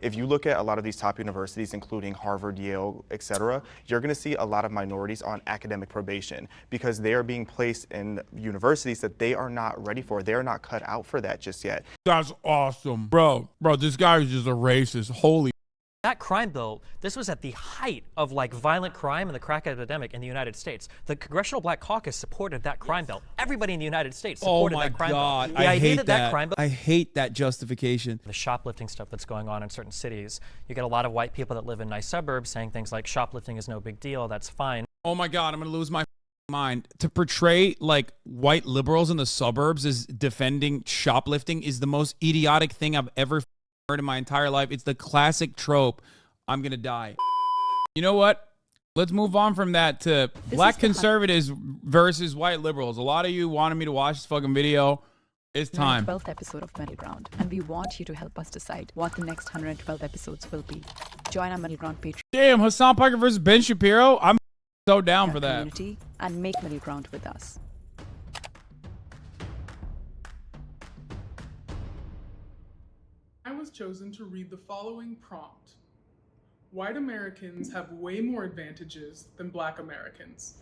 If you look at a lot of these top universities, including Harvard, Yale, etc., you're going to see a lot of minorities on academic probation because they are being placed in universities that they are not ready for. They are not cut out for that just yet. That's awesome. Bro, this guy is just a racist. Holy. That crime bill, this was at the height of like violent crime and the crack epidemic in the United States. The Congressional Black Caucus supported that crime bill. Everybody in the United States supported that crime bill. Yeah, I hate that crime bill. I hate that justification. The shoplifting stuff that's going on in certain cities. You get a lot of white people that live in nice suburbs saying things like shoplifting is no big deal, that's fine. Oh my God, I'm gonna lose my mind. To portray like white liberals in the suburbs as defending shoplifting is the most idiotic thing I've ever heard in my entire life. It's the classic trope. I'm gonna die. You know what? Let's move on from that to black conservatives versus white liberals. A lot of you wanted me to watch this fucking video. It's time. 12th episode of Middle Ground, and we want you to help us decide what the next 112 episodes will be. Join our Middle Ground Patreon. Damn, Hasan Piker versus Ben Shapiro. I'm so down for that. Community and make Middle Ground with us. I was chosen to read the following prompt. White Americans have way more advantages than Black Americans.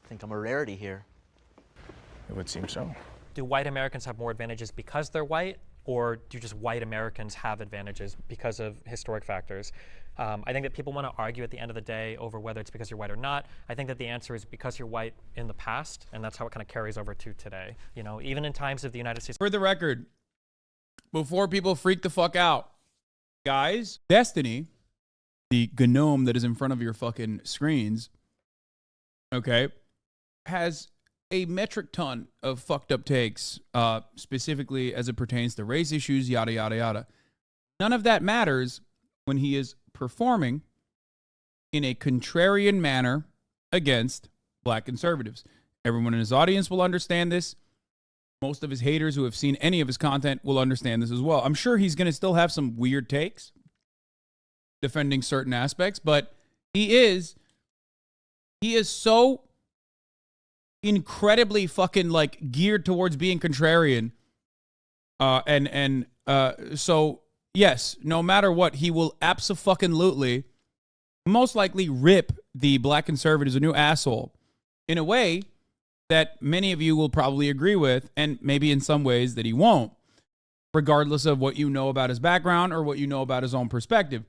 I think I'm a rarity here. It would seem so. Do white Americans have more advantages because they're white, or do just white Americans have advantages because of historic factors? I think that people want to argue at the end of the day over whether it's because you're white or not. I think that the answer is because you're white in the past, and that's how it kind of carries over to today. You know, even in times of the United States. For the record, before people freak the fuck out, guys, Destiny, the gnome that is in front of your fucking screens, okay, has a metric ton of fucked up takes, specifically as it pertains to race issues, yada, yada, yada. None of that matters when he is performing in a contrarian manner against black conservatives. Everyone in his audience will understand this. Most of his haters who have seen any of his content will understand this as well. I'm sure he's going to still have some weird takes defending certain aspects, but he is so incredibly fucking like geared towards being contrarian. So yes, no matter what, he will abso-fucking-lutely most likely rip the black conservatives a new asshole in a way that many of you will probably agree with, and maybe in some ways that he won't, regardless of what you know about his background or what you know about his own perspective.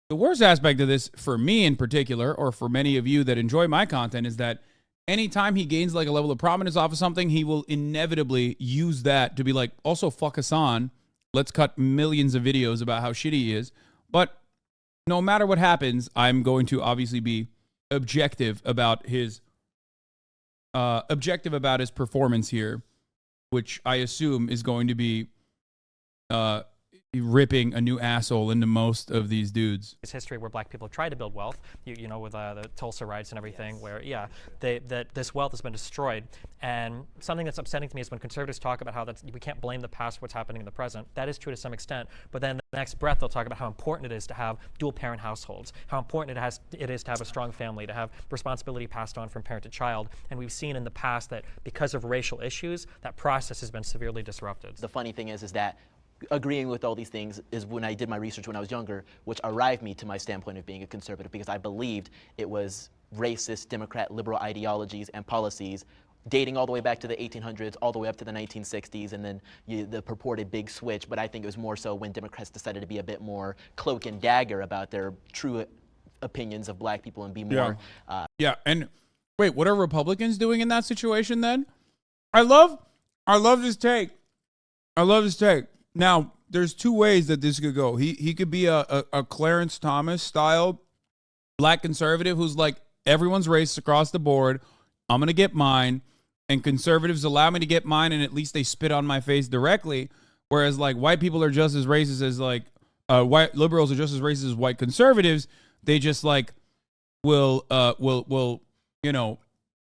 The worst aspect of this, for me in particular, or for many of you that enjoy my content, is that anytime he gains like a level of prominence off of something, he will inevitably use that to be like, also fuck Hasan. Let's cut millions of videos about how shitty he is. But no matter what happens, I'm going to obviously be objective about his performance here, which I assume is going to be ripping a new asshole into most of these dudes. It's history where black people have tried to build wealth, you know, with the Tulsa riots and everything, where, that this wealth has been destroyed. And something that's upsetting to me is when conservatives talk about how we can't blame the past for what's happening in the present. That is true to some extent, but then the next breath they'll talk about how important it is to have dual-parent households, how important it is to have a strong family, to have responsibility passed on from parent to child. And we've seen in the past that because of racial issues, that process has been severely disrupted. The funny thing is that agreeing with all these things is when I did my research when I was younger, which arrived me to my standpoint of being a conservative, because I believed it was racist, Democrat, liberal ideologies and policies dating all the way back to the 1800s, all the way up to the 1960s, and then the purported big switch. But I think it was more so when Democrats decided to be a bit more cloak and dagger about their true opinions of black people and be more... And wait, what are Republicans doing in that situation then? I love this take. I love this take. Now, there's two ways that this could go. He could be a Clarence Thomas style black conservative who's like, everyone's racist across the board. I'm going to get mine. And conservatives allow me to get mine, and at least they spit on my face directly. Whereas like white people are just as racist as like white liberals are just as racist as white conservatives. They just like will you know,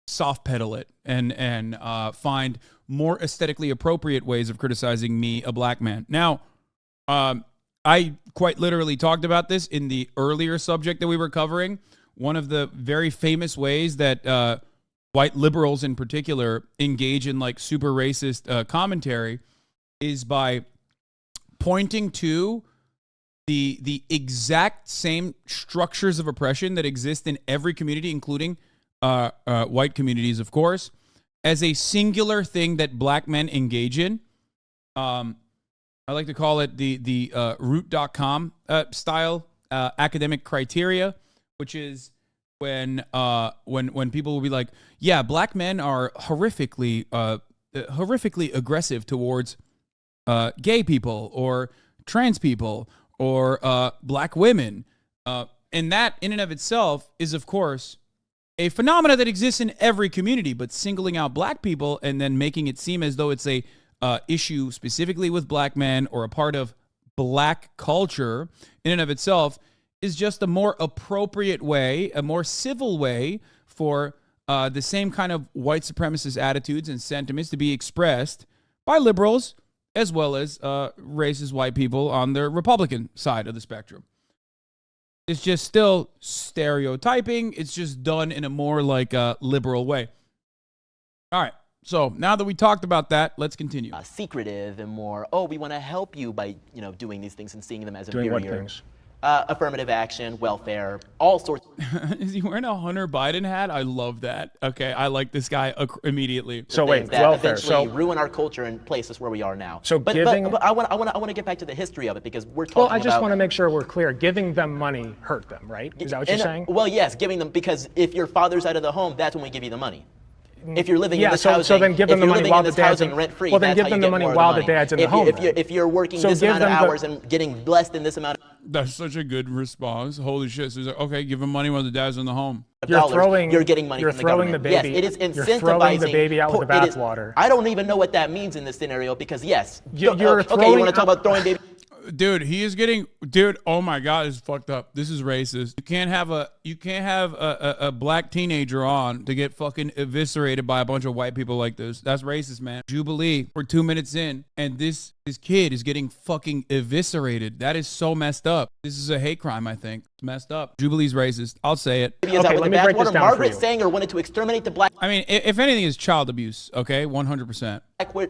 soft pedal it and find more aesthetically appropriate ways of criticizing me, a black man. Now, I quite literally talked about this in the earlier subject that we were covering. One of the very famous ways that white liberals in particular engage in like super racist commentary is by pointing to the exact same structures of oppression that exist in every community, including white communities, of course, as a singular thing that black men engage in. I like to call it the root.com style academic criteria, which is when people will be like, yeah, black men are horrifically aggressive towards gay people or trans people or black women. And that in and of itself is, of course, a phenomena that exists in every community, but singling out black people and then making it seem as though it's a issue specifically with black men or a part of black culture in and of itself is just a more appropriate way, a more civil way for the same kind of white supremacist attitudes and sentiments to be expressed by liberals as well as racist white people on the Republican side of the spectrum. It's just still stereotyping. It's just done in a more like liberal way. All right. So now that we talked about that, let's continue. Secretive and more, oh, we want to help you by, doing these things and seeing them as Doing inferior. what things? Affirmative action, welfare, all sorts. Is he wearing a Hunter Biden hat? I love that. Okay, I like this guy immediately. So Things wait, that welfare. eventually So ruin our culture and place us where we are now. So but giving- I want to get back to the history of it because we're talking well, I just about. want to make sure we're clear. Giving them money hurt them, right? Is that what you're And, saying? Well, yes, giving them, because if your father's out of the home, that's when we give you the money. If you're living in this so housing, then give them if the you're money living while in the this dad's housing in, rent-free, well, then that's give how them you the get money more of while the the money. dad's in the If home. if you're working So this give amount of them the- hours and getting less than this amount That's such a good response. Holy shit. So he's like, okay, give him money while the dad's in the home. of You're dollars, throwing- you're getting money you're from the throwing the government. baby- Yes, it is you're incentivizing. throwing the baby out with the it is- bathwater. I don't even know what that means in this scenario because yes. You're okay, you throwing want to talk out- about throwing baby? Dude, he is getting, dude, oh my God, this is fucked up. This is racist. You can't have a black teenager on to get fucking eviscerated by a bunch of white people like this. That's racist, man. Jubilee, we're 2 minutes in, and this kid is getting fucking eviscerated. That is so messed up. This is a hate crime, I think. It's messed up. Jubilee's racist. I'll say it. Baby is Okay, out with let the me break this bathwater. down for Margaret you. Sanger wanted to exterminate the black I mean, if anything, it's child abuse, okay? 100%.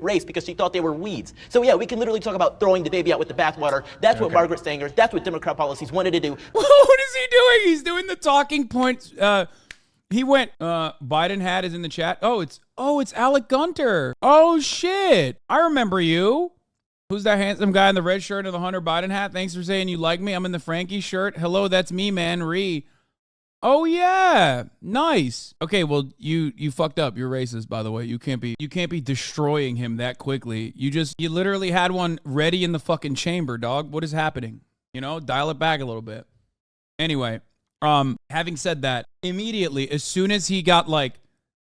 race because she thought they were weeds. So yeah, we can literally talk about throwing the baby out with the bathwater. That's what Margaret Sanger, that's what Democrat policies wanted to do. What is he doing? He's doing the talking points. He went, Biden hat is in the chat. Oh, it's Alec Gunter. Oh, shit. I remember you. Who's that handsome guy in the red shirt and the Hunter Biden hat? Thanks for saying you like me. I'm in the Frankie shirt. Hello, that's me, man. Oh yeah, nice. Okay, well you fucked up. You're racist, by the way. You can't be destroying him that quickly. You literally had one ready in the fucking chamber, dog. What is happening? Dial it back a little bit. Anyway, having said that, immediately as soon as he got like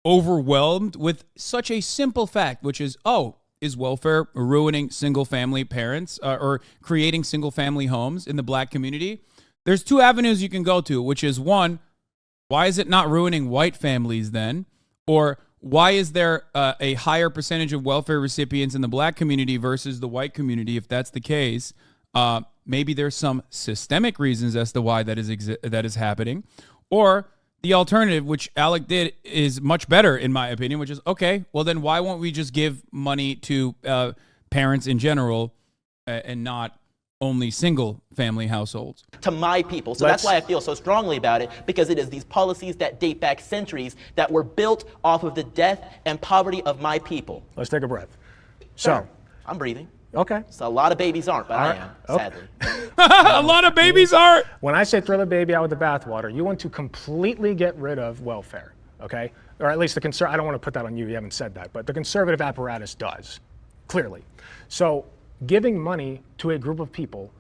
overwhelmed with such a simple fact, which is, is welfare ruining single family parents or creating single family homes in the black community? There's two avenues you can go to, which is one, why is it not ruining white families then? Or why is there a higher percentage of welfare recipients in the black community versus the white community? If that's the case, maybe there's some systemic reasons as to why that is happening. Or the alternative, which Alec did, is much better in my opinion, which is, okay, well then why won't we just give money to parents in general and not only single family households? To my people. So that's why I feel so strongly about it, because it is these policies that date back centuries that were built off of the death and poverty of my people. Let's take a breath. So, I'm breathing. okay. So a lot of babies aren't, but I am, Okay. sadly. A lot of babies are. When I say throw the baby out with the bathwater, you want to completely get rid of welfare, okay? Or at least I don't want to put that on you. You haven't said that, but the conservative apparatus does, clearly. So giving money to a group of people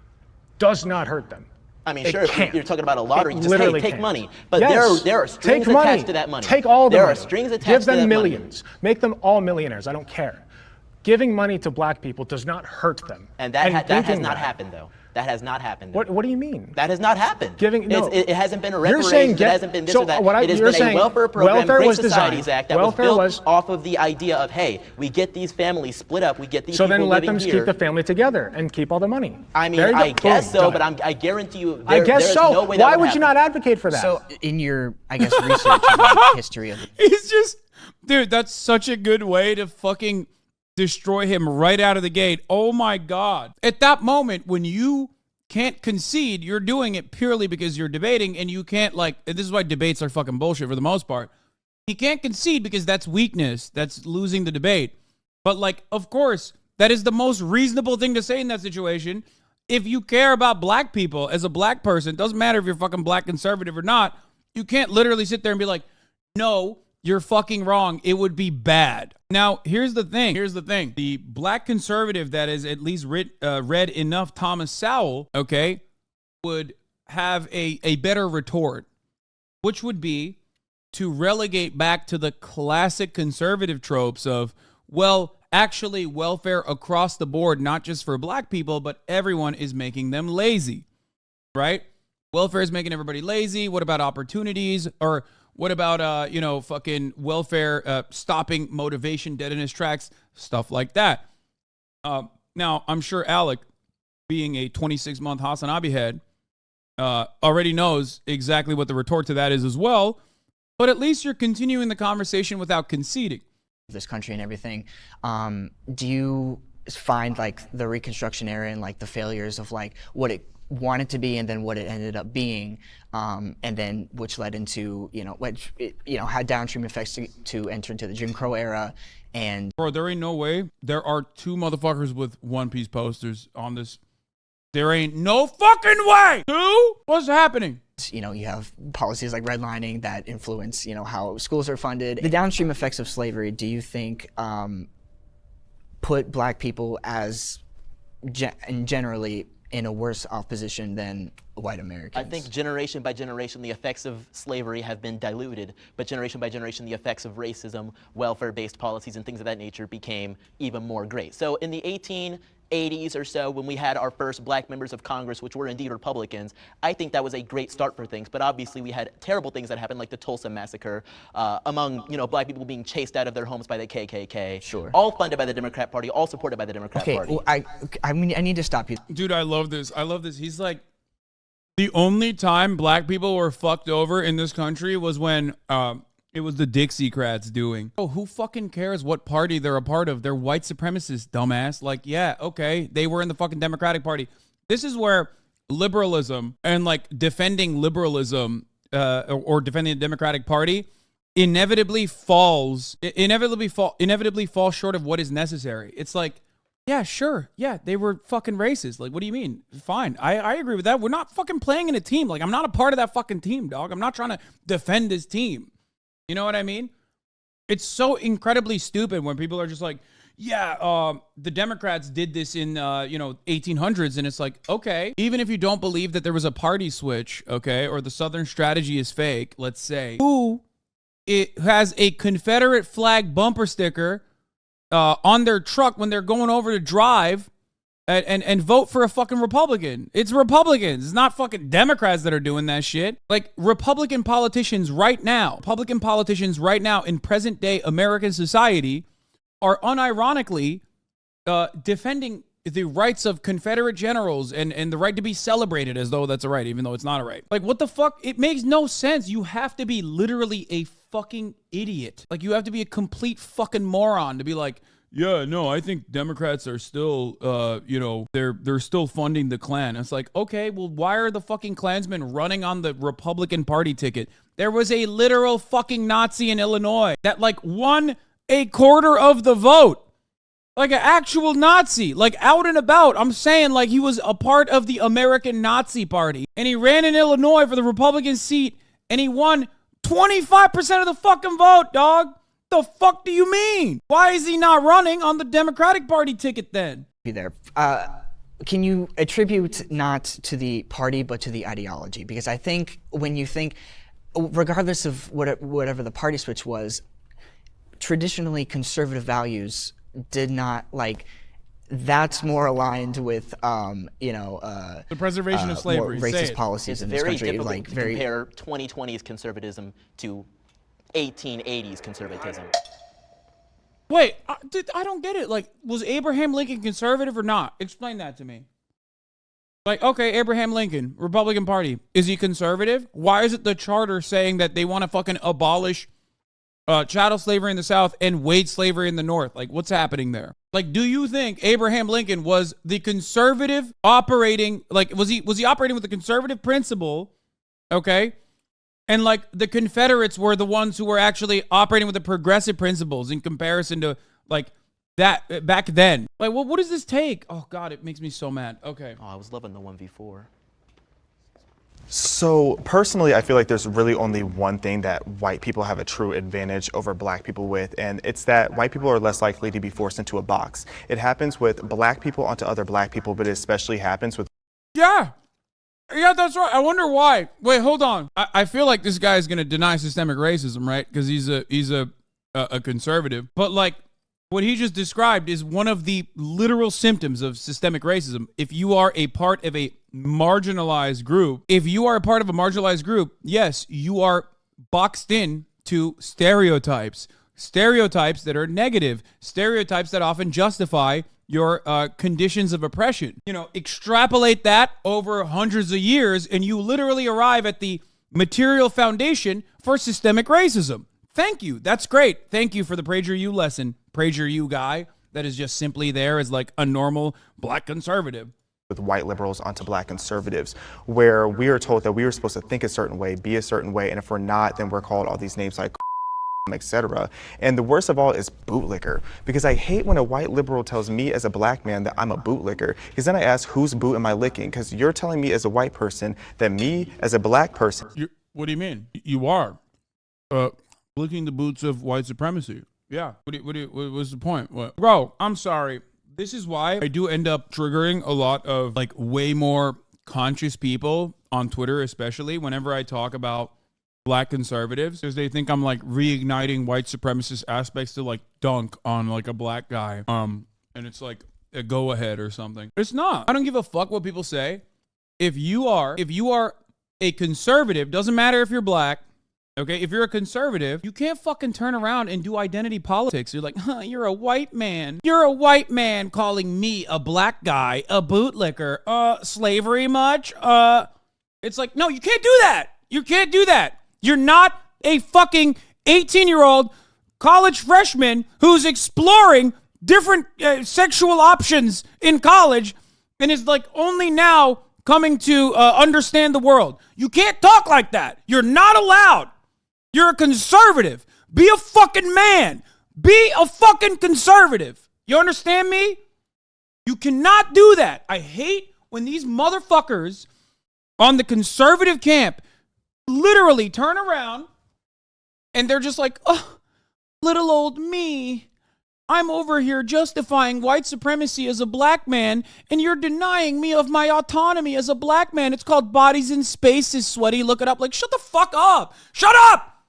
does not hurt them. I mean, It sure, if can't. you're talking about a lottery, It just literally take can't. money. But Yes. there are strings Take money. attached to that money. Take all the there money. are strings attached Give to that them money. millions. Make them all millionaires. I don't care. Giving money to black people does not hurt them. And that has thinking not that- happened, though. That has not happened. What do you mean? That has not happened. It hasn't been a You're saying reparations. It hasn't been this so or that. what It has you're been a saying, welfare program, welfare Great was Societies designed. Act that was Welfare built was- off of the idea of, hey, we get these families split up, we get these So people then let living them here. keep the family together and keep all the money. I mean, There you go. I guess Boom, so, done. but I guarantee you, I guess there's so. no way that Why would would you happen. not advocate for that? So in your, I guess, research and history of He's just, dude, that's such a good way to fucking destroy him right out of the gate. Oh my God. At that moment, when you can't concede, you're doing it purely because you're debating, and you can't, like, this is why debates are fucking bullshit for the most part. He can't concede because that's weakness. That's losing the debate. But, like, of course, that is the most reasonable thing to say in that situation. If you care about black people as a black person, doesn't matter if you're fucking black conservative or not, you can't literally sit there and be like, no, you're fucking wrong. It would be bad. Now, here's the thing. The black conservative that is at least read enough Thomas Sowell, okay, would have a better retort, which would be to relegate back to the classic conservative tropes of, well, actually welfare across the board, not just for black people, but everyone is making them lazy, right? Welfare is making everybody lazy. What about opportunities? Or what about, fucking welfare stopping motivation dead in its tracks? Stuff like that. Now, I'm sure Alec, being a 26-month Hasanabi head, already knows exactly what the retort to that is as well. But at least you're continuing the conversation without conceding. This country and everything. Do you find like the Reconstruction era and like the failures of like what it wanted to be and then what it ended up being, and then which led into had downstream effects to enter into the Jim Crow era? And bro, there ain't no way there are two motherfuckers with One Piece posters on this. There ain't no fucking way. Two? What's happening? You have policies like redlining that influence, how schools are funded. The downstream effects of slavery, do you think put black people as generally in a worse off position than white Americans? I think generation by generation, the effects of slavery have been diluted, but generation by generation, the effects of racism, welfare-based policies, and things of that nature became even more great. So in the 1880s or so, when we had our first black members of Congress, which were indeed Republicans, I think that was a great start for things. But obviously, we had terrible things that happened, like the Tulsa massacre, among black people being chased out of their homes by the KKK. Sure. All funded by the Democrat Party, all supported by the Democrat Party. Well, I need to stop you. Dude, I love this. He's like, the only time black people were fucked over in this country was when it was the Dixiecrats doing. Oh, who fucking cares what party they're a part of? They're white supremacists, dumbass. Like, yeah, okay, they were in the fucking Democratic Party. This is where liberalism and like defending liberalism or defending the Democratic Party inevitably falls short of what is necessary. It's like, yeah, sure. Yeah, they were fucking racist. Like, what do you mean? Fine. I agree with that. We're not fucking playing in a team. Like, I'm not a part of that fucking team, dog. I'm not trying to defend this team. You know what I mean? It's so incredibly stupid when people are just like, yeah, the Democrats did this in, 1800s. And it's like, okay, even if you don't believe that there was a party switch, okay, or the Southern strategy is fake, let's say, who it has a Confederate flag bumper sticker on their truck when they're going over to drive and vote for a fucking Republican. It's Republicans. It's not fucking Democrats that are doing that shit. Like, Republican politicians right now in present day American society are unironically defending the rights of Confederate generals and the right to be celebrated as though that's a right, even though it's not a right. Like, what the fuck? It makes no sense. You have to be literally a fucking idiot. Like, you have to be a complete fucking moron to be like, yeah, no, I think Democrats are still, they're still funding the Klan. It's like, okay, well, why are the fucking Klansmen running on the Republican Party ticket? There was a literal fucking Nazi in Illinois that like won a quarter of the vote. Like an actual Nazi, like out and about. I'm saying like he was a part of the American Nazi Party. And he ran in Illinois for the Republican seat and he won 25% of the fucking vote, dog. The fuck do you mean? Why is he not running on the Democratic Party ticket then? Be there. Can you attribute not to the party but to the ideology? Because I think when you think, regardless of whatever the party switch was, traditionally conservative values did not like. That's more aligned with the preservation of slavery, more racist policies in this country. It's very difficult to compare 2020's conservatism to 1880s conservatism. Wait, I don't get it. Like, was Abraham Lincoln conservative or not? Explain that to me. Like, okay, Abraham Lincoln, Republican Party. Is he conservative? Why is it the charter saying that they want to fucking abolish chattel slavery in the South and wage slavery in the North. Like, what's happening there? Like, do you think Abraham Lincoln was the conservative operating, like, was he operating with the conservative principle, okay? And like the Confederates were the ones who were actually operating with the progressive principles in comparison to like that back then. Like, what does this take? Oh God, it makes me so mad. Okay. Oh, I was loving the 1v4. So personally, I feel like there's really only one thing that white people have a true advantage over black people with, and it's that white people are less likely to be forced into a box. It happens with black people onto other black people, but it especially happens with Yeah, that's right. I wonder why. Wait, hold on. I feel like this guy is going to deny systemic racism, right? Because he's a conservative. But like what he just described is one of the literal symptoms of systemic racism. If you are a part of a marginalized group, yes, you are boxed in to stereotypes that are negative, stereotypes that often justify your conditions of oppression. You know, extrapolate that over hundreds of years and you literally arrive at the material foundation for systemic racism. Thank you. That's great. Thank you for the PragerU lesson. PragerU guy that is just simply there as like a normal black conservative. With white liberals onto black conservatives, where we are told that we are supposed to think a certain way, be a certain way, and if we're not, then we're called all these names like etc. And the worst of all is bootlicker, because I hate when a white liberal tells me as a black man that I'm a bootlicker, because then I ask, whose boot am I licking? Because you're telling me as a white person that me as a black person. What do you mean? You are licking the boots of white supremacy. Yeah. What's the point? What? Bro, I'm sorry. This is why I do end up triggering a lot of like way more conscious people on Twitter, especially whenever I talk about black conservatives, because they think I'm like reigniting white supremacist aspects to like dunk on like a black guy. And it's like a go ahead or something. It's not. I don't give a fuck what people say. If you are a conservative, doesn't matter if you're black, okay? If you're a conservative, you can't fucking turn around and do identity politics. You're like, you're a white man. You're a white man calling me a black guy, a bootlicker, slavery much? It's like, no, you can't do that. You can't do that. You're not a fucking 18-year-old college freshman who's exploring different sexual options in college and is like only now coming to understand the world. You can't talk like that. You're not allowed. You're a conservative. Be a fucking man. Be a fucking conservative. You understand me? You cannot do that. I hate when these motherfuckers on the conservative camp literally turn around and they're just like, oh, little old me. I'm over here justifying white supremacy as a black man, and you're denying me of my autonomy as a black man. It's called Bodies in Spaces, sweaty. Look it up. Like, shut the fuck up. Shut up.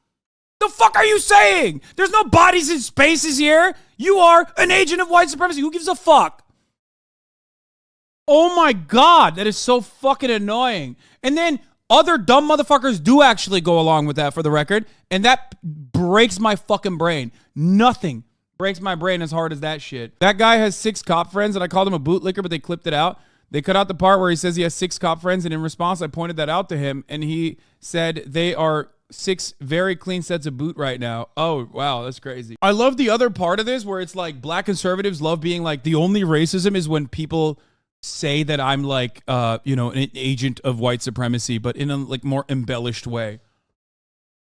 The fuck are you saying? There's no bodies in spaces here. You are an agent of white supremacy. Who gives a fuck? Oh my God, that is so fucking annoying. And then other dumb motherfuckers do actually go along with that, for the record, and that breaks my fucking brain. Nothing breaks my brain as hard as that shit. That guy has 6 cop friends, and I called him a bootlicker, but they clipped it out. They cut out the part where he says he has 6 cop friends, and in response, I pointed that out to him, and he said they are 6 very clean sets of boot right now. Oh, wow, that's crazy. I love the other part of this where it's like black conservatives love being like, the only racism is when people say that I'm like, an agent of white supremacy, but in a like more embellished way.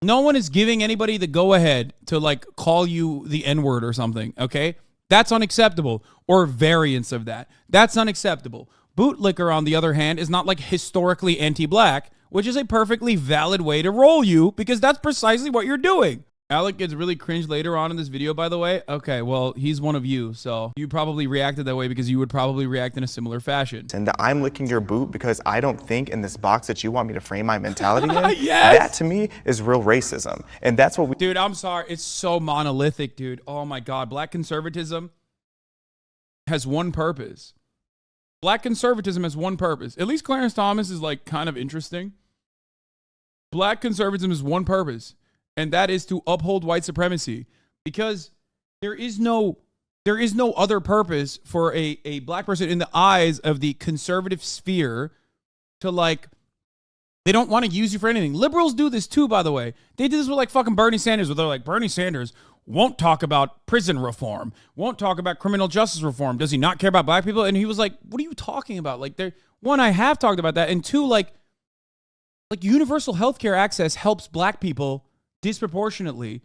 No one is giving anybody the go ahead to like call you the N-word or something. Okay. That's unacceptable, or variants of that. That's unacceptable. Bootlicker, on the other hand, is not like historically anti-black, which is a perfectly valid way to roll you, because that's precisely what you're doing. Alec gets really cringe later on in this video, by the way. Okay, well, he's one of you, so you probably reacted that way because you would probably react in a similar fashion. And that I'm licking your boot because I don't think in this box that you want me to frame my mentality in. Yes! That to me is real racism. And that's what we— Dude, I'm sorry. It's so monolithic, dude. Oh my God. Black conservatism has one purpose. Black conservatism has one purpose. At least Clarence Thomas is like kind of interesting. Black conservatism has one purpose, and that is to uphold white supremacy, because there is no other purpose for a black person in the eyes of the conservative sphere to like They don't want to use you for anything. Liberals do this too, by the way. They did this with like fucking Bernie Sanders, where they're like, Bernie Sanders won't talk about prison reform, won't talk about criminal justice reform. Does he not care about black people? And he was like, what are you talking about? Like, one, I have talked about that. And two, like universal healthcare access helps black people disproportionately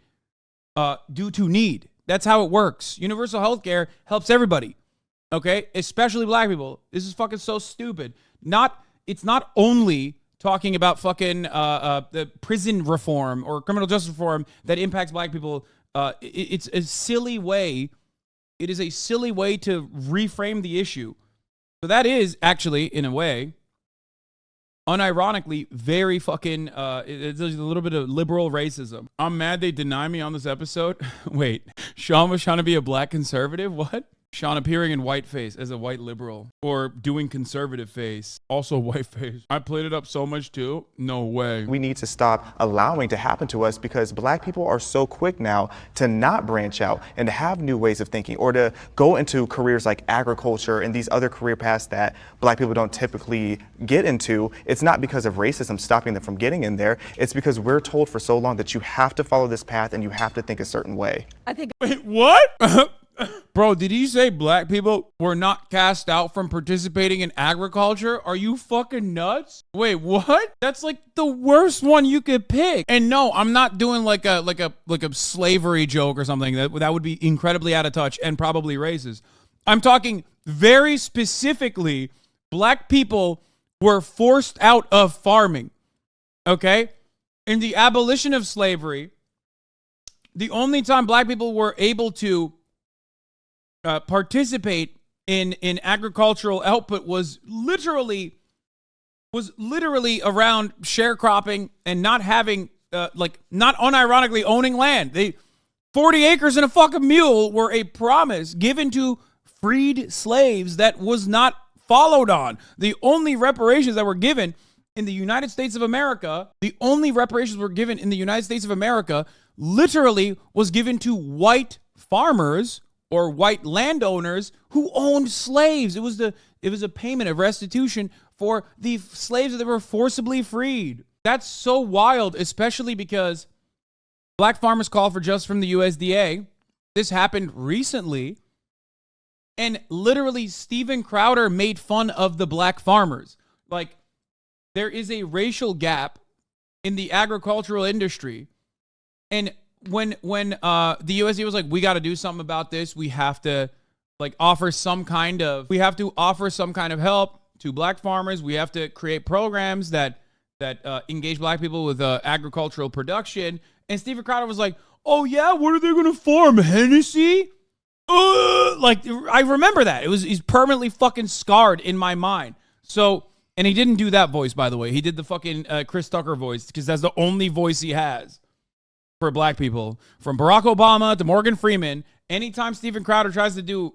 due to need. That's how it works. Universal healthcare helps everybody. Okay? Especially black people. This is fucking so stupid. It's not only talking about fucking the prison reform or criminal justice reform that impacts black people. It's a silly way. It is a silly way to reframe the issue. So that is actually, in a way, unironically, very fucking, it's a little bit of liberal racism. I'm mad they deny me on this episode. Wait, Sean was trying to be a black conservative? What? Sean appearing in whiteface as a white liberal, or doing conservative face, also whiteface. I played it up so much too. No way. We need to stop allowing to happen to us, because black people are so quick now to not branch out and to have new ways of thinking, or to go into careers like agriculture and these other career paths that black people don't typically get into. It's not because of racism stopping them from getting in there. It's because we're told for so long that you have to follow this path and you have to think a certain way. I think Wait, what? Bro, did he say black people were not cast out from participating in agriculture? Are you fucking nuts? Wait, what? That's like the worst one you could pick. And no, I'm not doing like a slavery joke or something. That would be incredibly out of touch and probably racist. I'm talking very specifically, black people were forced out of farming. Okay? In the abolition of slavery, the only time black people were able to participate in agricultural output was literally around sharecropping and not having not unironically owning land. 40 acres and a fucking mule were a promise given to freed slaves that was not followed on. The only reparations that were given in the United States of America, literally was given to white farmers or white landowners who owned slaves. It was a payment of restitution for the slaves that were forcibly freed. That's so wild, especially because black farmers called for justice from the USDA. This happened recently. And literally, Steven Crowder made fun of the black farmers. Like, there is a racial gap in the agricultural industry. And when the USDA was like, we got to do something about this, we have to offer some kind of help to black farmers. We have to create programs that engage black people with agricultural production. And Steven Crowder was like, oh yeah, what are they going to farm? Hennessy? I remember that. He's permanently fucking scarred in my mind. So, and he didn't do that voice, by the way. He did the fucking Chris Tucker voice, because that's the only voice he has for black people. From Barack Obama to Morgan Freeman, anytime Steven Crowder tries to do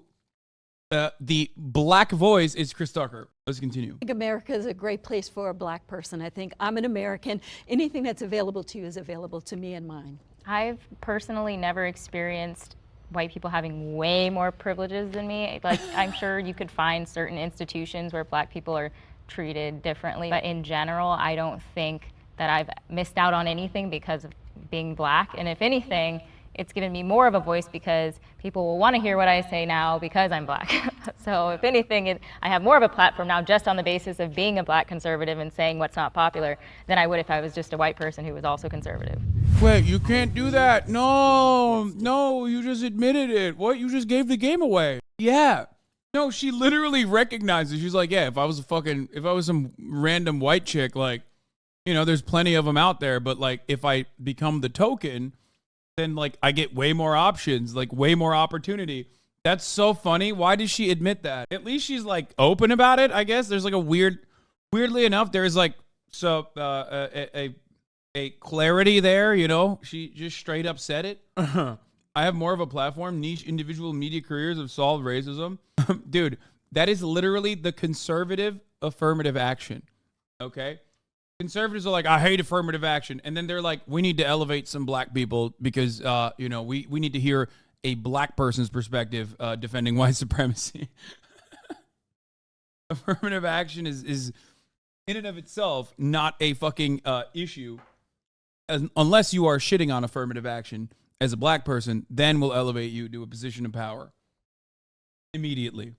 the black voice, it's Chris Tucker. Let's continue. I think America is a great place for a black person. I think I'm an American. Anything that's available to you is available to me and mine. I've personally never experienced white people having way more privileges than me. Like, I'm sure you could find certain institutions where black people are treated differently, but in general, I don't think that I've missed out on anything because of being black. And if anything, it's given me more of a voice because people will want to hear what I say now because I'm black. So if anything, I have more of a platform now just on the basis of being a black conservative and saying what's not popular than I would if I was just a white person who was also conservative. Wait, you can't do that. No, you just admitted it. What? You just gave the game away. Yeah. No, she literally recognizes. She's like, yeah, if I was some random white chick, there's plenty of them out there, but if I become the token, then I get way more options, way more opportunity. That's so funny. Why does she admit that? At least she's open about it, I guess. There's weirdly enough, there's a clarity there, She just straight up said it. I have more of a platform. Niche individual media careers have solved racism. Dude, that is literally the conservative affirmative action. Okay? Conservatives are like, I hate affirmative action. And then they're like, we need to elevate some black people because, we need to hear a black person's perspective defending white supremacy. Affirmative action is in and of itself not a fucking issue, unless you are shitting on affirmative action as a black person, then will elevate you to a position of power immediately.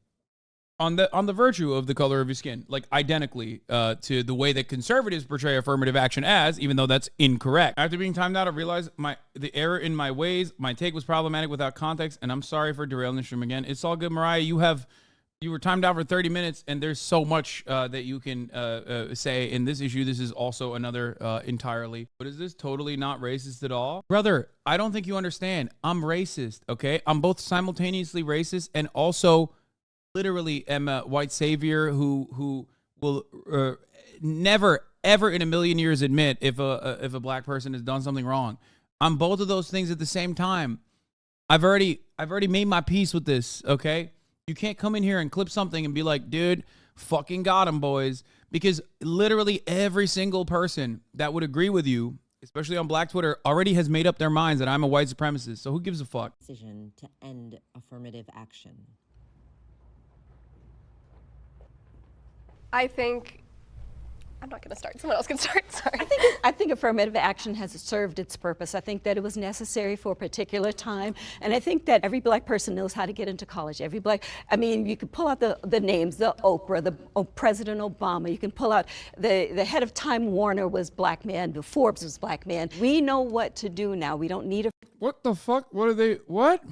On the virtue of the color of your skin, like identically to the way that conservatives portray affirmative action as, even though that's incorrect. After being timed out, I realized the error in my ways. My take was problematic without context, and I'm sorry for derailing the stream again. It's all good, Mariah. You were timed out for 30 minutes, and there's so much that you can say in this issue. This is also another entirely. But is this totally not racist at all? Brother, I don't think you understand. I'm racist, okay? I'm both simultaneously racist and also literally am a white savior who will never, ever in a million years admit if a black person has done something wrong. I'm both of those things at the same time. I've already made my peace with this, okay? You can't come in here and clip something and be like, dude, fucking got him, boys. Because literally every single person that would agree with you, especially on Black Twitter, already has made up their minds that I'm a white supremacist. So who gives a fuck? Decision to end affirmative action. I think I'm not going to start. Someone else can start. Sorry. I think affirmative action has served its purpose. I think that it was necessary for a particular time. And I think that every black person knows how to get into college. I mean, you could pull out the names, the Oprah, President Obama. You can pull out the head of Time Warner was black man, the Forbes was black man. We know what to do now. We don't need a What the fuck? What?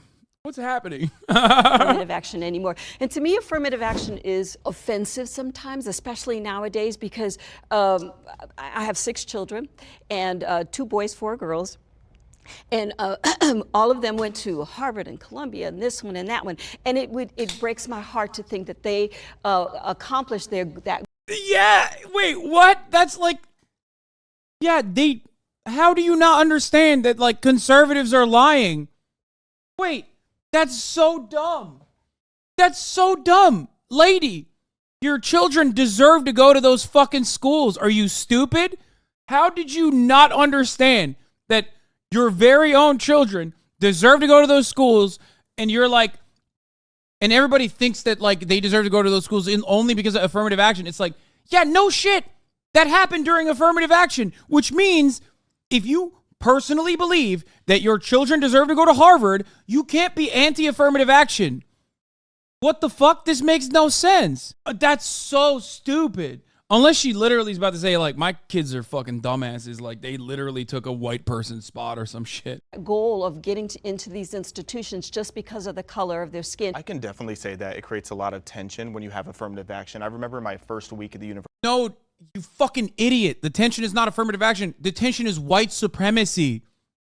What's happening? affirmative action anymore. And to me, affirmative action is offensive sometimes, especially nowadays, because I have 6 children and 2 boys, 4 girls. And all of them went to Harvard and Columbia and this one and that one. And it breaks my heart to think that they accomplished that. Yeah, wait, what? That's like, yeah, how do you not understand that, like, conservatives are lying? Wait, that's so dumb. That's so dumb. Lady, your children deserve to go to those fucking schools. Are you stupid? How did you not understand that your very own children deserve to go to those schools, and you're like, and everybody thinks that, like, they deserve to go to those schools only because of affirmative action? It's like, yeah, no shit. That happened during affirmative action, which means if you personally believe that your children deserve to go to Harvard, you can't be anti-affirmative action. What the fuck? This makes no sense. That's so stupid. Unless she literally is about to say, like, my kids are fucking dumbasses. Like, they literally took a white person's spot or some shit. Goal of getting into these institutions just because of the color of their skin. I can definitely say that it creates a lot of tension when you have affirmative action. I remember my first week at the university. No, you fucking idiot. The tension is not affirmative action. The tension is white supremacy.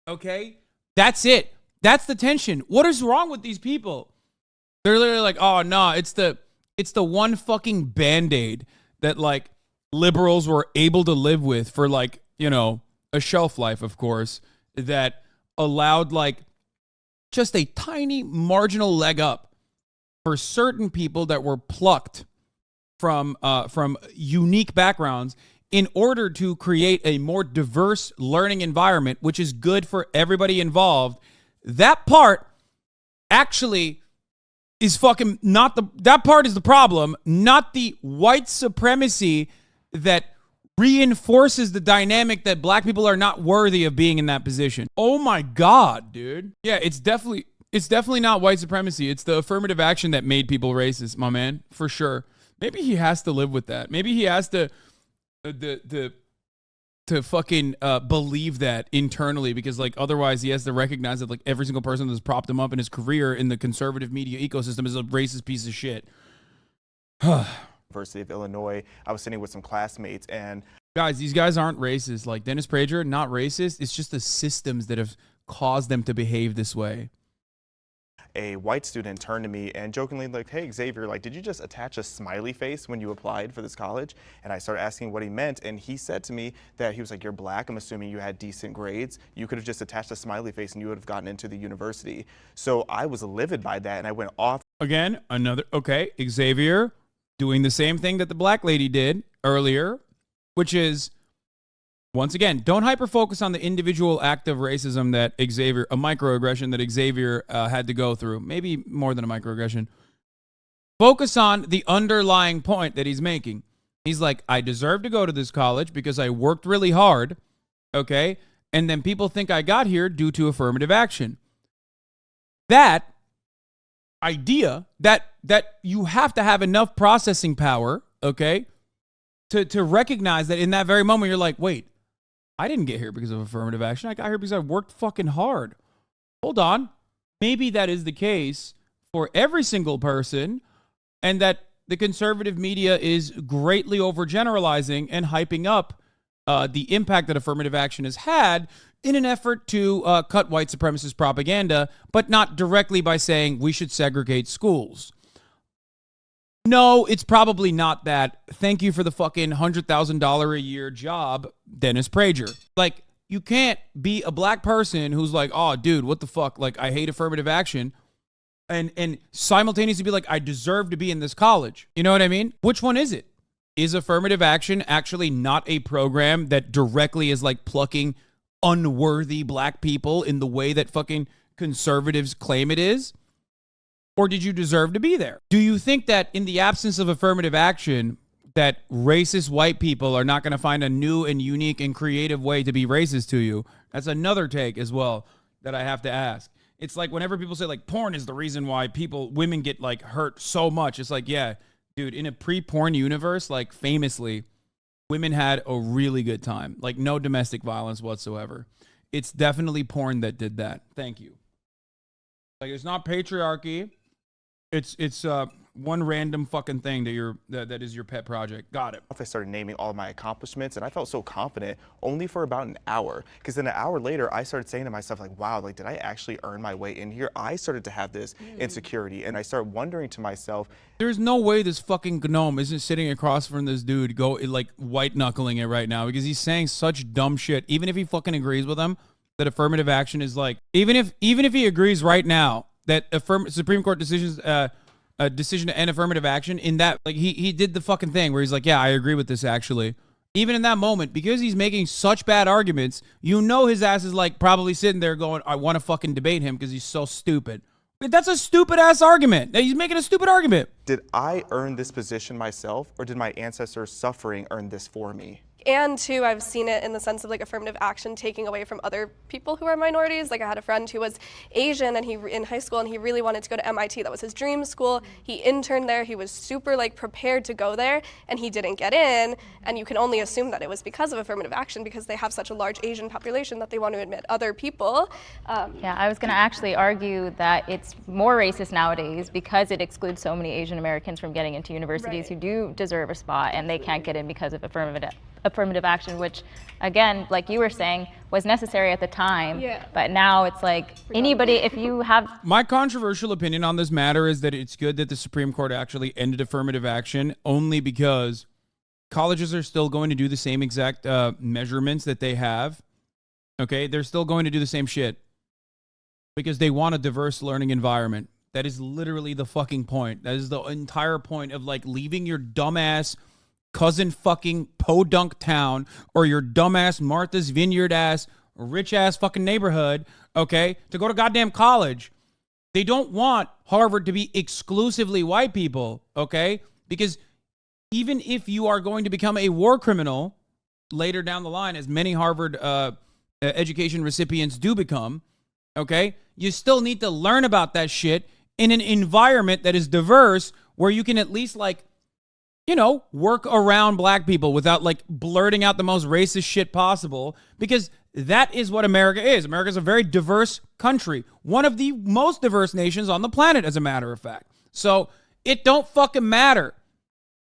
Okay? That's it. That's the tension. What is wrong with these people? They're literally like, oh, no, it's the one fucking Band-Aid that, like, liberals were able to live with for, like, you know, a shelf life, of course, that allowed, like, just a tiny marginal leg up for certain people that were plucked from unique backgrounds in order to create a more diverse learning environment, which is good for everybody involved. That part actually is fucking that part is the problem, not the white supremacy that reinforces the dynamic that black people are not worthy of being in that position. Oh my God, dude. Yeah, it's definitely not white supremacy. It's the affirmative action that made people racist, my man, for sure. Maybe he has to live with that. Maybe he has to fucking believe that internally, because, like, otherwise he has to recognize that, like, every single person that's propped him up in his career in the conservative media ecosystem is a racist piece of shit. University of Illinois. I was sitting with some classmates, and guys, these guys aren't racist. Like, Dennis Prager, not racist. It's just the systems that have caused them to behave this way. A white student turned to me and jokingly like, hey, Xavier, like, did you just attach a smiley face when you applied for this college? And I started asking what he meant, and he said to me that he was like, you're black, I'm assuming you had decent grades. You could have just attached a smiley face and you would have gotten into the university. So I was livid by that, and I went off. Again, okay, Xavier doing the same thing that the black lady did earlier, which is, once again, don't hyper-focus on the individual act of racism that Xavier, a microaggression that Xavier had to go through. Maybe more than a microaggression. Focus on the underlying point that he's making. He's like, I deserve to go to this college because I worked really hard, okay? And then people think I got here due to affirmative action. That idea that you have to have enough processing power, okay, to recognize that in that very moment you're like, wait, I didn't get here because of affirmative action. I got here because I worked fucking hard. Hold on. Maybe that is the case for every single person, and that the conservative media is greatly overgeneralizing and hyping up the impact that affirmative action has had in an effort to cut white supremacist propaganda, but not directly by saying we should segregate schools. No, it's probably not that. Thank you for the fucking $100,000 a year job, Dennis Prager. Like, you can't be a black person who's like, oh, dude, what the fuck? Like, I hate affirmative action. And simultaneously be like, I deserve to be in this college. You know what I mean? Which one is it? Is affirmative action actually not a program that directly is like plucking unworthy black people in the way that fucking conservatives claim it is? Or did you deserve to be there? Do you think that in the absence of affirmative action, that racist white people are not going to find a new and unique and creative way to be racist to you? That's another take as well that I have to ask. It's like whenever people say like porn is the reason why women get like hurt so much. It's like, yeah, dude, in a pre-porn universe, like famously, women had a really good time. Like no domestic violence whatsoever. It's definitely porn that did that. Thank you. Like it's not patriarchy. It's one random fucking thing that is your pet project. Got it. I started naming all of my accomplishments, and I felt so confident only for about an hour. Because then an hour later, I started saying to myself, like, wow, like, did I actually earn my way in here? I started to have this insecurity, and I started wondering to myself, there's no way this fucking gnome isn't sitting across from this dude like white knuckling it right now, because he's saying such dumb shit. Even if he fucking agrees with him that affirmative action is like, even if he agrees right now that Supreme Court decisions, a decision to end affirmative action, in that, like, he did the fucking thing where he's like, yeah, I agree with this actually. Even in that moment, because he's making such bad arguments, you know his ass is like probably sitting there going, I want to fucking debate him because he's so stupid. But that's a stupid ass argument. He's making a stupid argument. did I earn this position myself, or did my ancestors' suffering earn this for me? And two, I've seen it in the sense of like affirmative action taking away from other people who are minorities. Like I had a friend who was Asian and he in high school and he really wanted to go to MIT. That was his dream school. He interned there. He was super like prepared to go there and he didn't get in. And you can only assume that it was because of affirmative action because they have such a large Asian population that they want to admit other people. Yeah, I was going to actually argue that it's more racist nowadays because it excludes so many Asian Americans from getting into universities who do deserve a spot and they can't get in because of affirmative action, which again, like you were saying, was necessary at the time, but now it's like anybody, if you have... My controversial opinion on this matter is that it's good that the Supreme Court actually ended affirmative action, only because colleges are still going to do the same exact measurements that they have. Okay, they're still going to do the same shit because they want a diverse learning environment. That is literally the fucking point. That is the entire point of like leaving your dumbass cousin fucking podunk town or your dumbass Martha's Vineyard ass rich ass fucking neighborhood, okay, to go to goddamn college. They don't want Harvard to be exclusively white people, okay? Because even if you are going to become a war criminal later down the line, as many Harvard education recipients do become, okay, you still need to learn about that shit in an environment that is diverse where you can at least like, you know, work around black people without like blurting out the most racist shit possible, because that is what America is. America is a very diverse country, one of the most diverse nations on the planet, as a matter of fact. So it don't fucking matter.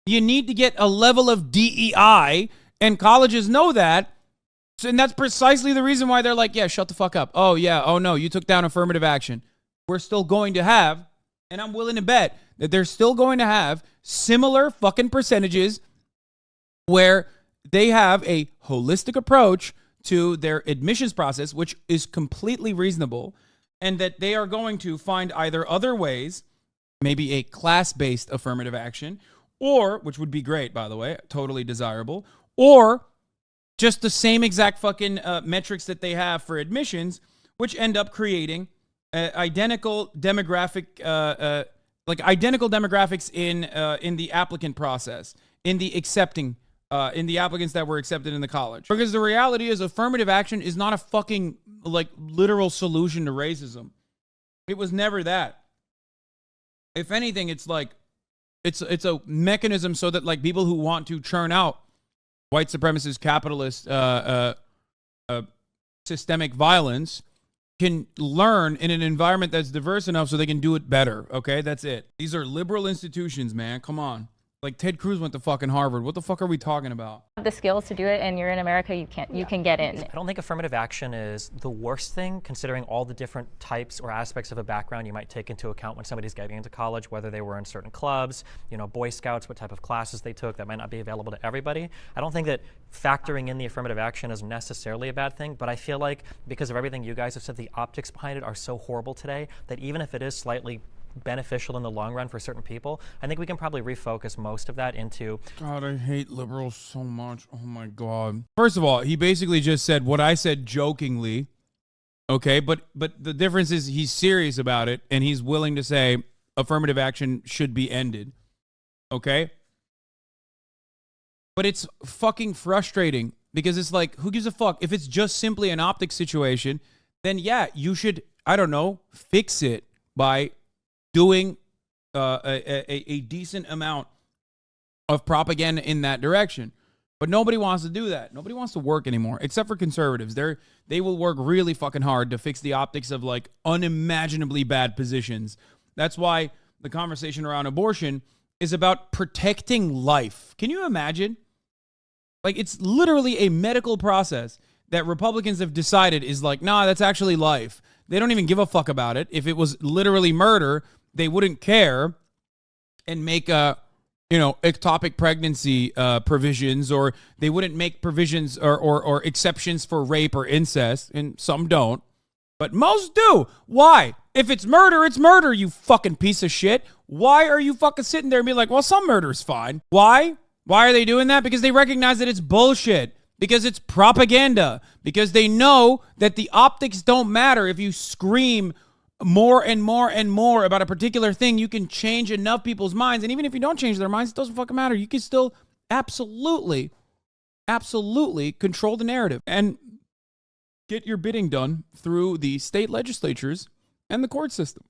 You need to get a level of DEI, and colleges know that. And that's precisely the reason why they're like, yeah, shut the fuck up. Oh, yeah. Oh, no, you took down affirmative action. We're still going to have, and I'm willing to bet that they're still going to have similar fucking percentages where they have a holistic approach to their admissions process, which is completely reasonable, and that they are going to find either other ways, maybe a class-based affirmative action, or, which would be great, by the way, totally desirable, or just the same exact fucking metrics that they have for admissions, which end up creating identical demographics in the applicant process, in the accepting in the applicants that were accepted in the college. Because the reality is affirmative action is not a fucking like literal solution to racism. It was never that. If anything, it's like it's a mechanism so that like people who want to churn out white supremacist, capitalist, systemic violence can learn in an environment that's diverse enough so they can do it better. Okay, that's it. These are liberal institutions, man. Come on. Like Ted Cruz went to fucking Harvard. What the fuck are we talking about? The skills to do it, and you're in America, you can get in. I don't think affirmative action is the worst thing, considering all the different types or aspects of a background you might take into account when somebody's getting into college, whether they were in certain clubs, you know, Boy Scouts, what type of classes they took. That might not be available to everybody. I don't think that factoring in the affirmative action is necessarily a bad thing, but I feel like because of everything you guys have said, the optics behind it are so horrible today that even if it is slightly beneficial in the long run for certain people, I think we can probably refocus most of that into... God, I hate liberals so much. Oh my God. First of all, he basically just said what I said jokingly. Okay, but the difference is he's serious about it and he's willing to say affirmative action should be ended. Okay? But it's fucking frustrating because it's like, who gives a fuck? If it's just simply an optics situation, then yeah, you should, I don't know, fix it by doing a decent amount of propaganda in that direction. But nobody wants to do that. Nobody wants to work anymore, except for conservatives. They will work really fucking hard to fix the optics of like unimaginably bad positions. That's why the conversation around abortion is about protecting life. Can you imagine? Like, it's literally a medical process that Republicans have decided is like, nah, that's actually life. They don't even give a fuck about it. If it was literally murder, they wouldn't care and make ectopic pregnancy provisions, or they wouldn't make provisions or exceptions for rape or incest, and some don't, but most do. Why? If it's murder, you fucking piece of shit. Why are you fucking sitting there and being like, well, some murder is fine? Why? Why are they doing that? Because they recognize that it's bullshit. Because it's propaganda. Because they know that the optics don't matter. If you scream more and more and more about a particular thing, you can change enough people's minds. And even if you don't change their minds, it doesn't fucking matter. You can still absolutely control the narrative and get your bidding done through the state legislatures and the court system.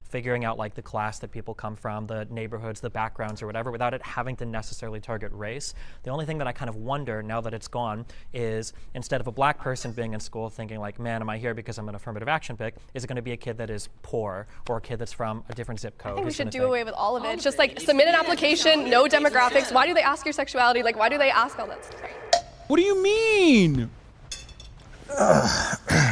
Figuring out like the class that people come from, the neighborhoods, the backgrounds or whatever, without it having to necessarily target race. The only thing that I kind of wonder now that it's gone is instead of a black person being in school thinking like, man, am I here because I'm an affirmative action pick? Is it going to be a kid that is poor or a kid that's from a different zip code? I think we should do away with all of it. It's just like submit an application, no demographics. Why do they ask your sexuality? Like, why do they ask all that stuff? What do you mean?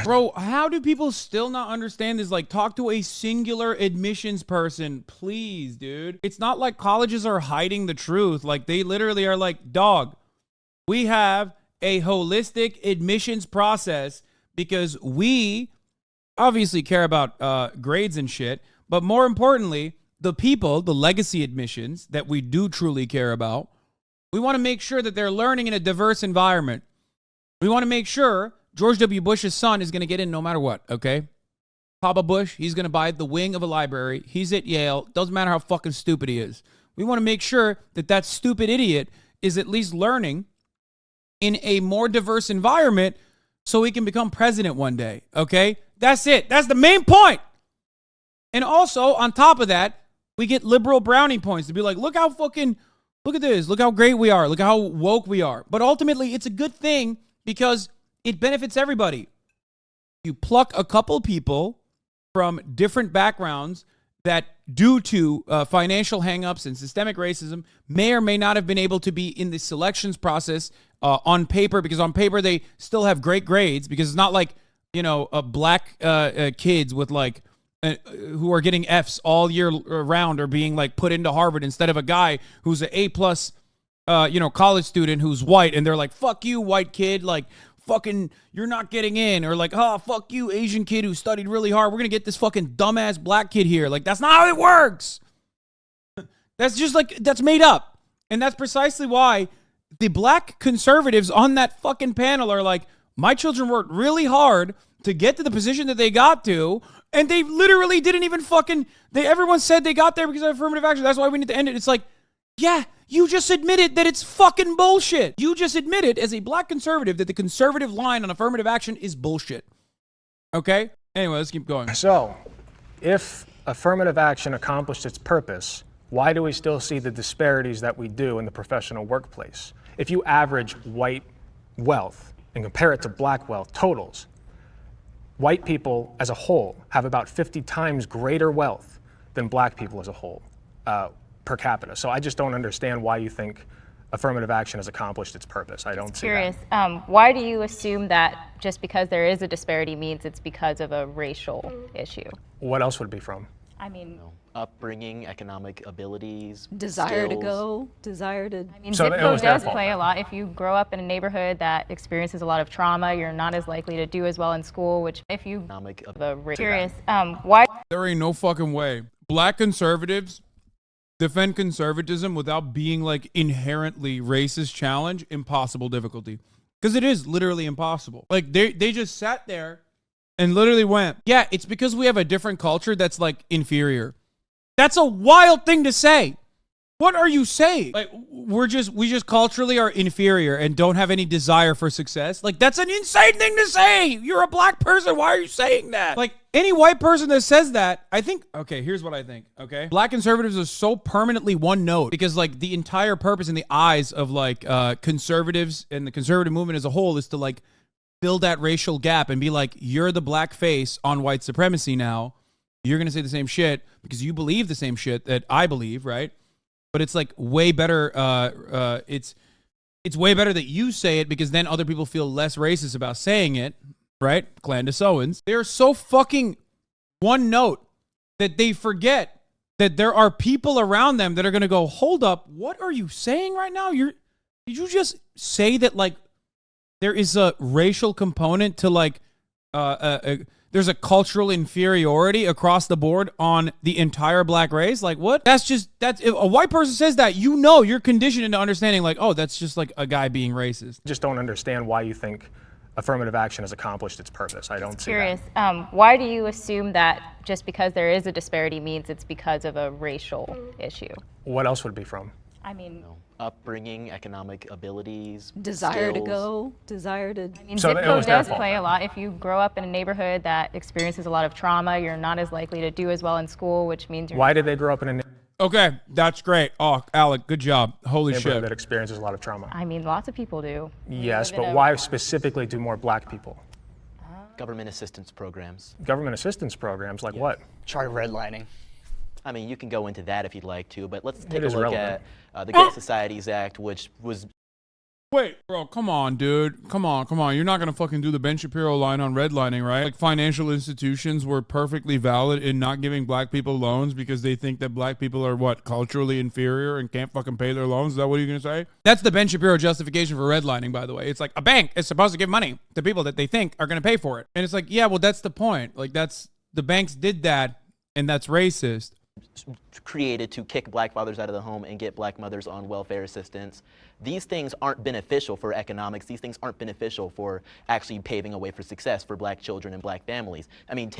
Bro, how do people still not understand this? Like, talk to a singular admissions person, please, dude. It's not like colleges are hiding the truth. Like, they literally are like, dog, we have a holistic admissions process because we obviously care about grades and shit. But more importantly, the people, the legacy admissions that we do truly care about, we want to make sure that they're learning in a diverse environment. We want to make sure George W. Bush's son is going to get in no matter what, okay? Papa Bush, he's going to buy the wing of a library. He's at Yale. Doesn't matter how fucking stupid he is. We want to make sure that that stupid idiot is at least learning in a more diverse environment so he can become president one day, okay? That's it. That's the main point. And also, on top of that, we get liberal brownie points to be like, look at this. Look how great we are. Look how woke we are. But ultimately, it's a good thing because it benefits everybody. You pluck a couple people from different backgrounds that, due to financial hangups and systemic racism, may or may not have been able to be in the selections process on paper, because on paper they still have great grades, because it's not like, you know, black kids with like who are getting Fs all year round are being like put into Harvard instead of a guy who's an A+, college student who's white, and they're like, fuck you, white kid, like, fucking, you're not getting in, or like, oh, fuck you, Asian kid who studied really hard. We're going to get this fucking dumbass black kid here. Like, that's not how it works. That's just like, that's made up. And that's precisely why the black conservatives on that fucking panel are like, my children worked really hard to get to the position that they got to, and they literally didn't even fucking, everyone said they got there because of affirmative action. That's why we need to end it. It's like, Yeah, you just admitted that it's fucking bullshit. You just admitted as a black conservative that the conservative line on affirmative action is bullshit. Okay? Anyway, let's keep going. So, if affirmative action accomplished its purpose, why do we still see the disparities that we do in the professional workplace? If you average white wealth and compare it to black wealth totals, white people as a whole have about 50 times greater wealth than black people as a whole per capita. So I just don't understand why you think affirmative action has accomplished its purpose. I don't see Curious. that. Why do you assume that just because there is a disparity means it's because of a racial issue? What else would it be from? I mean, Upbringing, economic abilities, Desire to skills. go, desire to. So zip it code was their does fault play then. a lot. If you grow up in a neighborhood that experiences a lot of trauma, you're not as likely to do as well in school, which if you Economic curious, why There ain't no fucking way. Black conservatives defend conservatism without being like inherently racist challenge, impossible difficulty. Because it is literally impossible. Like they just sat there and literally went, yeah, it's because we have a different culture that's like inferior. That's a wild thing to say. What are you saying? Like we just culturally are inferior and don't have any desire for success. Like that's an insane thing to say. You're a black person. Why are you saying that? Like any white person that says that, I think, okay, here's what I think, okay? Black conservatives are so permanently one note because like the entire purpose in the eyes of like conservatives and the conservative movement as a whole is to like fill that racial gap and be like, you're the black face on white supremacy now. You're going to say the same shit because you believe the same shit that I believe, right? But it's like way better. It's way better that you say it because then other people feel less racist about saying it, right? Clan de Sowens. They're so fucking one note that they forget that there are people around them that are going to go, hold up, what are you saying right now? Did you just say that like there is a racial component to like there's a cultural inferiority across the board on the entire black race? Like what? That's if a white person says that, you know, you're conditioned into understanding like, oh, that's just like a guy being racist. Just don't understand why you think affirmative action has accomplished its purpose. I don't see curious. that. Why do you assume that just because there is a disparity means it's because of a racial issue? What else would it be from? I mean, Upbringing, economic abilities, Desire to skills. go, desire to. So zip it code was their does fault play then. a lot. If you grow up in a neighborhood that experiences a lot of trauma, you're not as likely to do as well in school, which means you're Why did they grow up in a Okay, that's great. Oh, Alec, good job. Holy neighborhood shit. that experiences a lot of trauma? I mean, lots of people do. Yes, live in but a- why specifically do more black people? Government assistance programs. Government assistance programs, like what? Try redlining. I mean, you can go into that if you'd like to, but let's take is a look relevant. at the Great Societies Act, which was Wait, bro, come on, dude. Come on. You're not going to fucking do the Ben Shapiro line on redlining, right? Like financial institutions were perfectly valid in not giving black people loans because they think that black people are what, culturally inferior and can't fucking pay their loans? Is that what you're going to say? That's the Ben Shapiro justification for redlining, by the way. It's like a bank is supposed to give money to people that they think are going to pay for it. And it's like, yeah, well, that's the point. Like the banks did that and that's racist. created to kick black fathers out of the home and get black mothers on welfare assistance. These things aren't beneficial for economics. These things aren't beneficial for actually paving a way for success for black children and black families. I mean,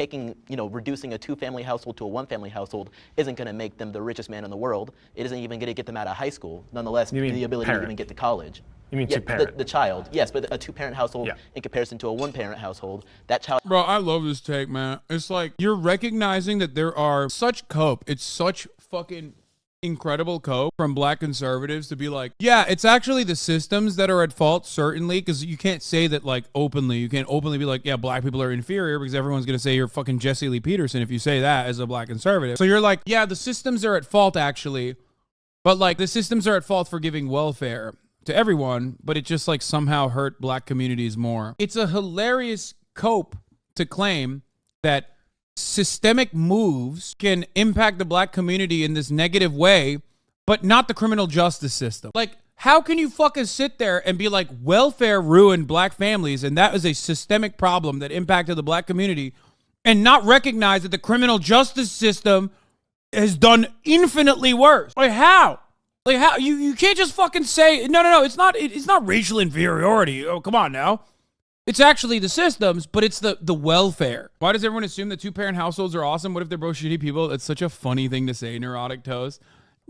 reducing a two-family household to a one-family household isn't going to make them the richest man in the world. It isn't even going to get them out of high school. Nonetheless, You mean the ability parent. to even get to college. You mean Yeah, two-parent? the child, yes, but a two-parent household Yeah. in comparison to a one-parent household, that child Bro, I love this take, man. It's like you're recognizing that there are such cope. It's such fucking incredible cope from black conservatives to be like, yeah, it's actually the systems that are at fault, certainly, because you can't say that like openly. You can't openly be like, yeah, black people are inferior because everyone's going to say you're fucking Jesse Lee Peterson if you say that as a black conservative. So you're like, yeah, the systems are at fault actually, but like the systems are at fault for giving welfare to everyone, but it just like somehow hurt black communities more. It's a hilarious cope to claim that systemic moves can impact the black community in this negative way, but not the criminal justice system. Like, how can you fucking sit there and be like, welfare ruined black families and that is a systemic problem that impacted the black community, and not recognize that the criminal justice system has done infinitely worse? Like, how? Like, how? You can't just fucking say, no, it's not racial inferiority. Oh, come on now. It's actually the systems, but it's the welfare. Why does everyone assume that two-parent households are awesome? What if they're both shitty people? That's such a funny thing to say, neurotic toast.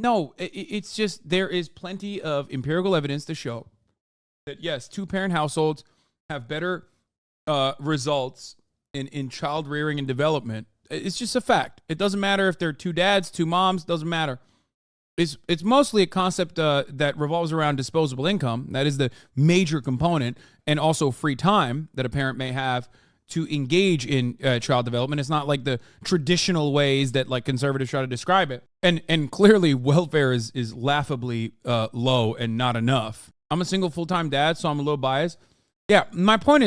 No, it's just there is plenty of empirical evidence to show that, yes, two-parent households have better results in child rearing and development. It's just a fact. It doesn't matter if they're two dads, two moms, doesn't matter. It's mostly a concept that revolves around disposable income. That is the major component, and also free time that a parent may have to engage in child development. It's not like the traditional ways that like conservatives try to describe it. And clearly welfare is laughably low and not enough. I'm a single full-time dad, so I'm a little biased. Yeah, my point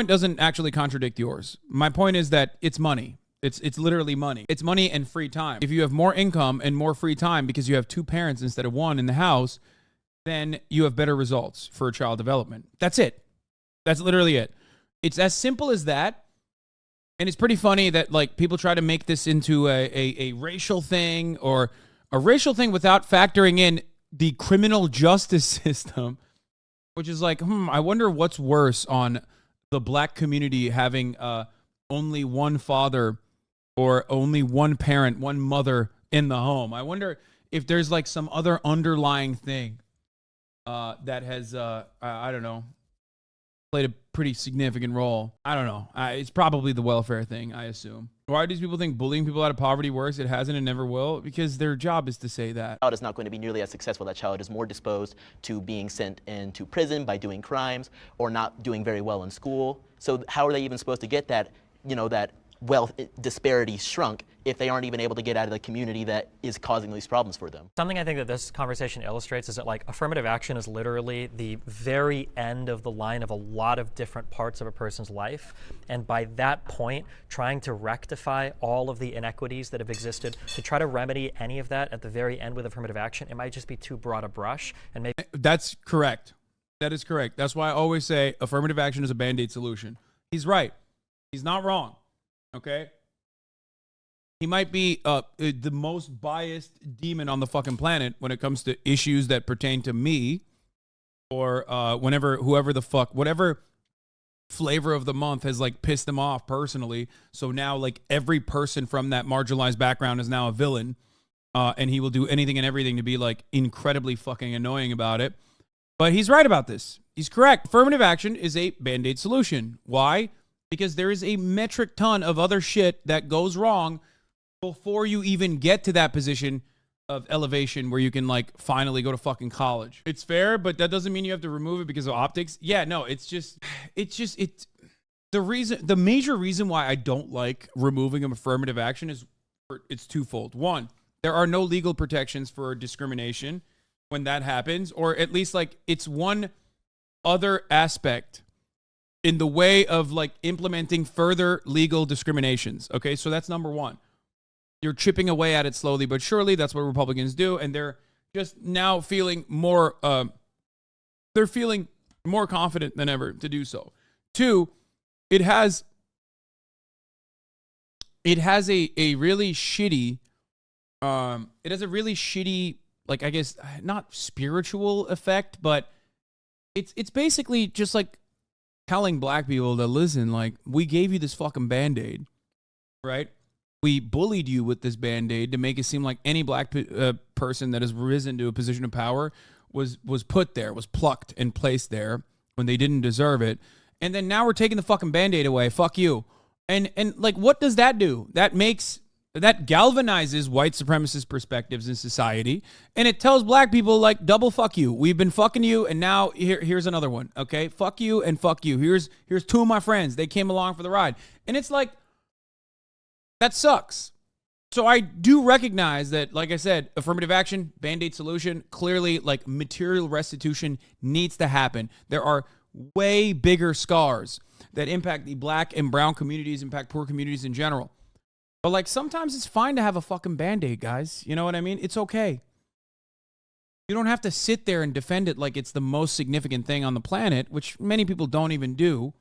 doesn't actually contradict yours. My point is that it's money. It's literally money. It's money and free time. If you have more income and more free time because you have two parents instead of one in the house, then you have better results for child development. That's it. That's literally it. It's as simple as that. And it's pretty funny that like people try to make this into a racial thing, or a racial thing without factoring in the criminal justice system, which is like, I wonder what's worse on the black community having only one father or only one parent, one mother in the home. I wonder if there's like some other underlying thing that has, I don't know, played a pretty significant role. I don't know. It's probably the welfare thing, I assume. Why do these people think bullying people out of poverty works? It hasn't and never will. Because their job is to say that. Child is not going to be nearly as successful. That child is more disposed to being sent into prison by doing crimes or not doing very well in school. So how are they even supposed to get that, that wealth disparity shrunk if they aren't even able to get out of the community that is causing these problems for them? Something I think that this conversation illustrates is that like affirmative action is literally the very end of the line of a lot of different parts of a person's life. And by that point, trying to rectify all of the inequities that have existed, to try to remedy any of that at the very end with affirmative action, it might just be too broad a brush. And maybe that's correct. That is correct. That's why I always say affirmative action is a Band-Aid solution. He's right. He's not wrong. Okay? He might be the most biased demon on the fucking planet when it comes to issues that pertain to me, or whatever flavor of the month has like pissed him off personally. So now like every person from that marginalized background is now a villain, and he will do anything and everything to be like incredibly fucking annoying about it. But he's right about this. He's correct. Affirmative action is a Band-Aid solution. Why? Because there is a metric ton of other shit that goes wrong before you even get to that position of elevation where you can like finally go to fucking college. It's fair, but that doesn't mean you have to remove it because of optics. Yeah, no, it's the major reason why I don't like removing affirmative action is it's twofold. One, there are no legal protections for discrimination when that happens, or at least like it's one other aspect in the way of like implementing further legal discriminations. Okay, so that's number one. You're chipping away at it slowly but surely. That's what Republicans do, and they're just now feeling more. They're feeling more confident than ever to do so. Two, it has a really shitty. It has a really shitty, like I guess not spiritual effect, but it's basically just like telling black people to listen, like, we gave you this fucking Band-Aid, right? We bullied you with this Band-Aid to make it seem like any black person that has risen to a position of power was put there, was plucked and placed there when they didn't deserve it. And then now we're taking the fucking Band-Aid away. Fuck you. And like, what does that do? That galvanizes white supremacist perspectives in society, and it tells black people like, double fuck you. We've been fucking you, and now here's another one. Okay, fuck you and fuck you. Here's two of my friends. They came along for the ride, and it's like, that sucks. So I do recognize that, like I said, affirmative action, Band-Aid solution, clearly like material restitution needs to happen. There are way bigger scars that impact the black and brown communities, impact poor communities in general. But like sometimes it's fine to have a fucking Band-Aid, guys. You know what I mean? It's okay. You don't have to sit there and defend it like it's the most significant thing on the planet, which many people don't even do.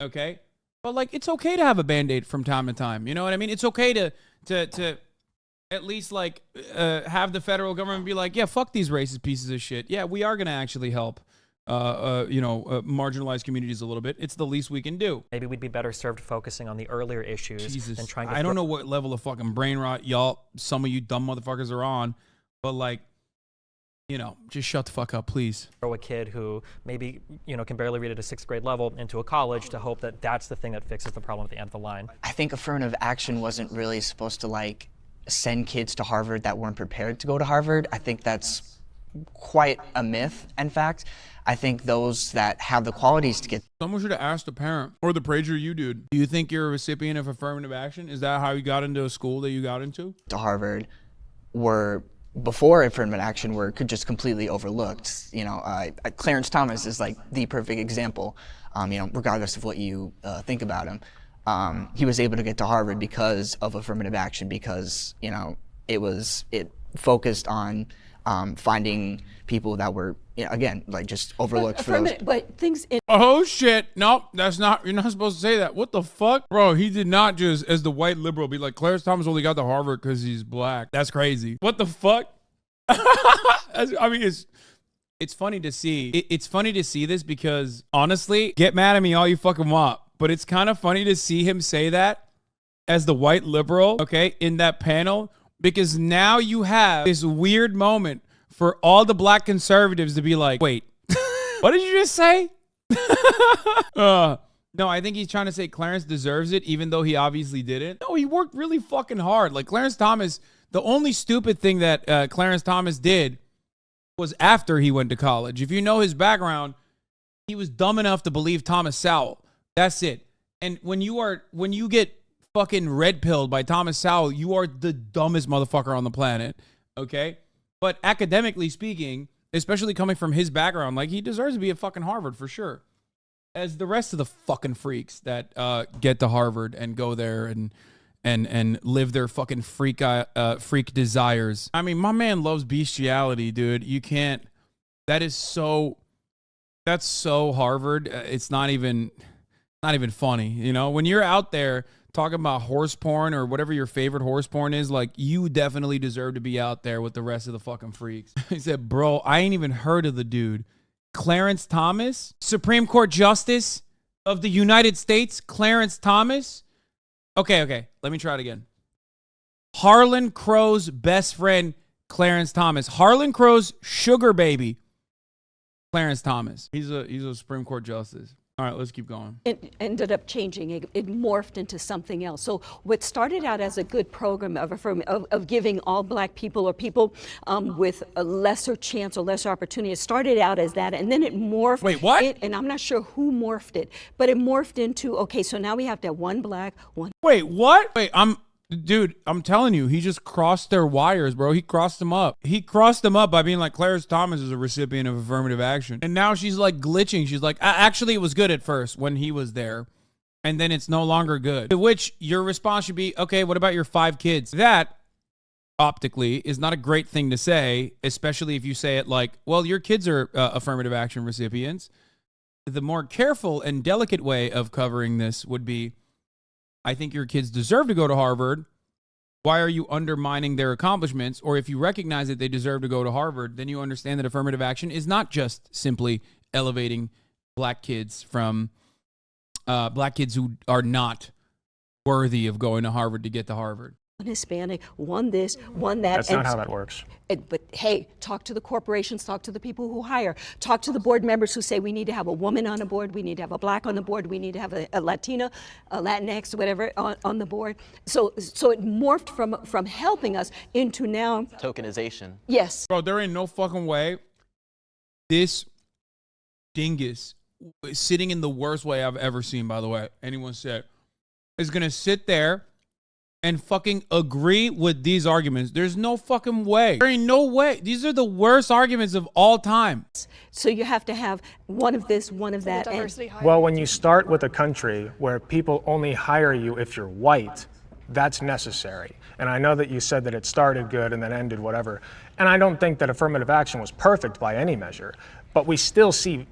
Okay? But like, it's okay to have a Band-Aid from time to time. You know what I mean? It's okay to at least like have the federal government be like, yeah, fuck these racist pieces of shit. Yeah, we are going to actually help marginalized communities a little bit. It's the least we can do. Maybe we'd be better served focusing on the earlier issues than trying to... I don't know what level of fucking brain rot some of you dumb motherfuckers are on, But like, just shut the fuck up, please. Throw a kid who maybe, can barely read at a 6th grade level into a college to hope that that's the thing that fixes the problem at the end of the line. I think affirmative action wasn't really supposed to like send kids to Harvard that weren't prepared to go to Harvard. I think that's quite a myth, in fact. I think those that have the qualities to get... Someone should have asked the parent or the prager you dude. Do you think you're a recipient of affirmative action? Is that how you got into a school that you got into? To Harvard were, before affirmative action, were just completely overlooked. Clarence Thomas is like the perfect example, regardless of what you think about him. He was able to get to Harvard because of affirmative action, because, it focused on finding people that were, again, like just overlooked for those. But things in Oh shit! Nope, you're not supposed to say that. What the fuck, bro? He did not just, as the white liberal, be like, Clarence Thomas only got to Harvard because he's black. That's crazy. What the fuck? I mean, it's funny to see. It's funny to see this because honestly, get mad at me all you fucking want, but it's kind of funny to see him say that as the white liberal, okay, in that panel, because now you have this weird moment for all the black conservatives to be like, wait, what did you just say? No, I think he's trying to say Clarence deserves it, even though he obviously didn't. No, he worked really fucking hard. Like Clarence Thomas, the only stupid thing that Clarence Thomas did was after he went to college. If you know his background, he was dumb enough to believe Thomas Sowell. That's it. And when you get fucking red pilled by Thomas Sowell, you are the dumbest motherfucker on the planet. Okay? But academically speaking, especially coming from his background, like he deserves to be at fucking Harvard for sure. As the rest of the fucking freaks that get to Harvard and go there and live their fucking freak desires. I mean, my man loves bestiality, dude. You can't. That's so Harvard. It's not even funny. When you're out there talking about horse porn or whatever your favorite horse porn is, like, you definitely deserve to be out there with the rest of the fucking freaks. He said, bro, I ain't even heard of the dude. Clarence Thomas, Supreme Court Justice of the United States, Clarence Thomas. Okay, let me try it again. Harlan Crow's best friend, Clarence Thomas. Harlan Crow's sugar baby, Clarence Thomas. He's a Supreme Court Justice. All right, let's keep going. It ended up changing. It morphed into something else. So what started out as a good program of giving all black people or people with a lesser chance or lesser opportunity, it started out as that, and then it morphed. Wait, what? And I'm not sure who morphed it, but it morphed into, okay, so now we have to have one black, one. Wait, what? Wait, I'm telling you, he just crossed their wires, bro. He crossed them up. He crossed them up by being like, Clarence Thomas is a recipient of affirmative action. And now she's like glitching. She's like, actually, it was good at first when he was there. And then it's no longer good. To which your response should be, okay, what about your 5 kids? That, optically, is not a great thing to say, especially if you say it like, well, your kids are affirmative action recipients. The more careful and delicate way of covering this would be, I think your kids deserve to go to Harvard. Why are you undermining their accomplishments? Or if you recognize that they deserve to go to Harvard, then you understand that affirmative action is not just simply elevating black kids from black kids who are not worthy of going to Harvard to get to Harvard. One Hispanic, one this, one that. That's not how that works. But hey, talk to the corporations, talk to the people who hire, talk to the board members who say we need to have a woman on the board, we need to have a black on the board, we need to have a Latina, a Latinx, whatever on the board. So it morphed from helping us into now Tokenization. Yes. Bro, there ain't no fucking way this dingus, sitting in the worst way I've ever seen, by the way, anyone said, is gonna sit there and fucking agree with these arguments. There's no fucking way. There ain't no way. These are the worst arguments of all time. So you have to have one of this, one of that. Well, when you start with a country where people only hire you if you're white, that's necessary. And I know that you said that it started good and then ended whatever. And I don't think that affirmative action was perfect by any measure, but we still see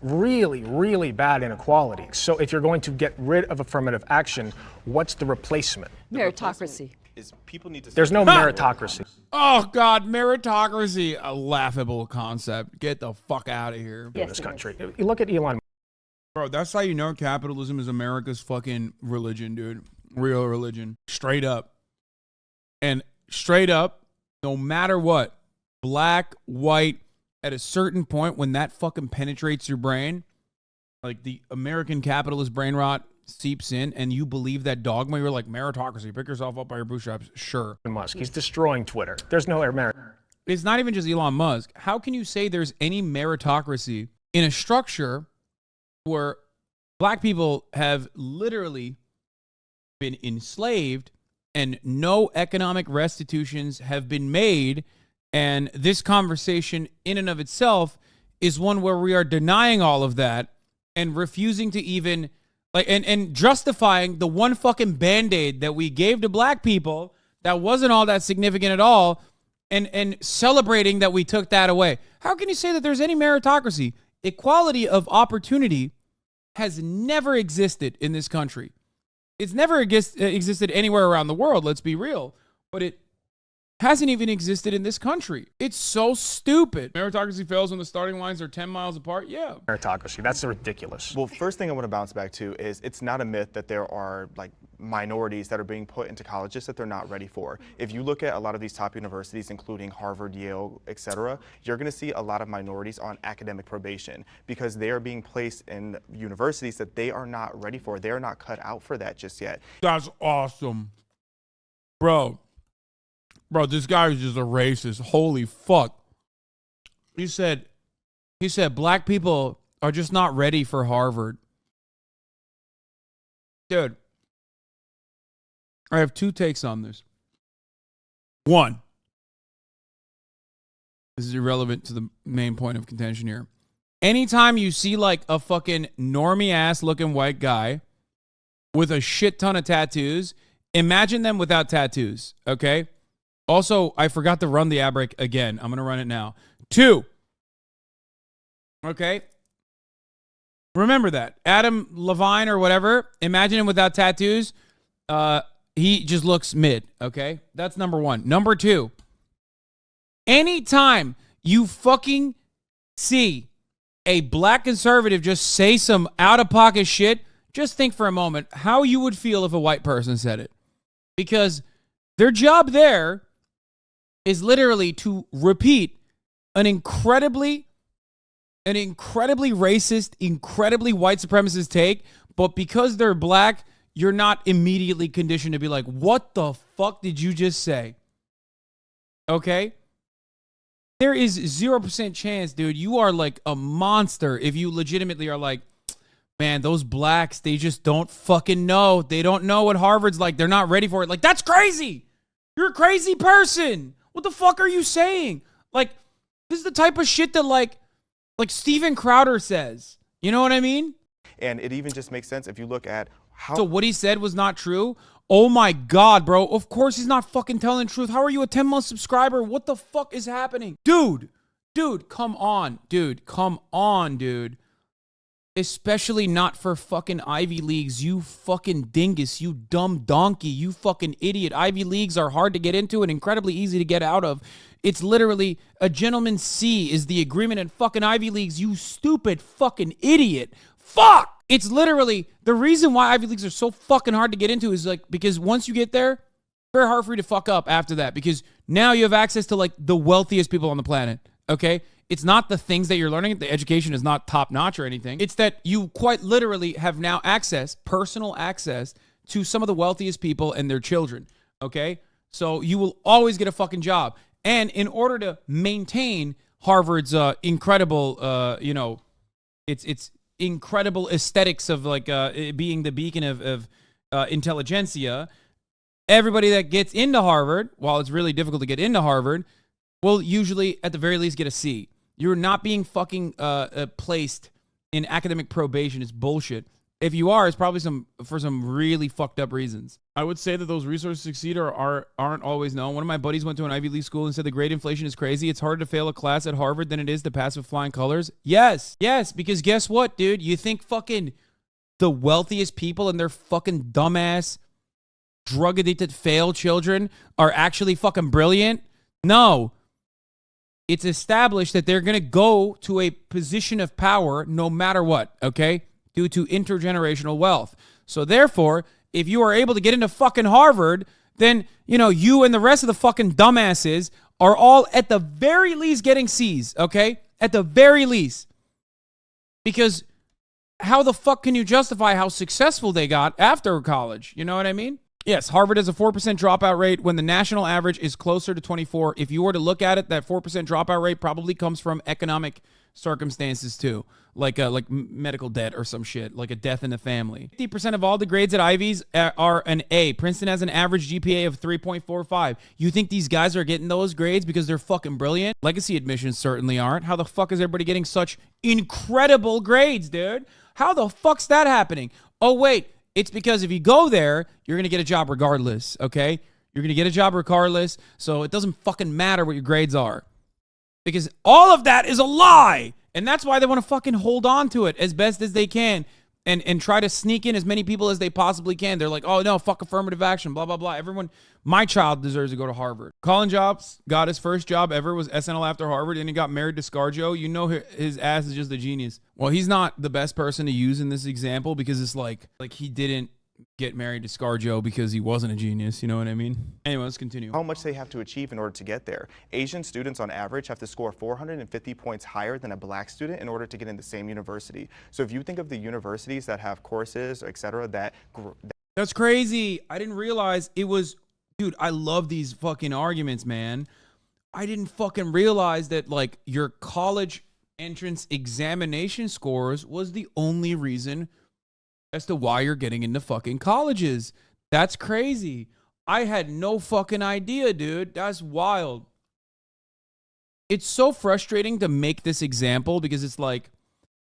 really, really bad inequality. So if you're going to get rid of affirmative action, what's the replacement? Meritocracy. There's no meritocracy. Oh God, meritocracy, a laughable concept. Get the fuck out of here. In this country. You look at Elon. Bro, that's how you know capitalism is America's fucking religion, dude. Real religion. Straight up. And straight up, no matter what, black, white, at a certain point when that fucking penetrates your brain, like the American capitalist brain rot seeps in and you believe that dogma, you're like, meritocracy, pick yourself up by your bootstraps. Sure. Musk, he's destroying Twitter. There's no merit. It's not even just Elon Musk. How can you say there's any meritocracy in a structure where black people have literally been enslaved and no economic restitutions have been made? And this conversation in and of itself is one where we are denying all of that and refusing to even like and justifying the one fucking band-aid that we gave to black people that wasn't all that significant at all, and celebrating that we took that away. How can you say that there's any meritocracy? Equality of opportunity has never existed in this country. It's never existed anywhere around the world, let's be real. But it hasn't even existed in this country. It's so stupid. Meritocracy fails when the starting lines are 10 miles apart? Yeah. Meritocracy, that's ridiculous. Well, first thing I want to bounce back to is it's not a myth that there are like minorities that are being put into colleges that they're not ready for. If you look at a lot of these top universities, including Harvard, Yale, etc., you're going to see a lot of minorities on academic probation because they are being placed in universities that they are not ready for. They're not cut out for that just yet. That's awesome. Bro, this guy is just a racist. Holy fuck. He said black people are just not ready for Harvard. Dude, I have two takes on this. One, this is irrelevant to the main point of contention here. Anytime you see like a fucking normie ass looking white guy with a shit ton of tattoos, imagine them without tattoos, okay? Also, I forgot to run the ad break again. I'm going to run it now. 2. Okay? Remember that. Adam Levine or whatever, imagine him without tattoos. He just looks mid, okay? That's number 1. Number 2, anytime you fucking see a black conservative just say some out-of-pocket shit, just think for a moment how you would feel if a white person said it. Because their job there is literally to repeat an incredibly racist, incredibly white supremacist take, but because they're black, you're not immediately conditioned to be like, what the fuck did you just say? Okay? There is 0% chance, dude, you are like a monster if you legitimately are like, man, those blacks, they just don't fucking know. They don't know what Harvard's like. They're not ready for it. Like, that's crazy. You're a crazy person. What the fuck are you saying? Like, this is the type of shit that like Steven Crowder says. You know what I mean? And it even just makes sense if you look at how... So what he said was not true? Oh my God, bro. Of course he's not fucking telling the truth. How are you a 10-month subscriber? What the fuck is happening? Dude, come on. Dude, come on, dude. Especially not for fucking Ivy Leagues, you fucking dingus, you dumb donkey, you fucking idiot. Ivy Leagues are hard to get into and incredibly easy to get out of. It's literally a gentleman's C is the agreement in fucking Ivy Leagues, you stupid fucking idiot. Fuck! It's literally, the reason why Ivy Leagues are so fucking hard to get into is like, because once you get there, very hard for you to fuck up after that, because now you have access to like the wealthiest people on the planet, okay? It's not the things that you're learning. The education is not top notch or anything. It's that you quite literally have now access, personal access to some of the wealthiest people and their children. Okay. So you will always get a fucking job. And in order to maintain Harvard's incredible, it's incredible aesthetics of like being the beacon of intelligentsia, everybody that gets into Harvard, while it's really difficult to get into Harvard, will usually at the very least get a C. You're not being fucking placed in academic probation. It's bullshit. If you are, it's probably for some really fucked up reasons. I would say that those resources succeed aren't always known. One of my buddies went to an Ivy League school and said the grade inflation is crazy. It's harder to fail a class at Harvard than it is to pass with flying colors. Yes, because guess what, dude? You think fucking the wealthiest people and their fucking dumbass, drug-addicted, failed children are actually fucking brilliant? No. It's established that they're going to go to a position of power no matter what, okay? Due to intergenerational wealth. So therefore, if you are able to get into fucking Harvard, then, you know, you and the rest of the fucking dumbasses are all at the very least getting C's, okay? At the very least. Because how the fuck can you justify how successful they got after college? You know what I mean? Yes, Harvard has a 4% dropout rate when the national average is closer to 24. If you were to look at it, that 4% dropout rate probably comes from economic circumstances too, like medical debt or some shit, like a death in the family. 50% of all the grades at Ivies are an A. Princeton has an average GPA of 3.45. You think these guys are getting those grades because they're fucking brilliant? Legacy admissions certainly aren't. How the fuck is everybody getting such incredible grades, dude? How the fuck's that happening? Oh, wait. It's because if you go there, you're going to get a job regardless, okay? You're going to get a job regardless, so it doesn't fucking matter what your grades are. Because all of that is a lie. And that's why they want to fucking hold on to it as best as they can and try to sneak in as many people as they possibly can. They're like, oh, no, fuck affirmative action, blah, blah, blah. Everyone, my child deserves to go to Harvard. Colin Jobs got his first job ever, was SNL after Harvard, and he got married to ScarJo. You know his ass is just a genius. Well, he's not the best person to use in this example because it's like he didn't get married to ScarJo because he wasn't a genius, you know what I mean? Anyway, let's continue. How much they have to achieve in order to get there. Asian students on average have to score 450 points higher than a black student in order to get in the same university. So if you think of the universities that have courses, etc., that's crazy. I didn't realize it was, dude, I love these fucking arguments, man. I didn't fucking realize that like your college entrance examination scores was the only reason as to why you're getting into fucking colleges. That's crazy. I had no fucking idea, dude. That's wild. It's so frustrating to make this example because it's like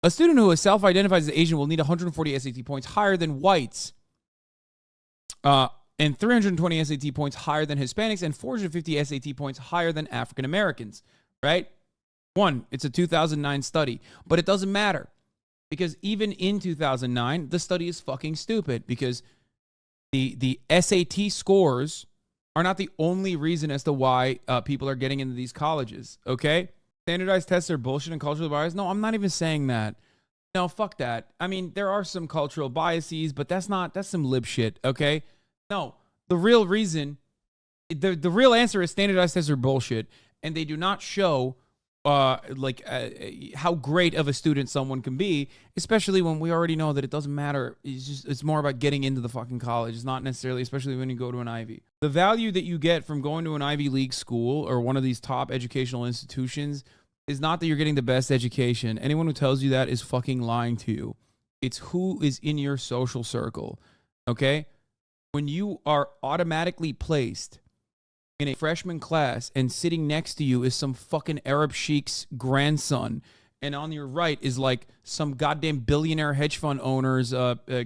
a student who self-identifies as Asian will need 140 SAT points higher than whites, and 320 SAT points higher than Hispanics, and 450 SAT points higher than African Americans, right? One, it's a 2009 study, but it doesn't matter. Because even in 2009, the study is fucking stupid because the SAT scores are not the only reason as to why people are getting into these colleges, okay? Standardized tests are bullshit and cultural bias. No, I'm not even saying that. No, fuck that. I mean, there are some cultural biases, but that's some lib shit, okay? No, the real reason, the real answer is standardized tests are bullshit, and they do not show how great of a student someone can be, especially when we already know that it doesn't matter. It's more about getting into the fucking college. It's not necessarily, especially when you go to an Ivy. The value that you get from going to an Ivy League school or one of these top educational institutions is not that you're getting the best education. Anyone who tells you that is fucking lying to you. It's who is in your social circle, okay? When you are automatically placed in a freshman class and sitting next to you is some fucking Arab sheik's grandson, and on your right is like some goddamn billionaire hedge fund owner's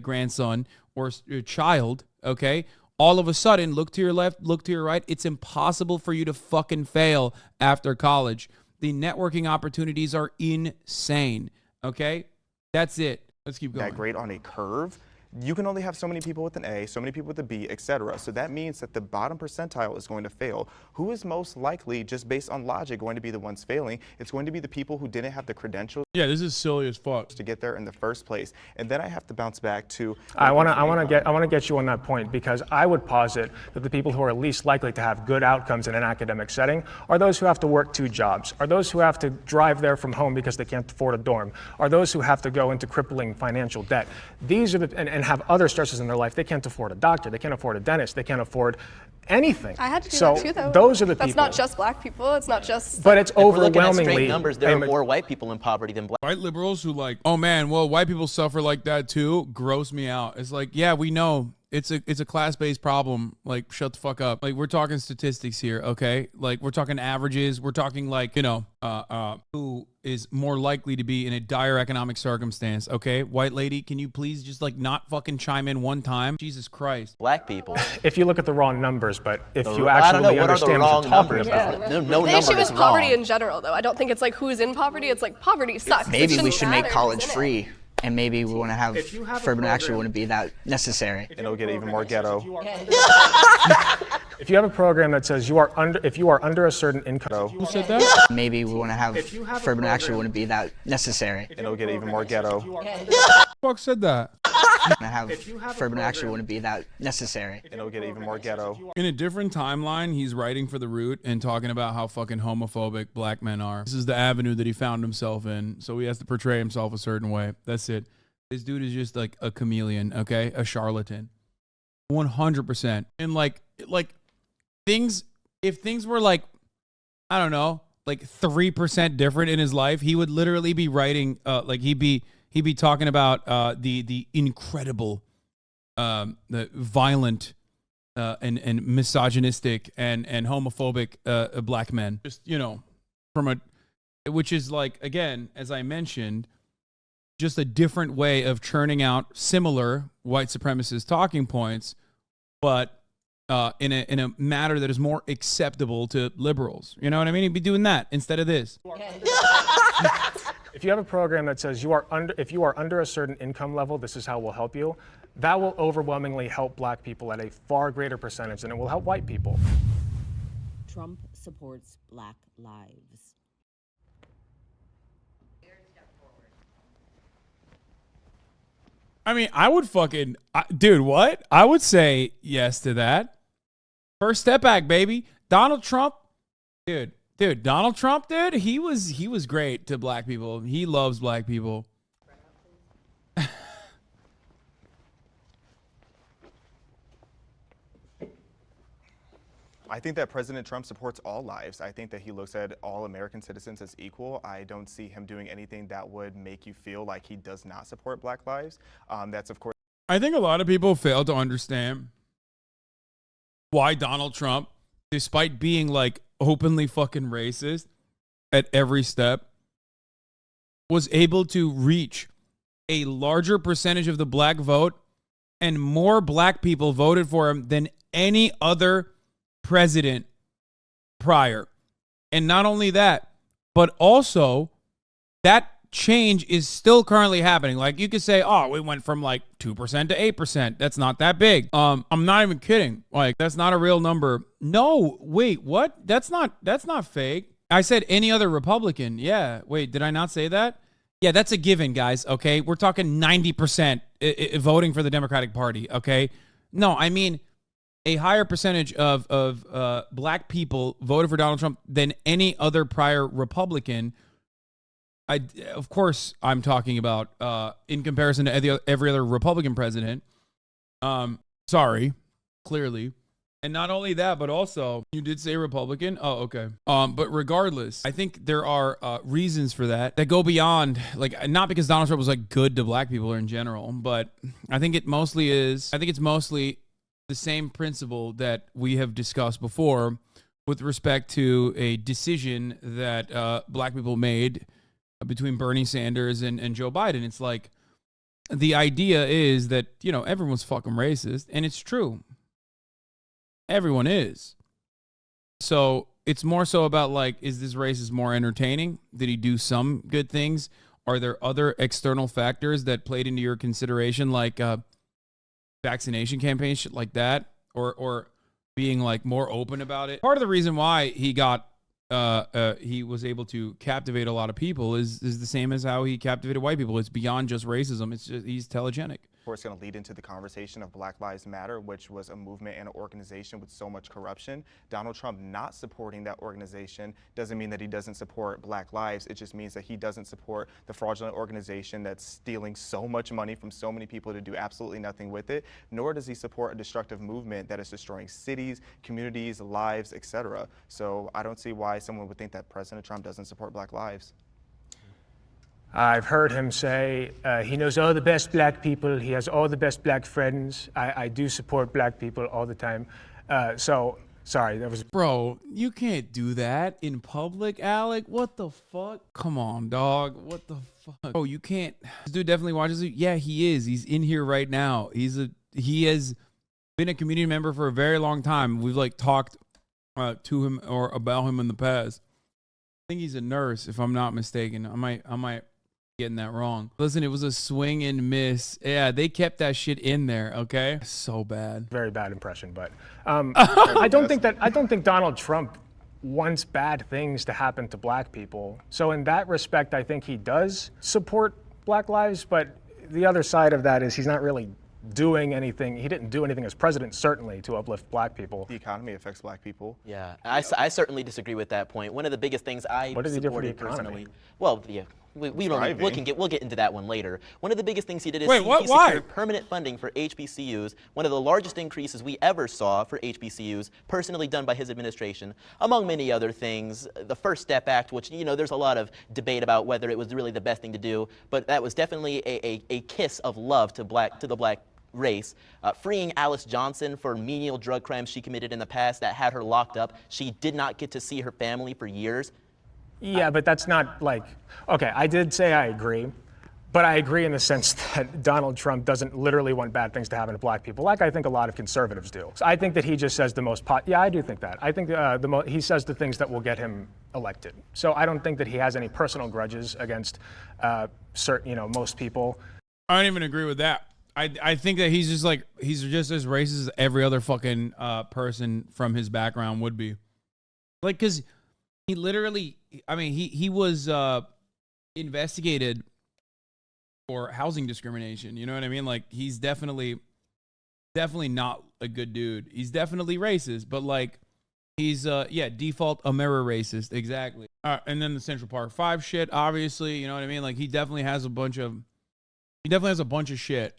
grandson or child, okay? All of a sudden, look to your left, look to your right. It's impossible for you to fucking fail after college. The networking opportunities are insane, okay? That's it. Let's keep going. That grade on a curve. You can only have so many people with an A, so many people with a B, etc. So that means that the bottom percentile is going to fail. Who is most likely, just based on logic, going to be the ones failing? It's going to be the people who didn't have the credentials. Yeah, this is silly as fuck. To get there in the first place. And then I have to bounce back to. I want to get you on that point because I would posit that the people who are least likely to have good outcomes in an academic setting are those who have to work 2 jobs, are those who have to drive there from home because they can't afford a dorm, are those who have to go into crippling financial debt. These are and have other stresses in their life. They can't afford a doctor, they can't afford a dentist, they can't afford anything. I had to do that too, though. Those are the That's people. not just black people. It's not just. But it's If we're looking at overwhelmingly. straight numbers, there are more white people in poverty than black. White liberals who like, oh man, well, white people suffer like that too, gross me out. It's like, yeah, we know. It's a class-based problem. Like, shut the fuck up. Like, we're talking statistics here, okay? Like, we're talking averages. We're talking like, who is more likely to be in a dire economic circumstance, okay? White lady, can you please just like not fucking chime in one time? Jesus Christ. Black people. If you look at the raw numbers, but if you I don't know, actually what are the understand what wrong you're talking numbers? about. No The number issue is is poverty wrong. in general, though. I don't think it's like who's in poverty. It's like poverty sucks. It Maybe we shouldn't should make matter college who's in it. free, and maybe we want to have If you have a affirmative action program- wouldn't be that necessary. It'll get even more ghetto. If you have a program that says if you are under a certain income, Who said that? Maybe we want to have affirmative action wouldn't be that necessary. It'll get even more ghetto. Fuck said that? affirmative action wouldn't be that necessary. And it'll get even more ghetto. In a different timeline, he's writing for The Root and talking about how fucking homophobic black men are. This is the avenue that he found himself in, so he has to portray himself a certain way. That's it. This dude is just like a chameleon, okay? A charlatan. 100%. And like things, if things were like, I don't know, like 3% different in his life, he would literally be writing, like he'd be talking about the incredible, the violent, and misogynistic and homophobic black men. Just, you know, which is like, again, as I mentioned, just a different way of churning out similar white supremacist talking points, but in a matter that is more acceptable to liberals. You know what I mean? He'd be doing that instead of this. If you have a program that says if you are under a certain income level, this is how we'll help you, that will overwhelmingly help black people at a far greater percentage than it will help white people. Trump supports Black lives. I mean, I would fucking, dude, what? I would say yes to that. First step back, baby. Donald Trump, dude, Donald Trump, dude, he was great to black people. He loves black people. I think that President Trump supports all lives. I think that he looks at all American citizens as equal. I don't see him doing anything that would make you feel like he does not support black lives. That's, of course, I think a lot of people fail to understand why Donald Trump, despite being like openly fucking racist at every step, was able to reach a larger percentage of the black vote, and more black people voted for him than any other president prior. And not only that, but also that change is still currently happening. Like, you could say, oh, we went from like 2% to 8%. That's not that big. I'm not even kidding. Like, that's not a real number. No, wait, what? That's not fake. I said any other Republican. Yeah. Wait, did I not say that? Yeah, that's a given, guys. Okay. We're talking 90% voting for the Democratic Party. Okay. No, I mean, a higher percentage of black people voted for Donald Trump than any other prior Republican. Of course, I'm talking about in comparison to every other Republican president. Sorry, clearly. And not only that, but also, you did say Republican. Oh, okay. But regardless, I think there are reasons for that go beyond, like, not because Donald Trump was like good to black people or in general, but I think it's mostly the same principle that we have discussed before with respect to a decision that black people made between Bernie Sanders and Joe Biden. It's like, the idea is that, you know, everyone's fucking racist, and it's true. Everyone is. So it's more so about, like, is this racist more entertaining? Did he do some good things? Are there other external factors that played into your consideration, like vaccination campaigns, shit like that, or being like more open about it? Part of the reason why he was able to captivate a lot of people is the same as how he captivated white people. It's beyond just racism. It's just, he's telegenic. Of course, going to lead into the conversation of Black Lives Matter, which was a movement and an organization with so much corruption. Donald Trump not supporting that organization doesn't mean that he doesn't support Black lives. It just means that he doesn't support the fraudulent organization that's stealing so much money from so many people to do absolutely nothing with it, nor does he support a destructive movement that is destroying cities, communities, lives, etc. So I don't see why someone would think that President Trump doesn't support Black lives. I've heard him say he knows all the best black people. He has all the best black friends. I do support black people all the time. Sorry, that was... Bro, you can't do that in public, Alec. What the fuck? Come on, dog. What the fuck? Oh, you can't... This dude definitely watches it. Yeah, he is. He's in here right now. He has been a community member for a very long time. We've like talked to him or about him in the past. I think he's a nurse, if I'm not mistaken. I might getting that wrong. Listen, it was a swing and miss. Yeah, they kept that shit in there, okay? So bad. Very bad impression, but I don't think Donald Trump wants bad things to happen to black people. So in that respect, I think he does support black lives, but the other side of that is he's not really doing anything. He didn't do anything as president, certainly, to uplift black people. The economy affects black people. Yeah, I certainly disagree with that point. One of the biggest things I What did he do for the supported economy? personally. Well, yeah, we don't. We'll get into that one later. One of the biggest things he did is he Why? secured permanent funding for HBCUs. One of the largest increases we ever saw for HBCUs, personally done by his administration, among many other things. The First Step Act, which there's a lot of debate about whether it was really the best thing to do, but that was definitely a kiss of love to the black race. Freeing Alice Johnson for menial drug crimes she committed in the past that had her locked up. She did not get to see her family for years. Yeah, but that's not like, okay, I did say I agree, but I agree in the sense that Donald Trump doesn't literally want bad things to happen to black people, like I think a lot of conservatives do. So I think that he just says the most, yeah, I do think that. I think he says the things that will get him elected. So I don't think that he has any personal grudges against most people. I don't even agree with that. I think that he's just as racist as every other fucking person from his background would be. Like, because he literally, I mean, he was investigated for housing discrimination. You know what I mean? Like, he's definitely not a good dude. He's definitely racist, but like, he's default Ameri racist. Exactly. And then the Central Park 5 shit, obviously, you know what I mean? Like, he definitely has a bunch of shit.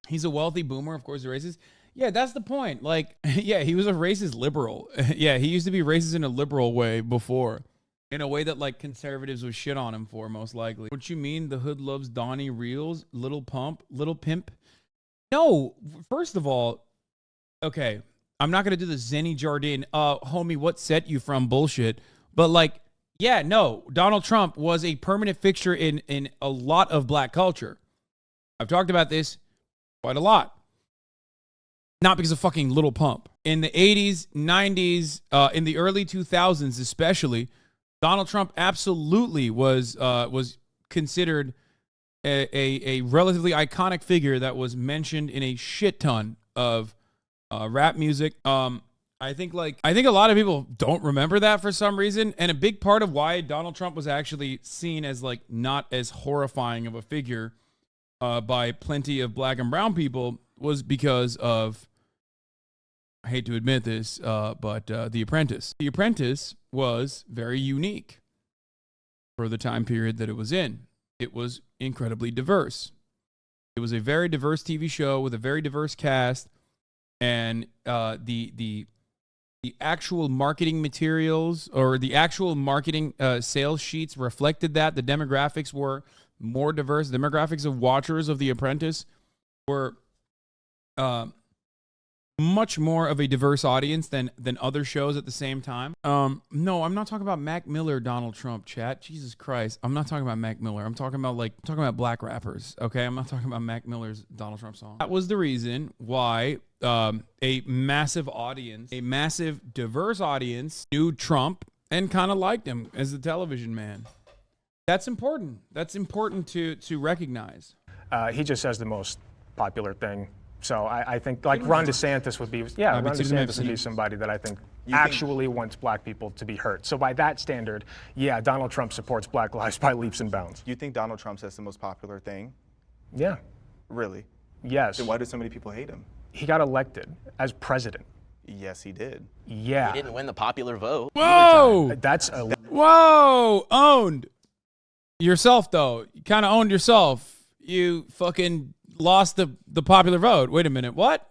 He's a wealthy boomer, of course, he's racist. Yeah, that's the point. Like, yeah, he was a racist liberal. Yeah, he used to be racist in a liberal way before. In a way that, like, conservatives would shit on him for, most likely. What you mean, the hood loves Donnie Reels, Little Pimp? No, first of all, okay, I'm not going to do the Zenny Jardine, homie, what set you from bullshit. But, like, yeah, no, Donald Trump was a permanent fixture in a lot of black culture. I've talked about this quite a lot. Not because of fucking Little Pump. In the 80s, 90s, in the early 2000s especially, Donald Trump absolutely was considered a relatively iconic figure that was mentioned in a shit ton of rap music. I think a lot of people don't remember that for some reason, and a big part of why Donald Trump was actually seen as like not as horrifying of a figure by plenty of black and brown people was because of, I hate to admit this, but The Apprentice. The Apprentice was very unique for the time period that it was in. It was incredibly diverse. It was a very diverse TV show with a very diverse cast, and the actual marketing materials or the actual marketing sales sheets reflected that. The demographics were more diverse. The demographics of watchers of The Apprentice were much more of a diverse audience than other shows at the same time. No, I'm not talking about Mac Miller, Donald Trump, chat. Jesus Christ. I'm not talking about Mac Miller. I'm talking about black rappers. Okay. I'm not talking about Mac Miller's Donald Trump song. That was the reason why a massive audience, a massive diverse audience knew Trump and kind of liked him as a television man. That's important. That's important to recognize. He just says the most popular thing. So I think like Ron DeSantis would be, Ron DeSantis would be somebody that I think actually wants black people to be hurt. So by that standard, yeah, Donald Trump supports Black lives by leaps and bounds. You think Donald Trump says the most popular thing? Yeah. Really? Yes. Then why do so many people hate him? He got elected as president. Yes, he did. Yeah. He didn't win the popular vote. Whoa! Whoa! Owned yourself though. You kind of owned yourself. You fucking lost the popular vote. Wait a minute. What?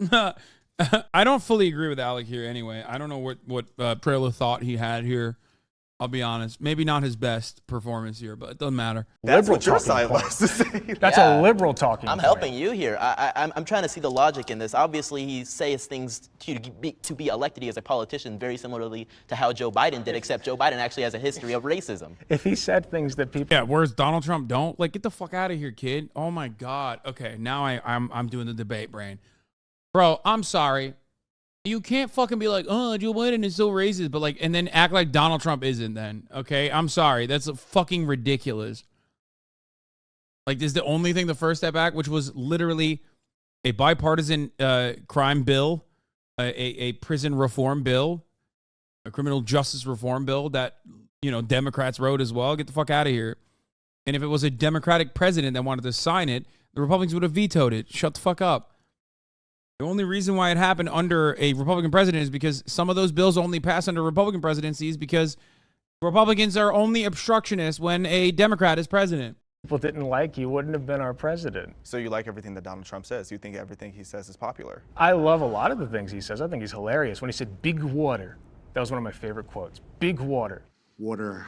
I don't fully agree with Alec here anyway. I don't know what Prela thought he had here. I'll be honest. Maybe not his best performance here, but it doesn't matter. That's what your side wants to say. That's a liberal talking I'm point. helping you here. I'm trying to see the logic in this. Obviously, he says things to be elected as a politician very similarly to how Joe Biden did, except Joe Biden actually has a history of racism. If he said things that people... Yeah, whereas Donald Trump don't? Like, get the fuck out of here, kid. Oh, my God. Okay, now I'm doing the debate brain. Bro, I'm sorry. You can't fucking be like, oh, Joe Biden is so racist, but like, and then act like Donald Trump isn't then, okay? I'm sorry. That's fucking ridiculous. Like, this is the only thing the First Step Act, which was literally a bipartisan crime bill, a prison reform bill, a criminal justice reform bill that, Democrats wrote as well. Get the fuck out of here. And if it was a Democratic president that wanted to sign it, the Republicans would have vetoed it. Shut the fuck up. The only reason why it happened under a Republican president is because some of those bills only pass under Republican presidencies because Republicans are only obstructionists when a Democrat is president. People didn't like you, wouldn't have been our president. So you like everything that Donald Trump says? You think everything he says is popular? I love a lot of the things he says. I think he's hilarious. When he said big water, that was one of my favorite quotes. Big water. Water,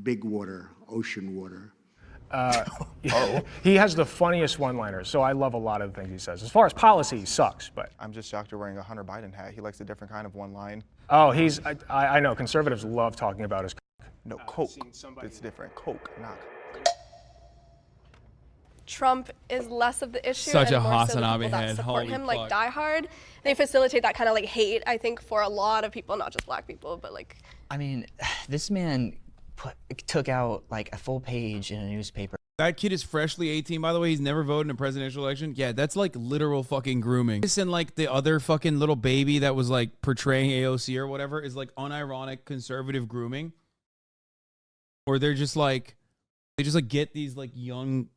big water, ocean water. He has the funniest one-liners, so I love a lot of the things he says. As far as policy, he sucks, but. I'm just shocked you're wearing a Hunter Biden hat. He likes a different kind of one line. Oh, I know, conservatives love talking about his No, Coke. It's different. Coke, not. Trump is less of the issue Such and a more so the Hasanabi people that head. support Holy him fuck. like die hard. They facilitate that kind of like hate, I think, for a lot of people, not just black people, but like. I mean, this man took out like a full page in a newspaper. That kid is freshly 18, by the way. He's never voted in a presidential election. Yeah, that's like literal fucking grooming. This and like the other fucking little baby that was like portraying AOC or whatever is like unironic conservative grooming. Or they're just like, they just like get these like young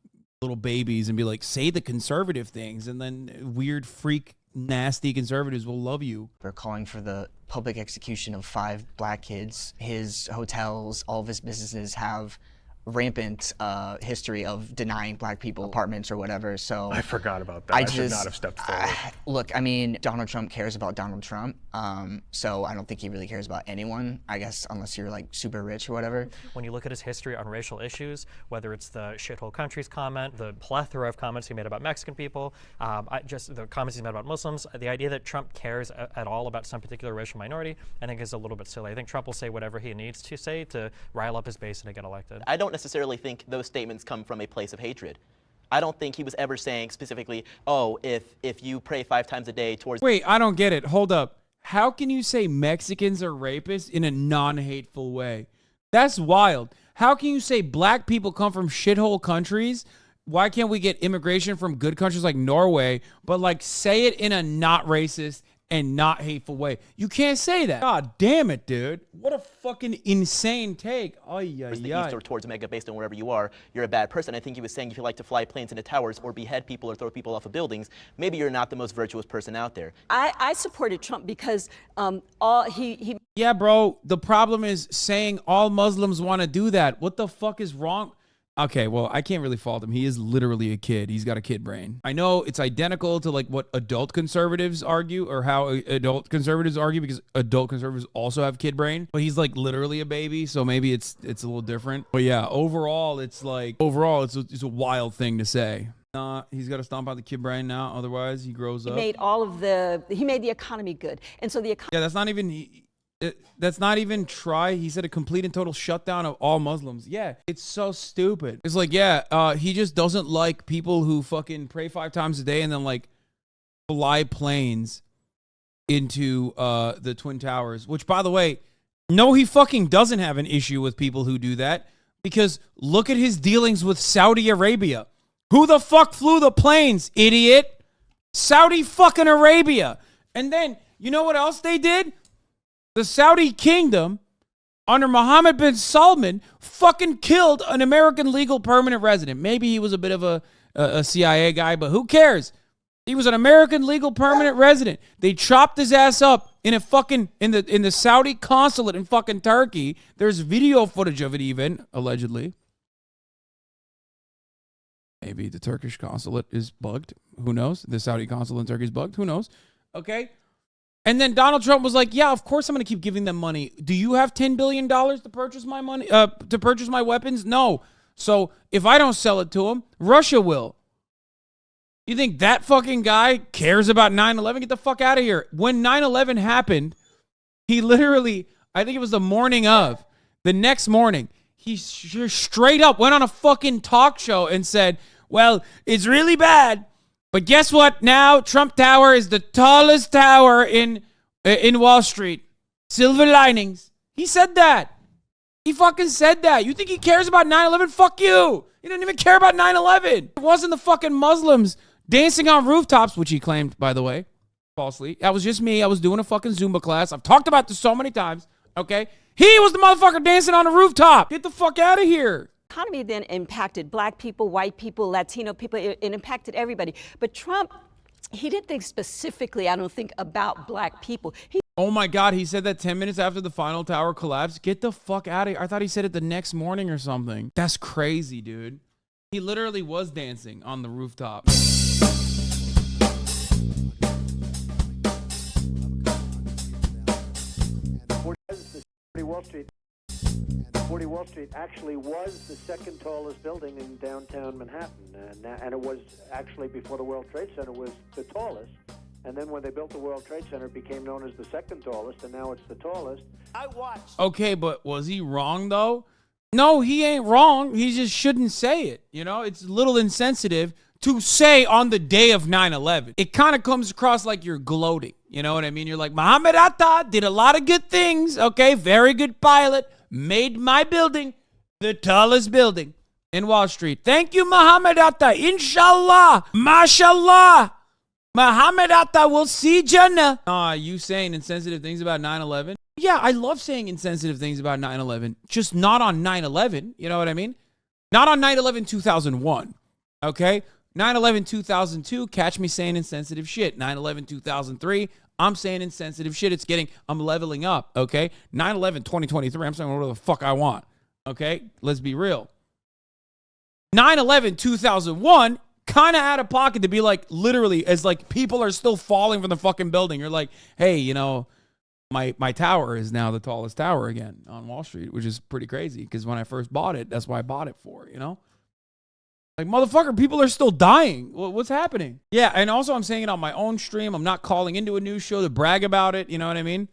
little babies and be like, say the conservative things, and then weird freak nasty conservatives will love you. They're calling for the public execution of 5 black kids. His hotels, all of his businesses have rampant history of denying black people apartments or whatever. So I forgot about that. I should not have stepped forward. Look, I mean, Donald Trump cares about Donald Trump. So I don't think he really cares about anyone, I guess, unless you're like super rich or whatever. When you look at his history on racial issues, whether it's the shithole countries comment, the plethora of comments he made about Mexican people, just the comments he made about Muslims, the idea that Trump cares at all about some particular racial minority, I think is a little bit silly. I think Trump will say whatever he needs to say to rile up his base and to get elected. I don't necessarily think those statements come from a place of hatred. I don't think he was ever saying specifically, oh, if you pray 5 times a day towards... Wait, I don't get it. Hold up. How can you say Mexicans are rapists in a non-hateful way? That's wild. How can you say black people come from shithole countries? Why can't we get immigration from good countries like Norway, but like say it in a not racist and not hateful way? You can't say that. God damn it, dude. What a fucking insane take. the east or towards Mega based on wherever you are, you're a bad person. I think he was saying if you like to fly planes into towers or behead people or throw people off of buildings, maybe you're not the most virtuous person out there. I supported Trump because he Yeah, bro. The problem is saying all Muslims want to do that. What the fuck is wrong? Okay, well, I can't really fault him. He is literally a kid. He's got a kid brain. I know it's identical to like what adult conservatives argue or how adult conservatives argue because adult conservatives also have kid brain. But he's like literally a baby, so maybe it's a little different. But yeah, overall, it's a wild thing to say. He's got to stomp out the kid brain now. Otherwise, he grows up. He made the economy good, and so the economy. Yeah, that's not even try. He said a complete and total shutdown of all Muslims. Yeah, it's so stupid. It's like, yeah, he just doesn't like people who fucking pray 5 times a day and then like fly planes into the Twin Towers. Which, by the way, no, he fucking doesn't have an issue with people who do that because look at his dealings with Saudi Arabia. Who the fuck flew the planes, idiot? Saudi fucking Arabia. And then, you know what else they did? The Saudi kingdom, under Mohammed bin Salman, fucking killed an American legal permanent resident. Maybe he was a bit of a CIA guy, but who cares? He was an American legal permanent resident. They chopped his ass up in a fucking in the Saudi consulate in fucking Turkey. There's video footage of it even, allegedly. Maybe the Turkish consulate is bugged. Who knows? The Saudi consulate in Turkey is bugged. Who knows? Okay. And then Donald Trump was like, yeah, of course I'm going to keep giving them money. Do you have $10 billion to purchase my money, to purchase my weapons? No. So if I don't sell it to them, Russia will. You think that fucking guy cares about 9/11? Get the fuck out of here. When 9/11 happened, he literally, I think it was the morning of, the next morning, he straight up went on a fucking talk show and said, well, it's really bad. But guess what? Now Trump Tower is the tallest tower in Wall Street. Silver linings. He said that. He fucking said that. You think he cares about 9/11? Fuck you. He didn't even care about 9/11. It wasn't the fucking Muslims dancing on rooftops, which he claimed, by the way, falsely. That was just me. I was doing a fucking Zumba class. I've talked about this so many times. Okay? He was the motherfucker dancing on the rooftop. Get the fuck out of here. economy then impacted black people, white people, Latino people. It impacted everybody. But Trump, he didn't think specifically, I don't think, about black people. Oh my God, he said that 10 minutes after the final tower collapsed? Get the fuck out of here. I thought he said it the next morning or something. That's crazy, dude. He literally was dancing on the rooftop. Wall Street. 40 Wall Street actually was the second tallest building in downtown Manhattan, and it was actually, before the World Trade Center, was the tallest. And then when they built the World Trade Center, it became known as the second tallest, and now it's the tallest. I watched. Okay, but was he wrong though? No, he ain't wrong. He just shouldn't say it. You know, it's a little insensitive to say on the day of 9/11. It kind of comes across like you're gloating. You know what I mean? You're like, Muhammad Atta did a lot of good things. Okay, very good pilot. Made my building the tallest building in Wall Street. Thank you, Muhammad Atta. Inshallah. Mashallah. Muhammad Atta will see Jannah. You saying insensitive things about 9/11? Yeah, I love saying insensitive things about 9/11. Just not on 9/11. You know what I mean? Not on 9/11 2001. Okay? 9/11 2002, catch me saying insensitive shit. 9/11 2003, I'm saying insensitive shit. I'm leveling up, okay? 9/11 2023, I'm saying whatever the fuck I want, okay? Let's be real. 9/11 2001, kind of out of pocket to be like, literally, as like people are still falling from the fucking building. You're like, hey, you know, my tower is now the tallest tower again on Wall Street, which is pretty crazy because when I first bought it, that's why I bought it for, you know? Like, motherfucker, people are still dying. What's happening? Yeah, and also I'm saying it on my own stream. I'm not calling into a news show to brag about it. You know what I mean?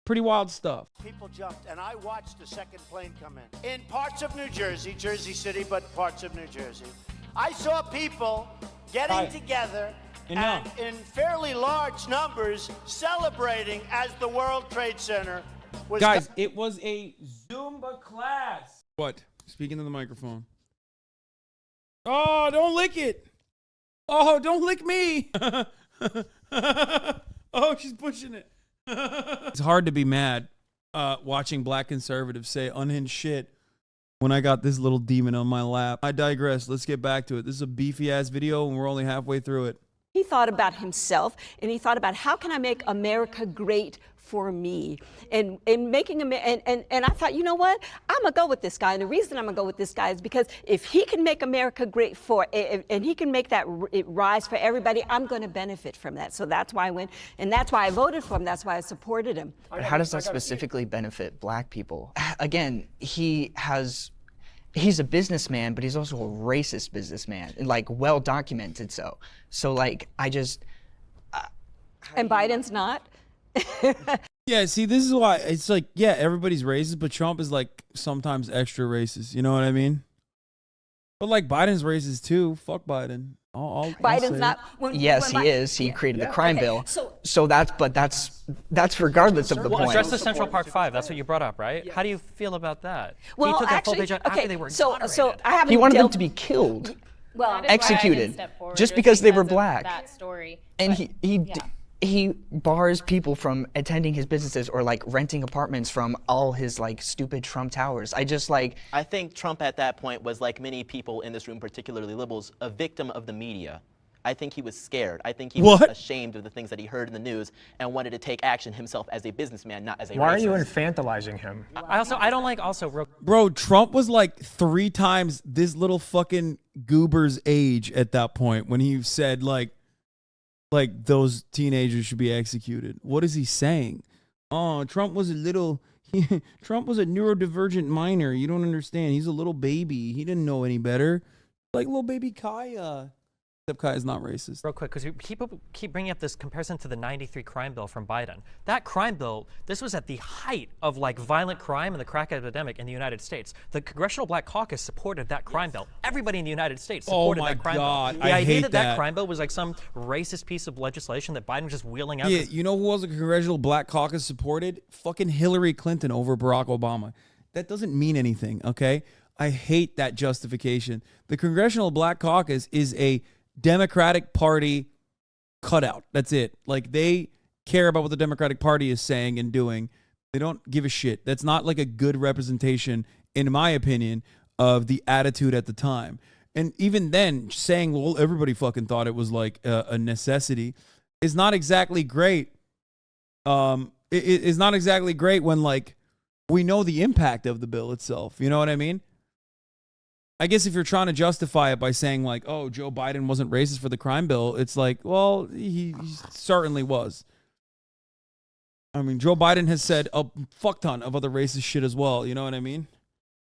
Pretty wild stuff. People jumped, and I watched the second plane come in parts of New Jersey, Jersey City, but parts of New Jersey. I saw people getting together and in fairly large numbers celebrating as the World Trade Center was... Guys, it was a Zumba class. What? Speaking to the microphone. Oh, don't lick it. Oh, don't lick me. Oh, she's pushing it. It's hard to be mad watching black conservatives say unhinged shit when I got this little demon on my lap. I digress. Let's get back to it. This is a beefy ass video and we're only halfway through it. He thought about himself, and he thought about how can I make America great for me, and making and I thought, you know what, I'm gonna go with this guy, and the reason I'm gonna go with this guy is because if he can make America great and he can make that it rise for everybody, I'm gonna benefit from that. So that's why I went, and that's why I voted for him. That's why I supported him. But how does that specifically benefit black people? Again, he's a businessman, but he's also a racist businessman, and like well documented so. So like I just and Biden's not. Yeah, see, this is why it's like, yeah, everybody's racist, but Trump is like sometimes extra racist. You know what I mean? But like Biden's racist too. Fuck Biden. Biden's not. Yes, he is. He created the crime bill. So that's regardless of the point. Address the Central Park 5. That's what you brought up, right? Yeah. How do you feel about that? Well, he took actually, a full page out after they were He wanted them to be killed. Well, executed just because they were black. That story. And he bars people from attending his businesses or like renting apartments from all his like stupid Trump towers. I think Trump at that point was, like many people in this room, particularly liberals, a victim of the media. I think he was scared. I think he was ashamed of the things that he heard in the news and wanted to take action himself as a businessman, not as a racist. Why are you infantilizing him? I don't like Bro, Trump was like 3 times this little fucking goober's age at that point when he said like those teenagers should be executed. What is he saying? Oh, Trump was Trump was a neurodivergent minor. You don't understand. He's a little baby. He didn't know any better. Like little baby Kaya. Except Kai is not racist. Real quick, because people keep bringing up this comparison to the 93 crime bill from Biden. That crime bill, this was at the height of like violent crime and the crack epidemic in the United States. The Congressional Black Caucus supported that crime bill. Everybody in the United States supported that crime bill. The idea that crime bill was like some racist piece of legislation that Biden was just wheeling out. Yeah, you know who was the Congressional Black Caucus supported? Fucking Hillary Clinton over Barack Obama. That doesn't mean anything, okay? I hate that justification. The Congressional Black Caucus is a Democratic Party cutout. That's it. Like, they care about what the Democratic Party is saying and doing. They don't give a shit. That's not like a good representation, in my opinion, of the attitude at the time. And even then, saying, well, everybody fucking thought it was like a necessity is not exactly great. It is not exactly great when, like, we know the impact of the bill itself. You know what I mean? I guess if you're trying to justify it by saying, like, oh, Joe Biden wasn't racist for the crime bill, it's like, well, he certainly was. I mean, Joe Biden has said a fuck ton of other racist shit as well. You know what I mean?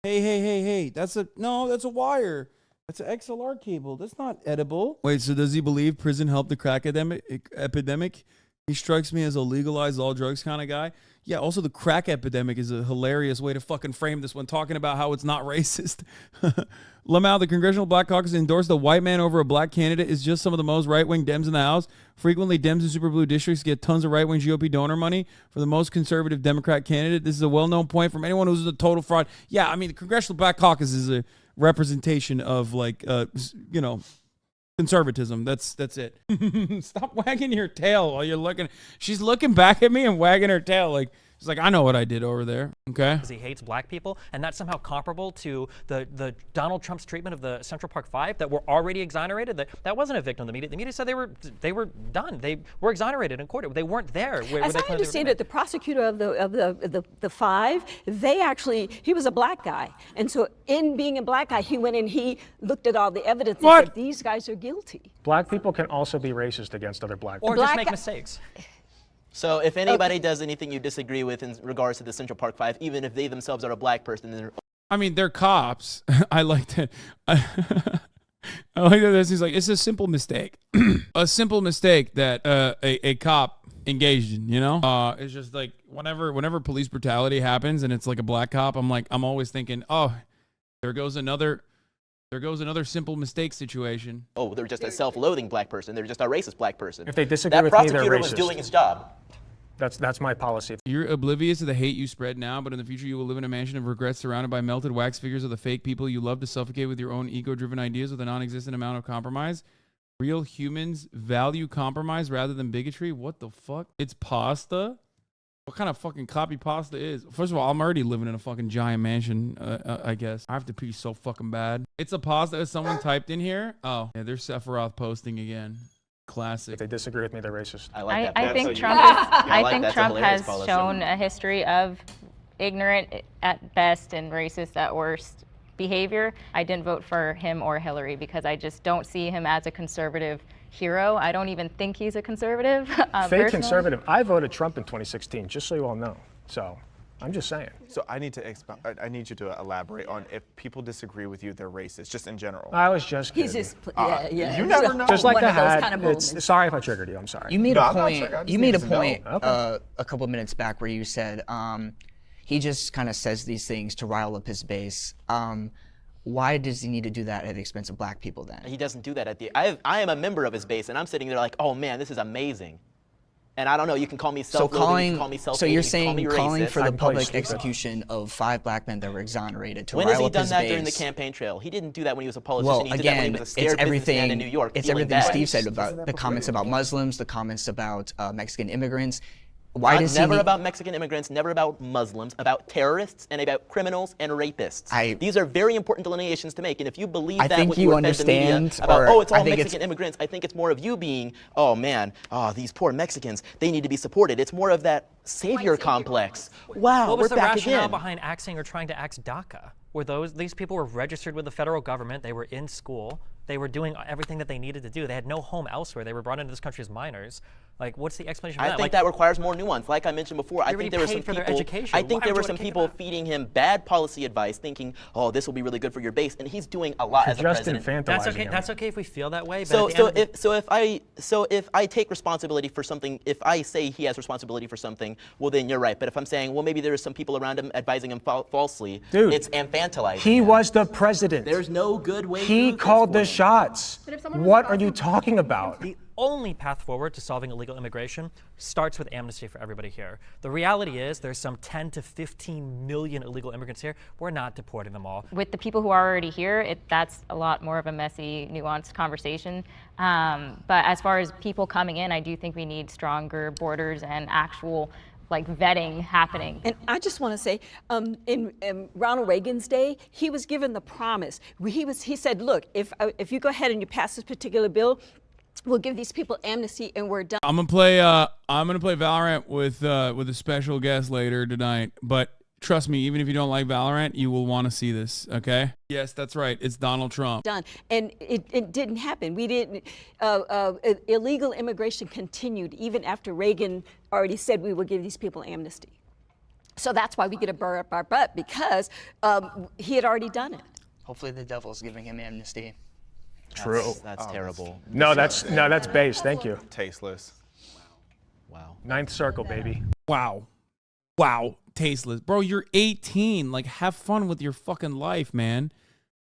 Hey, that's a wire. That's an XLR cable. That's not edible. Wait, so does he believe prison helped the crack epidemic? He strikes me as a legalize all drugs kind of guy. Yeah, also the crack epidemic is a hilarious way to fucking frame this when talking about how it's not racist. Lamau, the Congressional Black Caucus endorsed a white man over a black candidate is just some of the most right-wing Dems in the House. Frequently, Dems in super blue districts get tons of right-wing GOP donor money for the most conservative Democrat candidate. This is a well-known point from anyone who's a total fraud. Yeah, I mean, the Congressional Black Caucus is a representation of, like, conservatism. That's it. Stop wagging your tail while you're looking. She's looking back at me and wagging her tail like she's like, I know what I did over there. Okay. Because he hates black people, and that's somehow comparable to the Donald Trump's treatment of the Central Park Five that were already exonerated. That wasn't a victim of the media. The media said they were done. They were exonerated in court. They weren't there. As I understand it, the prosecutor of the five, he was a black guy, and so in being a black guy, he went and he looked at all the evidence and said these guys are guilty. Black people can also be racist against other black people. Or just make mistakes. So if anybody does anything you disagree with in regards to the Central Park Five, even if they themselves are a black person, then I mean, they're cops. I like that. I like that. He's like, it's a simple mistake. A simple mistake that a cop engaged in, you know? It's just like whenever police brutality happens and it's like a black cop, I'm always thinking, oh, there goes another simple mistake situation. Oh, they're just a self-loathing black person. They're just a racist black person. If they disagree with me, they're racist. That prosecutor was doing his job. That's my policy. You're oblivious to the hate you spread now, but in the future you will live in a mansion of regrets surrounded by melted wax figures of the fake people you love to suffocate with your own ego-driven ideas with a non-existent amount of compromise. Real humans value compromise rather than bigotry. What the fuck? It's pasta? What kind of fucking copy pasta is? First of all, I'm already living in a fucking giant mansion, I guess. I have to pee so fucking bad. It's a pasta as someone typed in here. Oh, yeah, there's Sephiroth posting again. Classic. If they disagree with me, they're racist. I like that. I think Trump has shown a history of ignorant at best and racist at worst behavior. I didn't vote for him or Hillary because I just don't see him as a conservative hero. I don't even think he's a conservative. Fake personally. conservative. I voted Trump in 2016, just so you all know. So I'm just saying. So I need you to elaborate on if people disagree with you, they're racist, just in general. I was just kidding. He's just, yeah. You never know. Just like one the of those hat. kind of moments. Sorry if I triggered you. I'm sorry. You made No, a I'm not point. sure. I just You made a need to know. point Okay. a couple of minutes back where you said he just kind of says these things to rile up his base. Why does he need to do that at the expense of black people then? He doesn't do that I am a member of his base, and I'm sitting there like, oh man, this is amazing. And I don't know, you can call me self-loathing, you can call me self-hating, so you're you can call me saying calling racist. for the public stupid. execution of 5 black men that were exonerated to When rile has he up done his that base? during the campaign trail? He didn't do that when he was a politician. Well, He did that when again, he was a it's scared businessman in New York. It's feeling everything bad. Steve said about the comments about Muslims, the comments about Mexican immigrants. Why does he never need- about Mexican immigrants, never about Muslims, about terrorists and about criminals and rapists. These are very important delineations to make. And if you believe I that think when you were fed the media understand, about, or oh, it's I all think Mexican immigrants, I think it's more of you being, oh man, these poor Mexicans, they need to be supported. It's more of that savior complex. Wow, What was we're the back rationale again. behind axing or trying to axe DACA? These people were registered with the federal government, they were in school, they were doing everything that they needed to do. They had no home elsewhere. They were brought into this country as minors. Like, what's the explanation for that? I think that requires more nuance. Like I mentioned before, I think there were some for their people. education. I think Why there would were you some wanna kick people them feeding him bad policy advice, thinking, "Oh, this will be really good for your base," and he's doing a lot as a just president. infantilizing That's okay. him. That's okay if we feel that way. But So, at the end if I take responsibility for something, if I say he has responsibility for something, well then you're right. But if I'm saying, well, maybe there are some people around him advising him falsely, Dude, it's infantilizing. He him. was the president. There's no good way. He to do called the this for him. shots. But if someone was What are about you to- talking about? The only path forward to solving illegal immigration starts with amnesty for everybody here. The reality is there's some 10 to 15 million illegal immigrants here. We're not deporting them all. With the people who are already here, that's a lot more of a messy, nuanced conversation. But as far as people coming in, I do think we need stronger borders and actual like vetting happening. And I just want to say, in Ronald Reagan's day, he was given the promise. He said, look, if you go ahead and you pass this particular bill, we'll give these people amnesty and we're done. I'm gonna play Valorant with a special guest later tonight. But trust me, even if you don't like Valorant, you will want to see this. Okay? Yes, that's right. It's Donald Trump. Done. And it didn't happen. We didn't. Illegal immigration continued even after Reagan already said we would give these people amnesty. So that's why we get a burr up our butt, because he had already done it. Hopefully the devil's giving him amnesty. True. That's terrible. No, that's base. Thank you. Tasteless. Wow. Ninth circle, baby. Wow. Tasteless. Bro, you're 18. Like, have fun with your fucking life, man.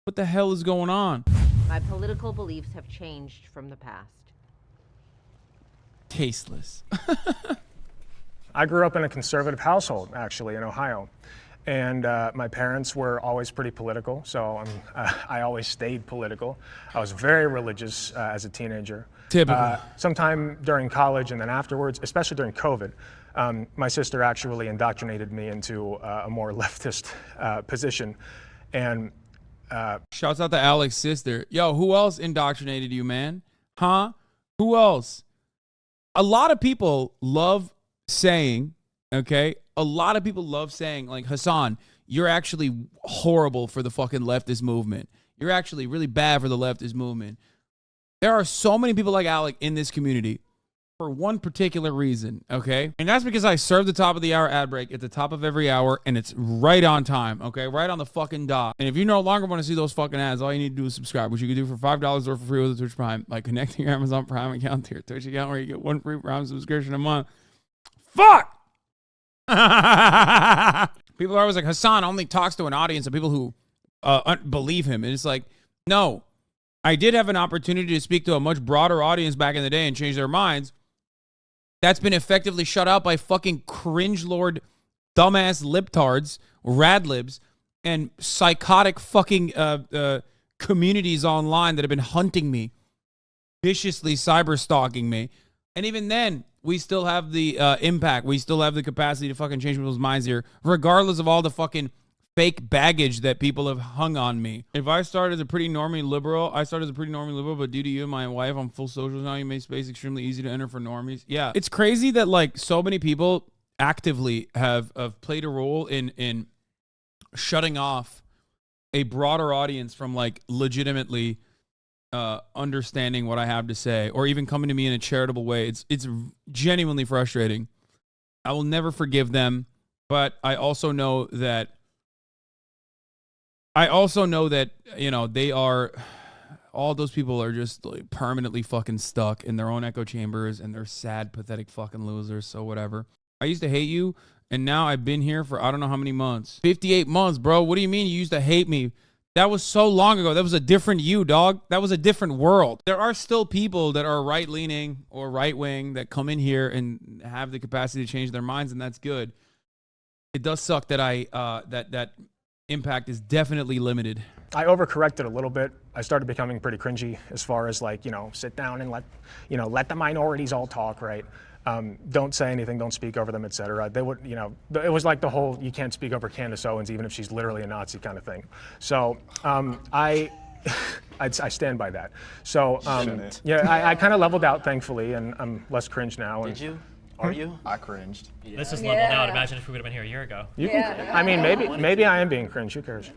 What the hell is going on? My political beliefs have changed from the past. Tasteless. I grew up in a conservative household, actually, in Ohio. And my parents were always pretty political, so I always stayed political. I was very religious as a teenager. Typical. Sometime during college and then afterwards, especially during COVID, my sister actually indoctrinated me into a more leftist position. And shouts out to Alex's sister. Yo, who else indoctrinated you, man? Huh? Who else? A lot of people love saying, okay? A lot of people love saying, like, Hasan, you're actually horrible for the fucking leftist movement. You're actually really bad for the leftist movement. There are so many people like Alec in this community for one particular reason, okay? And that's because I serve the top of the hour ad break at the top of every hour, and it's right on time, okay? Right on the fucking dot. And if you no longer want to see those fucking ads, all you need to do is subscribe, which you can do for $5 or for free with the Twitch Prime by connecting your Amazon Prime account to your Twitch account, where you get one free Prime subscription a month. Fuck! People are always like, Hasan only talks to an audience of people who believe him. And it's like, no. I did have an opportunity to speak to a much broader audience back in the day and change their minds. That's been effectively shut out by fucking cringe lord, dumbass libtards, radlibs, and psychotic fucking communities online that have been hunting me, viciously cyber stalking me. And even then, we still have the impact. We still have the capacity to fucking change people's minds here, regardless of all the fucking fake baggage that people have hung on me. If I started as a pretty normie liberal, but due to you and my wife, I'm full socials now. You made space extremely easy to enter for normies. Yeah, it's crazy that like so many people actively have played a role in shutting off a broader audience from like legitimately understanding what I have to say, or even coming to me in a charitable way. It's genuinely frustrating. I will never forgive them, but I also know that you know, they are, all those people are just like permanently fucking stuck in their own echo chambers, and they're sad, pathetic fucking losers. So whatever. I used to hate you, and now I've been here for I don't know how many months. 58 months, bro. What do you mean you used to hate me? That was so long ago. That was a different you, dog. That was a different world. There are still people that are right-leaning or right-wing that come in here and have the capacity to change their minds, and that's good. It does suck that that impact is definitely limited. I overcorrected a little bit. I started becoming pretty cringy as far as like, you know, sit down and let the minorities all talk, right? Don't say anything, don't speak over them, etc. They would, you know, it was like the whole you can't speak over Candace Owens even if she's literally a Nazi kind of thing. So I stand by that. So yeah, I kind of leveled out thankfully, and I'm less cringe now. Did you? Are you? I cringed. This is leveled out. Imagine if we would have been here a year ago. I mean, maybe I am being cringe. Who cares?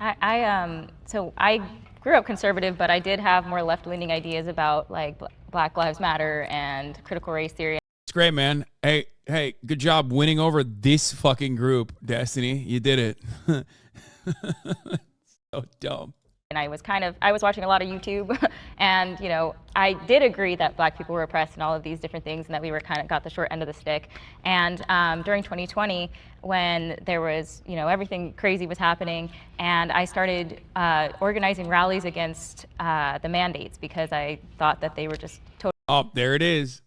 So I grew up conservative, but I did have more left-leaning ideas about like Black Lives Matter and critical race theory. It's great, man. Hey, good job winning over this fucking group, Destiny. You did it. So dumb. And I was watching a lot of YouTube, and you know, I did agree that Black people were oppressed and all of these different things, and that we were kind of got the short end of the stick. And during 2020, when there was, you know, everything crazy was happening, and I started organizing rallies against the mandates because I thought that they were just totally. Oh, there it is.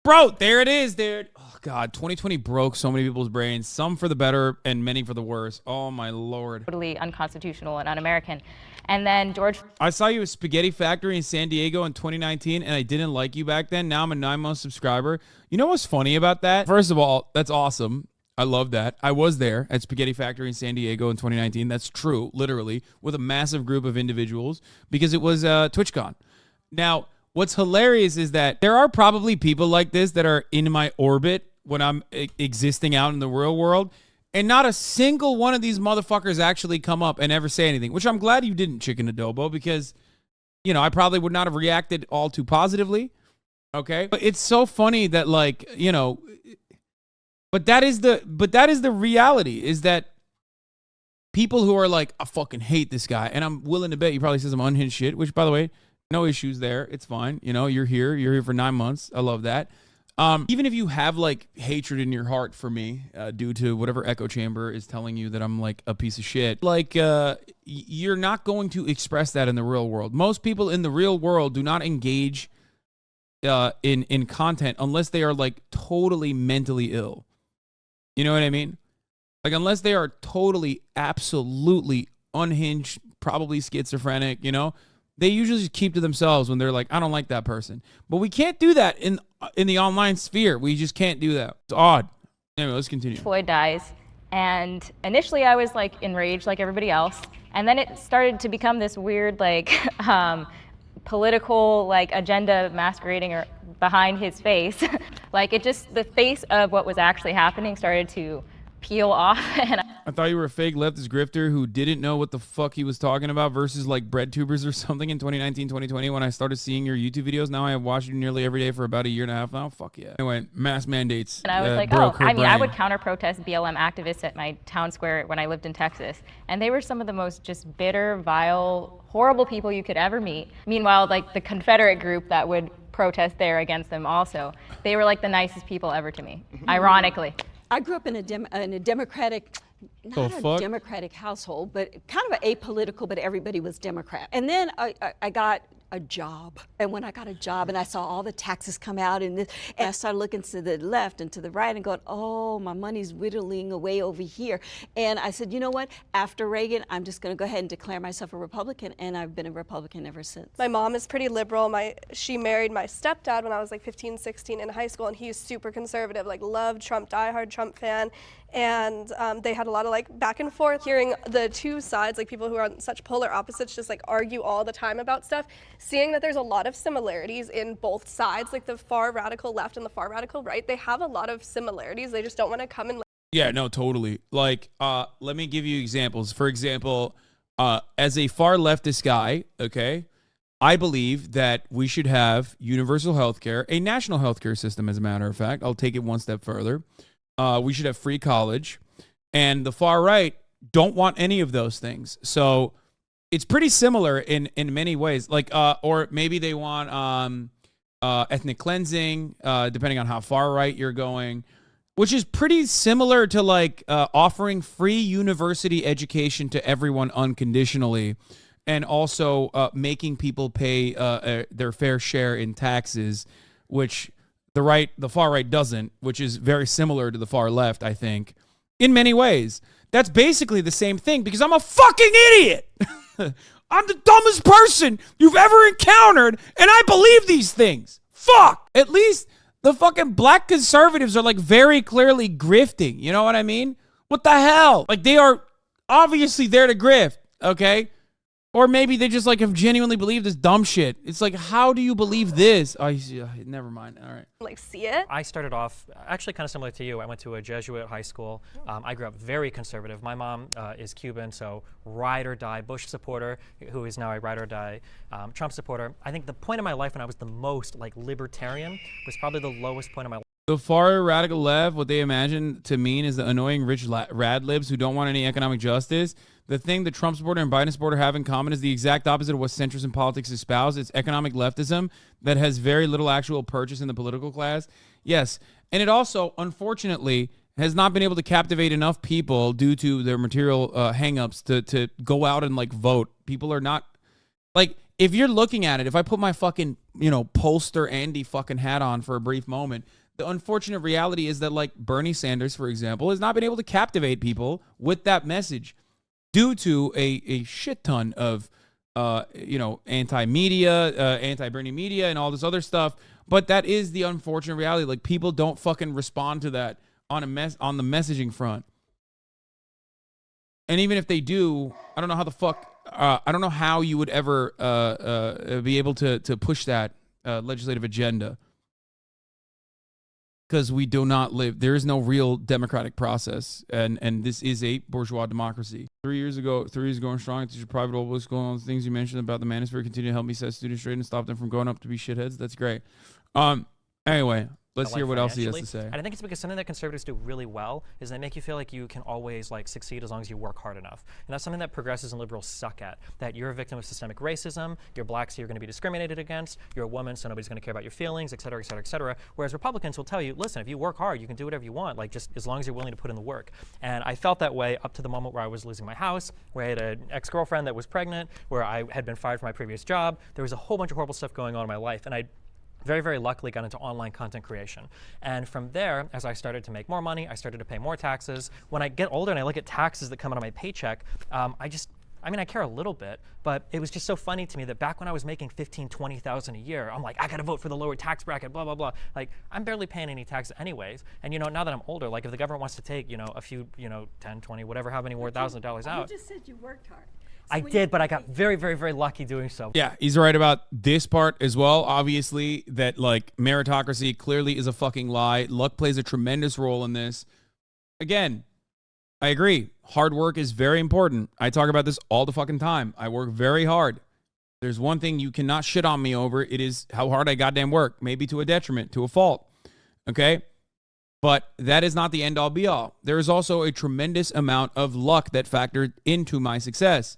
Bro, there it is, dude. Oh, God, 2020 broke so many people's brains, some for the better and many for the worse. Oh, my Lord. Totally unconstitutional and un-American. And then George I saw you at Spaghetti Factory in San Diego in 2019, and I didn't like you back then. Now I'm a 9-month subscriber. You know what's funny about that? First of all, that's awesome. I love that. I was there at Spaghetti Factory in San Diego in 2019. That's true, literally, with a massive group of individuals because it was TwitchCon. Now, what's hilarious is that there are probably people like this that are in my orbit when I'm existing out in the real world, and not a single one of these motherfuckers actually come up and ever say anything, which I'm glad you didn't, Chicken Adobo, because, you know, I probably would not have reacted all too positively, okay? But it's so funny that, like, you know, but that is the reality, is that people who are like, I fucking hate this guy, and I'm willing to bet he probably says some unhinged shit, which, by the way, no issues there. It's fine. You know, you're here for 9 months. I love that. Even if you have like hatred in your heart for me, due to whatever echo chamber is telling you that I'm like a piece of shit, like, you're not going to express that in the real world. Most people in the real world do not engage in content unless they are like totally mentally ill. You know what I mean? Like, unless they are totally, absolutely unhinged, probably schizophrenic, you know, they usually just keep to themselves when they're like, I don't like that person. But we can't do that in the online sphere. We just can't do that. It's odd. Anyway, let's continue. Floyd dies, and initially I was like enraged like everybody else, and then it started to become this weird like political like agenda masquerading or behind his face. Like, it just, the face of what was actually happening started to peel off. And I thought you were a fake leftist grifter who didn't know what the fuck he was talking about versus like bread tubers or something in 2019, 2020 when I started seeing your YouTube videos. Now I have watched you nearly every day for about a year and a half now. Fuck yeah. Anyway, mass mandates. And I was like, oh, I mean, I would counter-protest BLM activists at my town square when I lived in Texas. And they were some of the most just bitter, vile, horrible people you could ever meet. Meanwhile, like the Confederate group that would protest there against them also, they were like the nicest people ever to me, ironically. I grew up in a democratic, not a democratic household, but kind of apolitical, but everybody was Democrat. And then I got a job. And when I got a job and I saw all the taxes come out and I started looking to the left and to the right and going, oh, my money's whittling away over here. And I said, you know what? After Reagan, I'm just going to go ahead and declare myself a Republican. And I've been a Republican ever since. My mom is pretty liberal. She married my stepdad when I was like 15, 16 in high school, and he's super conservative, like loved Trump, diehard Trump fan. And they had a lot of like back and forth, hearing the two sides, like people who are on such polar opposites just like argue all the time about stuff, seeing that there's a lot of similarities in both sides, like the far radical left and the far radical right. They have a lot of similarities. They just don't want to come and yeah, no, totally. Like, let me give you examples. For example, as a far leftist guy, okay, I believe that we should have universal health care, a national health care system, as a matter of fact. I'll take it one step further. We should have free college, and the far right don't want any of those things. So it's pretty similar in many ways. Like, or maybe they want ethnic cleansing, depending on how far right you're going, which is pretty similar to like offering free university education to everyone unconditionally, and also making people pay their fair share in taxes, which the far right doesn't, which is very similar to the far left, I think, in many ways. That's basically the same thing because I'm a fucking idiot. I'm the dumbest person you've ever encountered, and I believe these things. Fuck. At least the fucking black conservatives are like very clearly grifting. You know what I mean? What the hell? Like, they are obviously there to grift, okay? Or maybe they just like have genuinely believed this dumb shit. It's like, how do you believe this? Oh, never mind. All right. like see it. I started off actually kind of similar to you. I went to a Jesuit high school. I grew up very conservative. My mom is Cuban, so ride or die Bush supporter, who is now a ride or die Trump supporter. I think the point in my life when I was the most like libertarian was probably the lowest point in my life. The far radical left, what they imagine to mean is the annoying rich rad libs who don't want any economic justice. The thing the Trump supporter and Biden supporter have in common is the exact opposite of what centrists in politics espouse. It's economic leftism that has very little actual purchase in the political class. Yes, and it also, unfortunately, has not been able to captivate enough people due to their material hangups to go out and like vote. People are not like, if you're looking at it, if I put my fucking, pollster Andy fucking hat on for a brief moment, the unfortunate reality is that like Bernie Sanders, for example, has not been able to captivate people with that message due to a shit ton of you know, anti-media, anti-Bernie media, and all this other stuff. But that is the unfortunate reality. Like, people don't fucking respond to that on the messaging front. And even if they do, I don't know how the fuck. I don't know how you would ever be able to push that legislative agenda. Because we do not live, there is no real democratic process, and this is a bourgeois democracy. 3 years ago and strong, teach a private old school, all the things you mentioned about the manosphere continue to help me set students straight and stop them from going up to be shitheads. That's great. Anyway, let's hear what else he has to say. And I think it's because something that conservatives do really well is they make you feel like you can always like succeed as long as you work hard enough. And that's something that progressives and liberals suck at. That you're a victim of systemic racism, you're black so you're going to be discriminated against, you're a woman so nobody's going to care about your feelings, et cetera, et cetera, et cetera. Whereas Republicans will tell you, listen, if you work hard, you can do whatever you want, like just as long as you're willing to put in the work. And I felt that way up to the moment where I was losing my house, where I had an ex-girlfriend that was pregnant, where I had been fired from my previous job. There was a whole bunch of horrible stuff going on in my life, and I very, very luckily got into online content creation. And from there, as I started to make more money, I started to pay more taxes. When I get older and I look at taxes that come out of my paycheck, I care a little bit, but it was just so funny to me that back when I was making $15,000, $20,000 a year, I'm like, I gotta vote for the lower tax bracket, blah, blah, blah. Like, I'm barely paying any taxes anyways. And you know, now that I'm older, like if the government wants to take, you know, a few, you know, 10, 20, whatever, how many more $1,000 out. You just said you worked hard. I did, but I got very, very, very lucky doing so. Yeah, he's right about this part as well. Obviously, that like meritocracy clearly is a fucking lie. Luck plays a tremendous role in this. Again, I agree. Hard work is very important. I talk about this all the fucking time. I work very hard. There's one thing you cannot shit on me over. It is how hard I goddamn work. Maybe to a detriment, to a fault. Okay? But that is not the end all be all. There is also a tremendous amount of luck that factored into my success.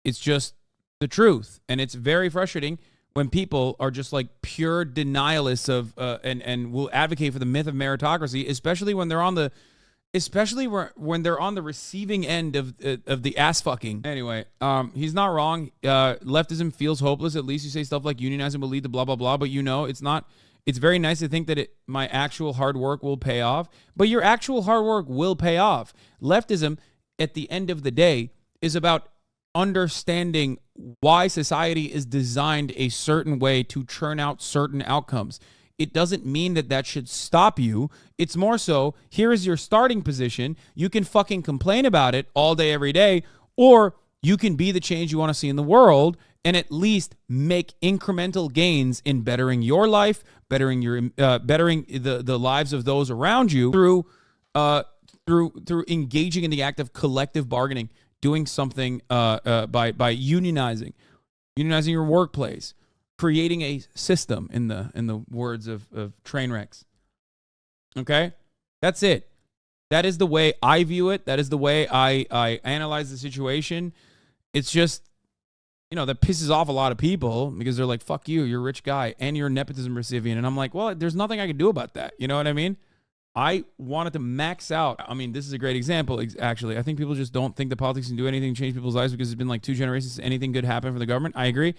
It's just the truth. And it's very frustrating when people are just like pure denialists of and will advocate for the myth of meritocracy, especially when they're on the receiving end of the ass fucking. Anyway, he's not wrong. Leftism feels hopeless. At least you say stuff like unionizing will lead to blah blah blah, but you know it's not. It's very nice to think that my actual hard work will pay off, but your actual hard work will pay off. Leftism, at the end of the day, is about understanding why society is designed a certain way to churn out certain outcomes. It doesn't mean that that should stop you. It's more so, here is your starting position. You can fucking complain about it all day, every day, or you can be the change you want to see in the world and at least make incremental gains in bettering your life, bettering the lives of those around you through engaging in the act of collective bargaining, doing something by unionizing your workplace, creating a system in the words of train wrecks. Okay? That's it. That is the way I view it. That is the way I analyze the situation. It's just, you know, that pisses off a lot of people because they're like, fuck you, you're a rich guy and you're a nepotism recipient. And I'm like, well, there's nothing I can do about that. You know what I mean? I wanted to max out. I mean, this is a great example, actually. I think people just don't think that politics can do anything to change people's lives because it's been like 2 generations since anything good happened for the government. I agree.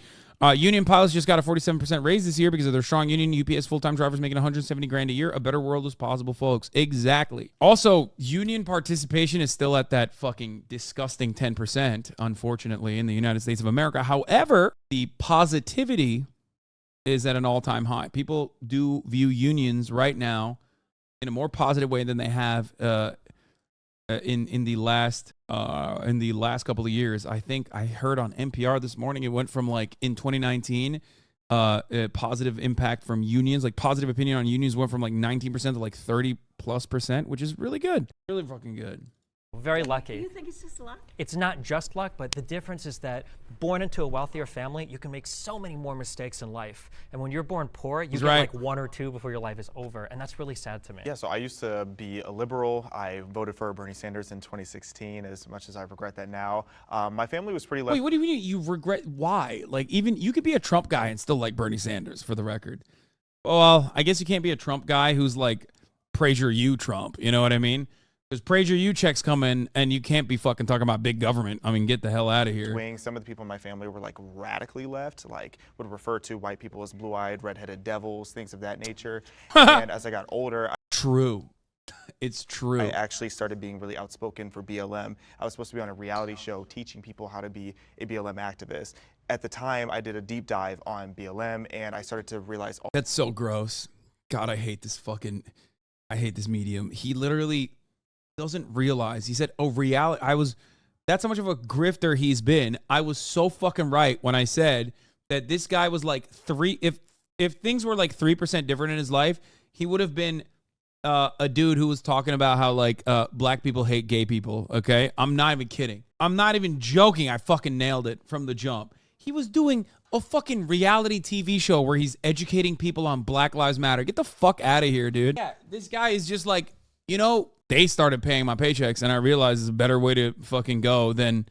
Union pilots just got a 47% raise this year because of their strong union. UPS full-time drivers making $170,000 a year. A better world is possible, folks. Exactly. Also, union participation is still at that fucking disgusting 10%, unfortunately, in the United States of America. However, the positivity is at an all-time high. People do view unions right now in a more positive way than they have in the last couple of years. I think I heard on NPR this morning it went from like in 2019 a positive impact from unions, like positive opinion on unions went from like 19% to like 30+%, which is really good, really fucking good. Very lucky. You think it's just luck? It's not just luck, but the difference is that born into a wealthier family, you can make so many more mistakes in life. And when you're born poor, you get like 1 or 2 before your life is over. And that's really sad to me. Yeah, so I used to be a liberal. I voted for Bernie Sanders in 2016, as much as I regret that now. My family was pretty left. Wait, what do you mean you regret? Why? Like, even you could be a Trump guy and still like Bernie Sanders, for the record. Well, I guess you can't be a Trump guy who's like, praise your you Trump. You know what I mean? Because PragerU checks come in, and you can't be fucking talking about big government. I mean, get the hell out of here. Some of the people in my family were like radically left, like would refer to white people as blue-eyed, redheaded devils, things of that nature. And as I got older, True. It's true. I actually started being really outspoken for BLM. I was supposed to be on a reality show teaching people how to be a BLM activist. At the time, I did a deep dive on BLM, and I started to realize... That's so gross. God, I hate this medium. He literally doesn't realize. He said, oh, reality... That's how much of a grifter he's been. I was so fucking right when I said that this guy was like if things were like 3% different in his life, he would have been a dude who was talking about how like black people hate gay people. Okay, I'm not even kidding. I'm not even joking. I fucking nailed it from the jump. He was doing a fucking reality TV show where he's educating people on Black Lives Matter. Get the fuck out of here, dude. Yeah, this guy is just like, they started paying my paychecks, and I realized it's a better way to fucking go than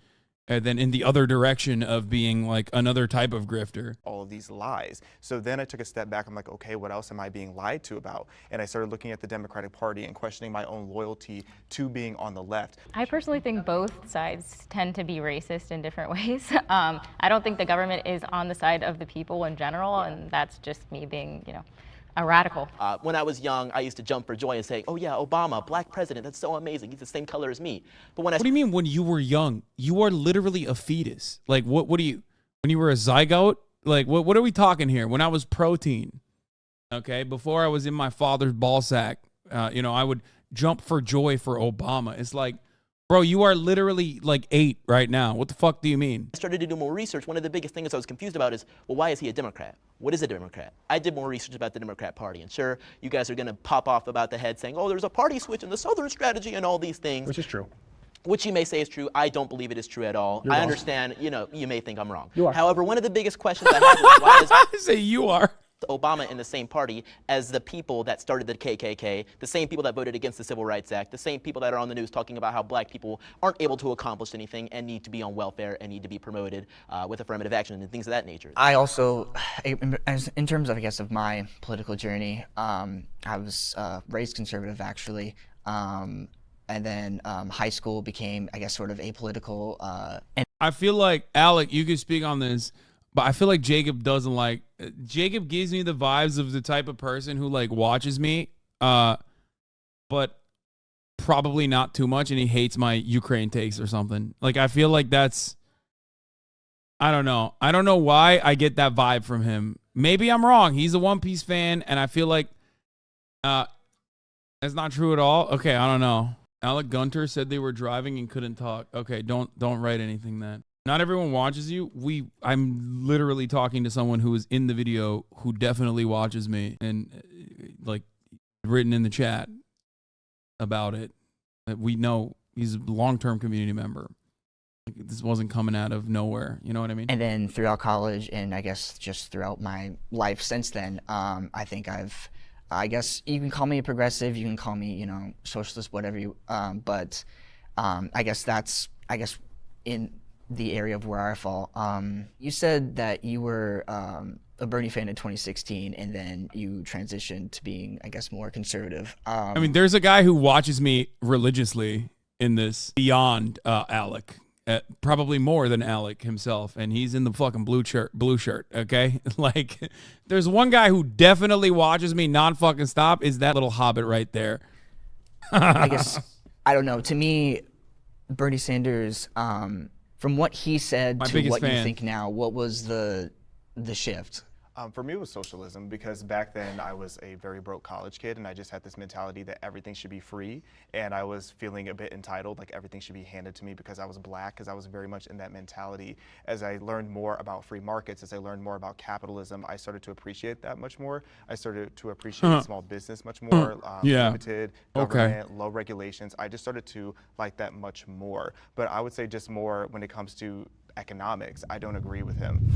in the other direction of being like another type of grifter. All of these lies. So then I took a step back. I'm like, okay, what else am I being lied to about? And I started looking at the Democratic Party and questioning my own loyalty to being on the left. I personally think both sides tend to be racist in different ways. I don't think the government is on the side of the people in general, and that's just me being, a radical. When I was young, I used to jump for joy and say, oh yeah, Obama, black president, that's so amazing. He's the same color as me. But what do you mean when you were young? You are literally a fetus. Like what do you, when you were a zygote? Like what are we talking here? When I was protein, okay, before I was in my father's ball sack, I would jump for joy for Obama. It's like, bro, you are literally like 8 right now. What the fuck do you mean? I started to do more research. One of the biggest things I was confused about is, well, why is he a Democrat? What is a Democrat? I did more research about the Democrat Party. And sure, you guys are going to pop off about the head saying, oh, there's a party switch in the Southern strategy and all these things. Which is true. Which you may say is true. I don't believe it is true at all. You're I wrong. Understand, you may think I'm wrong. You are. However, one of the biggest questions I have is, why is I say you are. Obama in the same party as the people that started the KKK, the same people that voted against the Civil Rights Act, the same people that are on the news talking about how black people aren't able to accomplish anything and need to be on welfare and need to be promoted with affirmative action and things of that nature. I also, in terms of, I guess, of my political journey, I was raised conservative, actually. And then high school became, I guess, sort of apolitical. And I feel like, Alec, you could speak on this, but I feel like Jacob doesn't like... Jacob gives me the vibes of the type of person who like watches me, but probably not too much, and he hates my Ukraine takes or something. Like, I feel like that's... I don't know. I don't know why I get that vibe from him. Maybe I'm wrong. He's a One Piece fan, and I feel like that's not true at all. Okay, I don't know. Alec Gunter said they were driving and couldn't talk. Okay, don't write anything then. Not everyone watches you. I'm literally talking to someone who is in the video who definitely watches me and like written in the chat about it. We know he's a long-term community member. Like, this wasn't coming out of nowhere. You know what I mean? And then throughout college and I guess just throughout my life since then, I think I guess you can call me a progressive, you can call me, socialist, whatever you, but I guess that's, in the area of where I fall. You said that you were a Bernie fan in 2016, and then you transitioned to being, I guess, more conservative. I mean, there's a guy who watches me religiously in this beyond Alec, probably more than Alec himself, and he's in the fucking blue shirt. Okay, like there's one guy who definitely watches me non-fucking stop. Is that little hobbit right there? I guess I don't know. To me, Bernie Sanders. From what he said to what you think now, what was the shift? For me, it was socialism, because back then I was a very broke college kid, and I just had this mentality that everything should be free, and I was feeling a bit entitled, like everything should be handed to me because I was black, because I was very much in that mentality. As I learned more about free markets, as I learned more about capitalism, I started to appreciate that much more. I started to appreciate small business much more, limited government, low regulations. I just started to like that much more. But I would say just more when it comes to economics, I don't agree with him.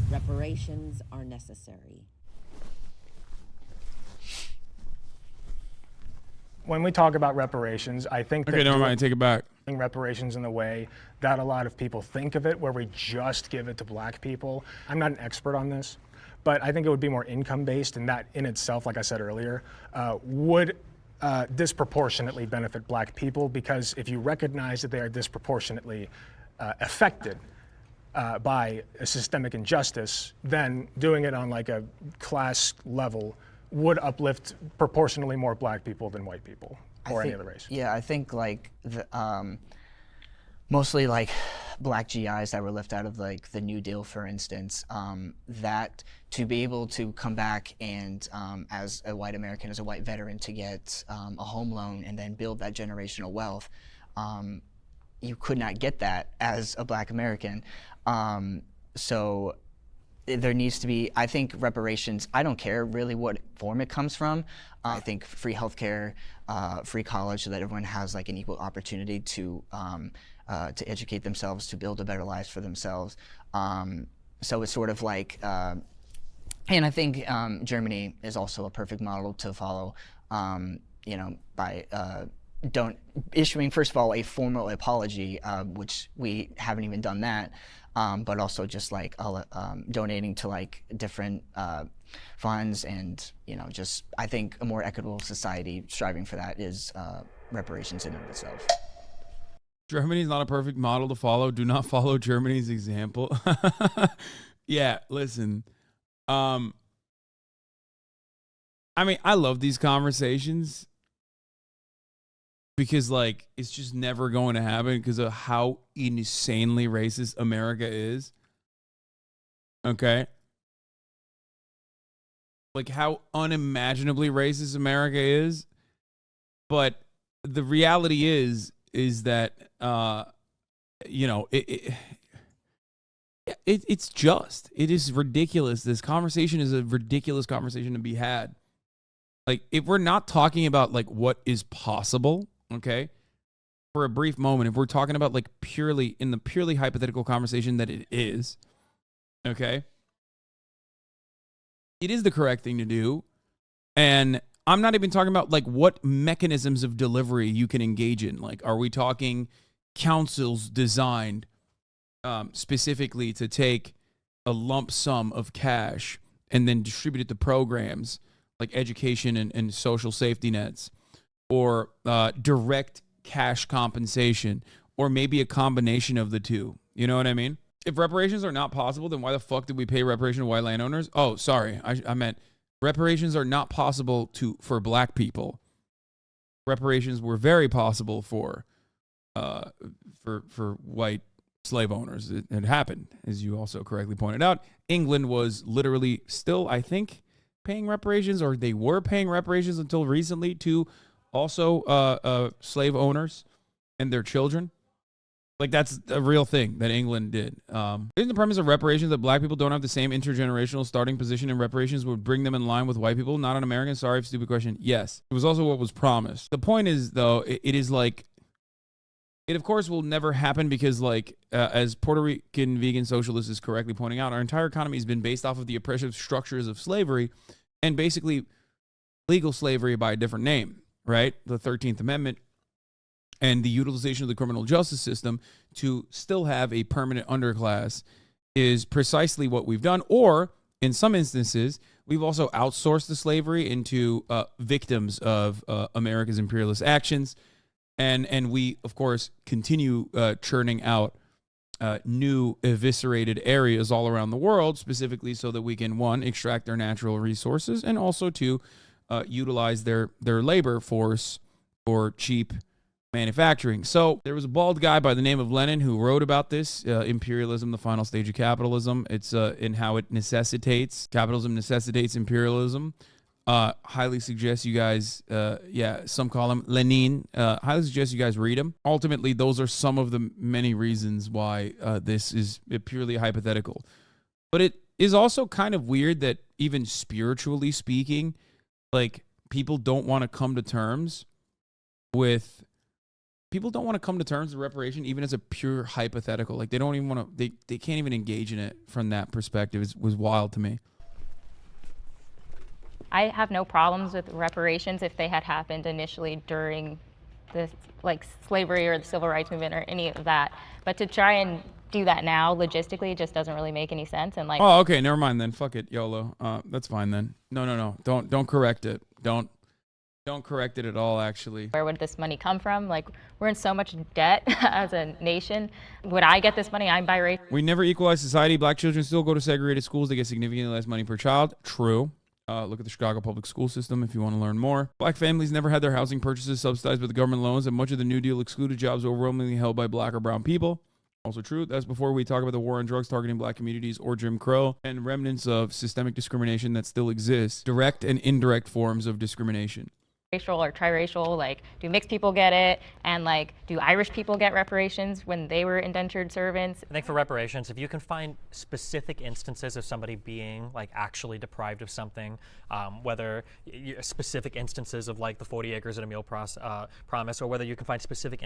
Reparations are necessary. When we talk about reparations, I think okay, never mind, take it back. Reparations in the way that a lot of people think of it, where we just give it to black people. I'm not an expert on this, but I think it would be more income-based, and that in itself, like I said earlier, would disproportionately benefit black people, because if you recognize that they are disproportionately affected by a systemic injustice, then doing it on like a class level would uplift proportionally more black people than white people or any think- other race. Yeah, I think like mostly like black GIs that were left out of like the New Deal, for instance, that to be able to come back and as a white American, as a white veteran, to get a home loan and then build that generational wealth, you could not get that as a black American. So there needs to be, I think, reparations. I don't care really what form it comes from. I think free healthcare, free college, so that everyone has like an equal opportunity to educate themselves, to build a better life for themselves. So it's sort of like, and I think Germany is also a perfect model to follow. You know, by issuing, first of all, a formal apology, which we haven't even done that. But also just like donating to like different funds, and you know, just I think a more equitable society striving for that is reparations in and of itself. Germany is not a perfect model to follow. Do not follow Germany's example. Yeah, listen. I mean, I love these conversations because like it's just never going to happen because of how insanely racist America is. Okay? Like how unimaginably racist America is. But the reality is that you know, it's just, it is ridiculous. This conversation is a ridiculous conversation to be had. Like if we're not talking about like what is possible, okay, for a brief moment, if we're talking about like purely in the purely hypothetical conversation that it is, okay, it is the correct thing to do. And I'm not even talking about like what mechanisms of delivery you can engage in. Like, are we talking councils designed specifically to take a lump sum of cash and then distribute it to programs like education and social safety nets, or direct cash compensation, or maybe a combination of the two? You know what I mean? If reparations are not possible, then why the fuck did we pay reparation to white landowners? Oh, sorry. I meant reparations are not possible for black people. Reparations were very possible for white slave owners. It happened, as you also correctly pointed out. England was literally still, I think, paying reparations, or they were paying reparations until recently to also slave owners and their children. Like, that's a real thing that England did. Isn't the premise of reparations that black people don't have the same intergenerational starting position, and reparations would bring them in line with white people? Not an American. Sorry, stupid question. Yes. It was also what was promised. The point is, though, it is like, it of course will never happen because, like, as Puerto Rican vegan socialist is correctly pointing out, our entire economy has been based off of the oppressive structures of slavery, and basically legal slavery by a different name, right? The 13th Amendment. And the utilization of the criminal justice system to still have a permanent underclass is precisely what we've done. Or in some instances, we've also outsourced the slavery into victims of America's imperialist actions. And we, of course, continue churning out new eviscerated areas all around the world, specifically so that we can, one, extract their natural resources, and also to utilize their labor force for cheap manufacturing. So there was a bald guy by the name of Lenin who wrote about this, imperialism, the final stage of capitalism. It's in how it necessitates, capitalism necessitates imperialism. Highly suggest you guys, some call him Lenin. Highly suggest you guys read him. Ultimately, those are some of the many reasons why this is purely hypothetical. But it is also kind of weird that even spiritually speaking, like, people don't want to come to terms with reparation, even as a pure hypothetical. Like, they don't even want to, they can't even engage in it from that perspective. It was wild to me. I have no problems with reparations if they had happened initially during the like slavery or the civil rights movement or any of that. But to try and do that now logistically just doesn't really make any sense. And like, oh, okay, never mind then. Fuck it, YOLO. That's fine then. No. Don't correct it. Don't correct it at all, actually. Where would this money come from? Like, we're in so much debt as a nation. Would I get this money? I'm biracial. We never equalize society. Black children still go to segregated schools. They get significantly less money per child. True. Look at the Chicago public school system if you want to learn more. Black families never had their housing purchases subsidized by the government loans, and much of the New Deal excluded jobs overwhelmingly held by black or brown people. Also true. That's before we talk about the war on drugs targeting black communities or Jim Crow and remnants of systemic discrimination that still exists, direct and indirect forms of discrimination. Racial or triracial, like, do mixed people get it? And like, do Irish people get reparations when they were indentured servants? I think for reparations, if you can find specific instances of somebody being like actually deprived of something, whether specific instances of like the 40 acres and a meal promise, or whether you can find specific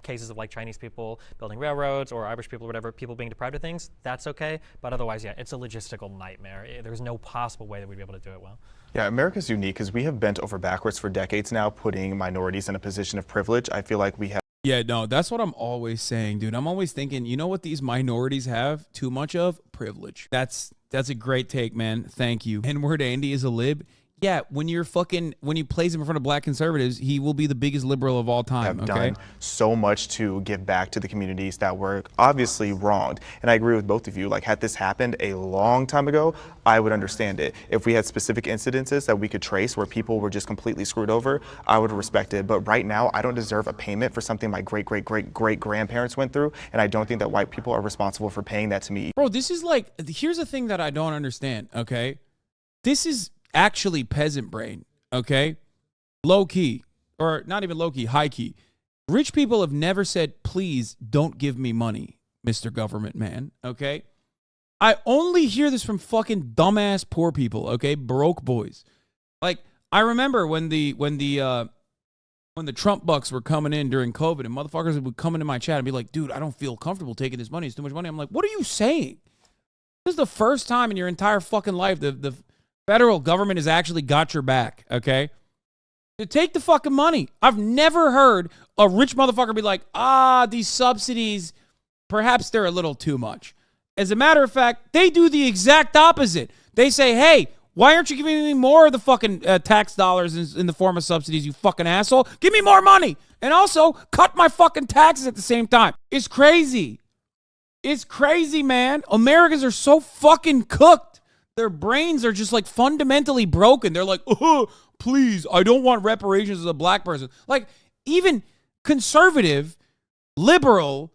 cases of like Chinese people building railroads or Irish people or whatever, people being deprived of things, that's okay. But otherwise, yeah, it's a logistical nightmare. There's no possible way that we'd be able to do it well. Yeah, America's unique because we have bent over backwards for decades now, putting minorities in a position of privilege. I feel like we have. Yeah, no, that's what I'm always saying, dude. I'm always thinking, you know what these minorities have too much of? Privilege. That's a great take, man. Thank you. N-word Andy is a lib. Yeah, when you place him in front of black conservatives, he will be the biggest liberal of all time. Have done so much to give back to the communities that were obviously wronged. And I agree with both of you. Like, had this happened a long time ago, I would understand it. If we had specific incidences that we could trace where people were just completely screwed over, I would respect it. But right now, I don't deserve a payment for something my great-great-great-great-grandparents went through, and I don't think that white people are responsible for paying that to me. Bro, this is like, here's the thing that I don't understand, okay? This is actually peasant brain, okay? Low key, or not even low key, high key. Rich people have never said, please don't give me money, Mr. Government Man, okay? I only hear this from fucking dumbass poor people, okay? Broke boys. Like, I remember when the Trump bucks were coming in during COVID and motherfuckers would come into my chat and be like, dude, I don't feel comfortable taking this money. It's too much money. I'm like, what are you saying? This is the first time in your entire fucking life the federal government has actually got your back, okay? To take the fucking money. I've never heard a rich motherfucker be like, these subsidies, perhaps they're a little too much. As a matter of fact, they do the exact opposite. They say, hey, why aren't you giving me more of the fucking tax dollars in the form of subsidies, you fucking asshole? Give me more money. And also, cut my fucking taxes at the same time. It's crazy. It's crazy, man. Americans are so fucking cooked. Their brains are just like fundamentally broken. They're like, oh, please, I don't want reparations as a black person. Like, even conservative, liberal,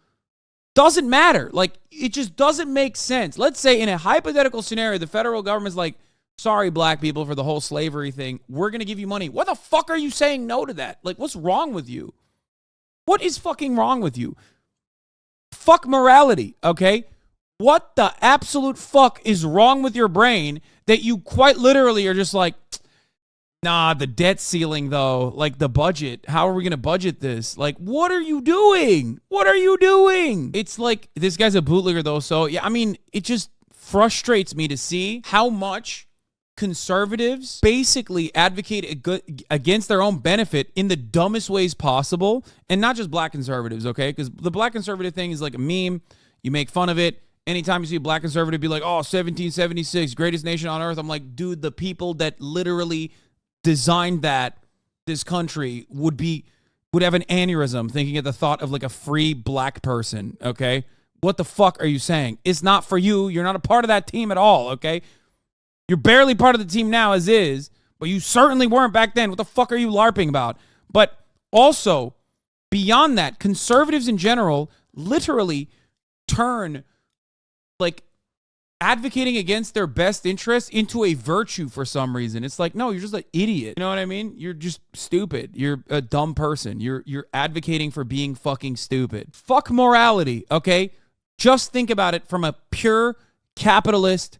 doesn't matter. Like, it just doesn't make sense. Let's say in a hypothetical scenario, the federal government's like, sorry, black people, for the whole slavery thing. We're going to give you money. What the fuck are you saying no to that? Like, what's wrong with you? What is fucking wrong with you? Fuck morality, okay? What the absolute fuck is wrong with your brain that you quite literally are just like, nah, the debt ceiling though, like the budget, how are we going to budget this? Like, what are you doing? What are you doing? It's like, this guy's a bootlegger though, so yeah, I mean, it just frustrates me to see how much conservatives basically advocate against their own benefit in the dumbest ways possible, and not just black conservatives, okay? Because the black conservative thing is like a meme, you make fun of it. Anytime you see a black conservative be like, oh, 1776, greatest nation on earth, I'm like, dude, the people that literally designed this country would have an aneurysm thinking at the thought of like a free black person, okay? What the fuck are you saying? It's not for you. You're not a part of that team at all, okay? You're barely part of the team now as is, but you certainly weren't back then. What the fuck are you LARPing about? But also, beyond that, conservatives in general literally turn like advocating against their best interests into a virtue for some reason. It's like, no, you're just an idiot. You know what I mean? You're just stupid. You're a dumb person. You're advocating for being fucking stupid. Fuck morality, okay? Just think about it from a pure capitalist,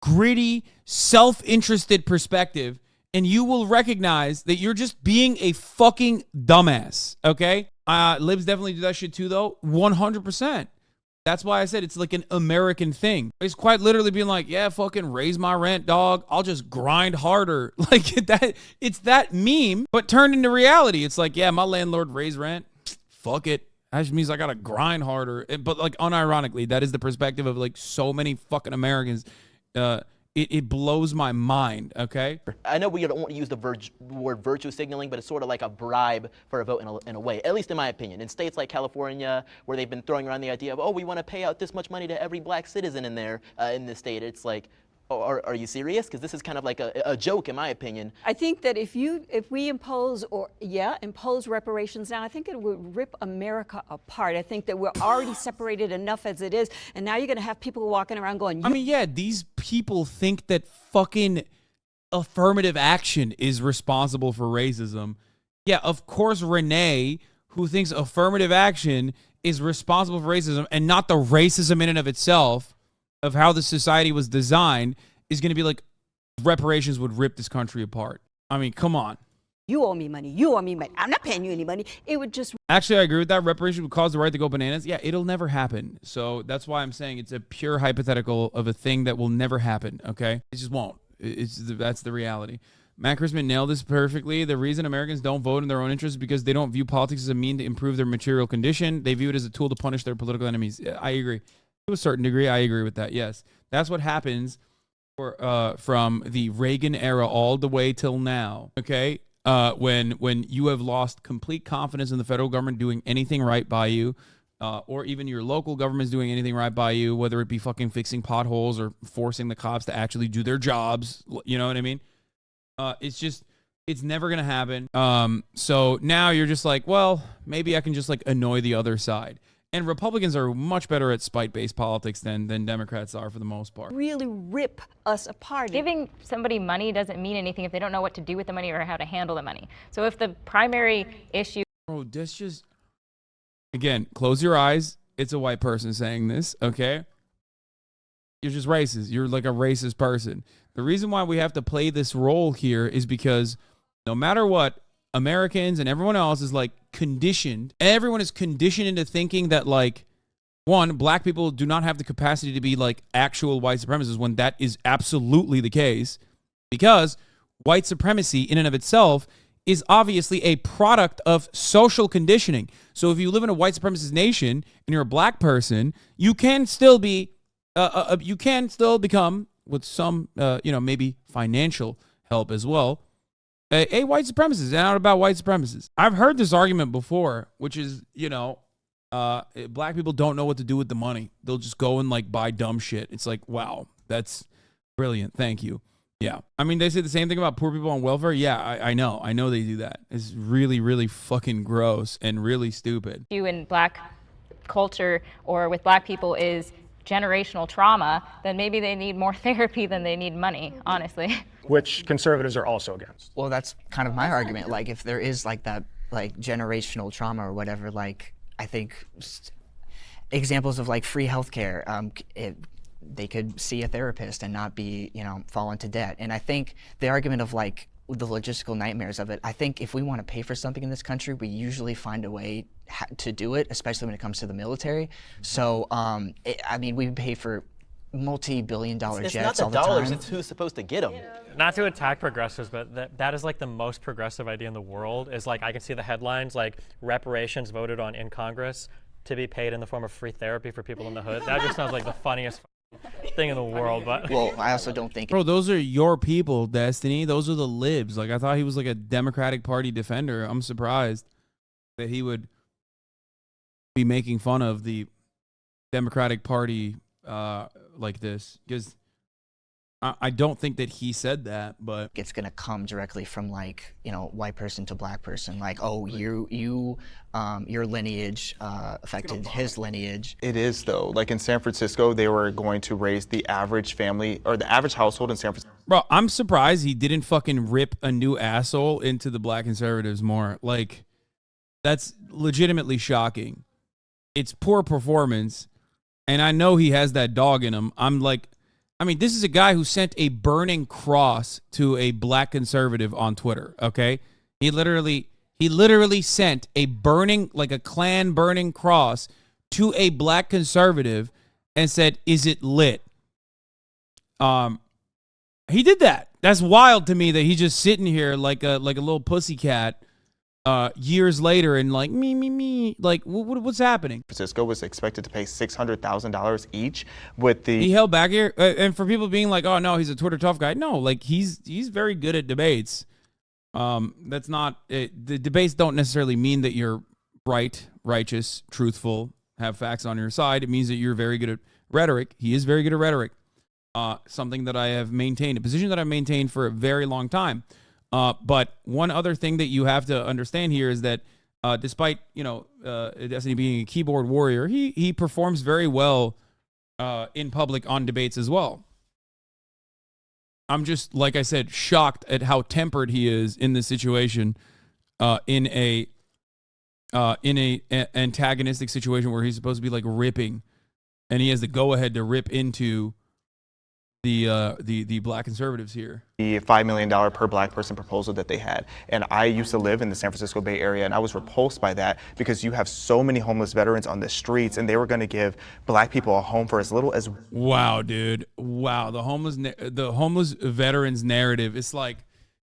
gritty, self-interested perspective, and you will recognize that you're just being a fucking dumbass, okay? Libs definitely do that shit too, though. 100%. That's why I said it's like an American thing. It's quite literally being like, yeah, fucking raise my rent, dog. I'll just grind harder. Like that. It's that meme, but turned into reality. It's like, yeah, my landlord raised rent. Fuck it. That just means I got to grind harder. But like unironically, that is the perspective of like so many fucking Americans. It blows my mind, okay? I know we don't want to use the word virtue signaling, but it's sort of like a bribe for a vote in a way, at least in my opinion. In states like California, where they've been throwing around the idea of, oh, we want to pay out this much money to every black citizen in there, in this state, it's like, Are you serious? Because this is kind of like a joke, in my opinion. I think that if we impose reparations now, I think it would rip America apart. I think that we're already separated enough as it is, and now you're going to have people walking around going. I mean, yeah, these people think that fucking affirmative action is responsible for racism. Yeah, of course, Renee, who thinks affirmative action is responsible for racism and not the racism in and of itself of how the society was designed, is going to be like, reparations would rip this country apart. I mean, come on. You owe me money. You owe me money. I'm not paying you any money. It would just. Actually, I agree with that. Reparations would cause the right to go bananas. Yeah, it'll never happen. So that's why I'm saying it's a pure hypothetical of a thing that will never happen, okay? It just won't. That's the reality. Matt Christman nailed this perfectly. The reason Americans don't vote in their own interest is because they don't view politics as a mean to improve their material condition. They view it as a tool to punish their political enemies. I agree. To a certain degree, I agree with that, yes. That's what happens from the Reagan era all the way till now, okay? When you have lost complete confidence in the federal government doing anything right by you, or even your local government's doing anything right by you, whether it be fucking fixing potholes or forcing the cops to actually do their jobs, you know what I mean? It's never going to happen. So now you're just like, well, maybe I can just like annoy the other side. And Republicans are much better at spite-based politics than Democrats are for the most part. Really rip us apart. Giving somebody money doesn't mean anything if they don't know what to do with the money or how to handle the money. So if the primary issue... Bro, that's just... Again, close your eyes. It's a white person saying this, okay? You're just racist. You're like a racist person. The reason why we have to play this role here is because no matter what, Americans and everyone else is like conditioned. Everyone is conditioned into thinking that like, one, black people do not have the capacity to be like actual white supremacists when that is absolutely the case, because white supremacy in and of itself is obviously a product of social conditioning. So if you live in a white supremacist nation and you're a black person, you can still be, you can still become, with some, maybe financial help as well, a white supremacist, and out about white supremacists. I've heard this argument before, which is, black people don't know what to do with the money. They'll just go and like buy dumb shit. It's like, wow, that's brilliant. Thank you. Yeah. I mean, they say the same thing about poor people on welfare. Yeah, I know. I know they do that. It's really, really fucking gross and really stupid. In black culture or with black people is generational trauma, then maybe they need more therapy than they need money, honestly. Which conservatives are also against. Well, that's kind of my argument. Like, if there is like that, like generational trauma or whatever, like I think examples of like free healthcare, they could see a therapist and not be, fall into debt. And I think the argument of like the logistical nightmares of it, I think if we want to pay for something in this country, we usually find a way to do it, especially when it comes to the military. So, we pay for multi-billion-dollar jets all the time. It's not the dollars, it's who's supposed to get them. Not to attack progressives, but that is like the most progressive idea in the world. Is like, I can see the headlines like reparations voted on in Congress to be paid in the form of free therapy for people in the hood. That just sounds like the funniest thing in the world. But well, I also don't think... Bro, those are your people, Destiny. Those are the libs. Like, I thought he was like a Democratic Party defender. I'm surprised that he would be making fun of the Democratic Party like this, because I don't think that he said that, but it's gonna come directly from like, white person to black person, like, oh, your lineage affected his lineage. It is though. Like in San Francisco, they were going to raise the average family or the average household in San Francisco. Bro, I'm surprised he didn't fucking rip a new asshole into the black conservatives more. Like, that's legitimately shocking. It's poor performance, and I know he has that dog in him. This is a guy who sent a burning cross to a black conservative on Twitter, okay? He literally sent a burning, like a Klan burning cross to a black conservative and said, "Is it lit?" He did that. That's wild to me that he's just sitting here like a little pussycat years later and like me. Like, what's happening? Francisco was expected to pay $600,000 each with the... He held back here. And for people being like, oh, no, he's a Twitter tough guy. No, like, he's very good at debates. That's not... the debates don't necessarily mean that you're right, righteous, truthful, have facts on your side. It means that you're very good at rhetoric. He is very good at rhetoric. something that I have maintained, a position that I've maintained for a very long time. But one other thing that you have to understand here is that despite, Destiny being a keyboard warrior, he performs very well in public on debates as well. I'm just, like I said, shocked at how tempered he is in this situation, in a antagonistic situation where he's supposed to be like ripping, and he has the go ahead to rip into the black conservatives here. The $5 million per black person proposal that they had. And I used to live in the San Francisco Bay Area, and I was repulsed by that because you have so many homeless veterans on the streets, and they were going to give black people a home for as little as... Wow, dude. Wow. The homeless veterans narrative. It's like,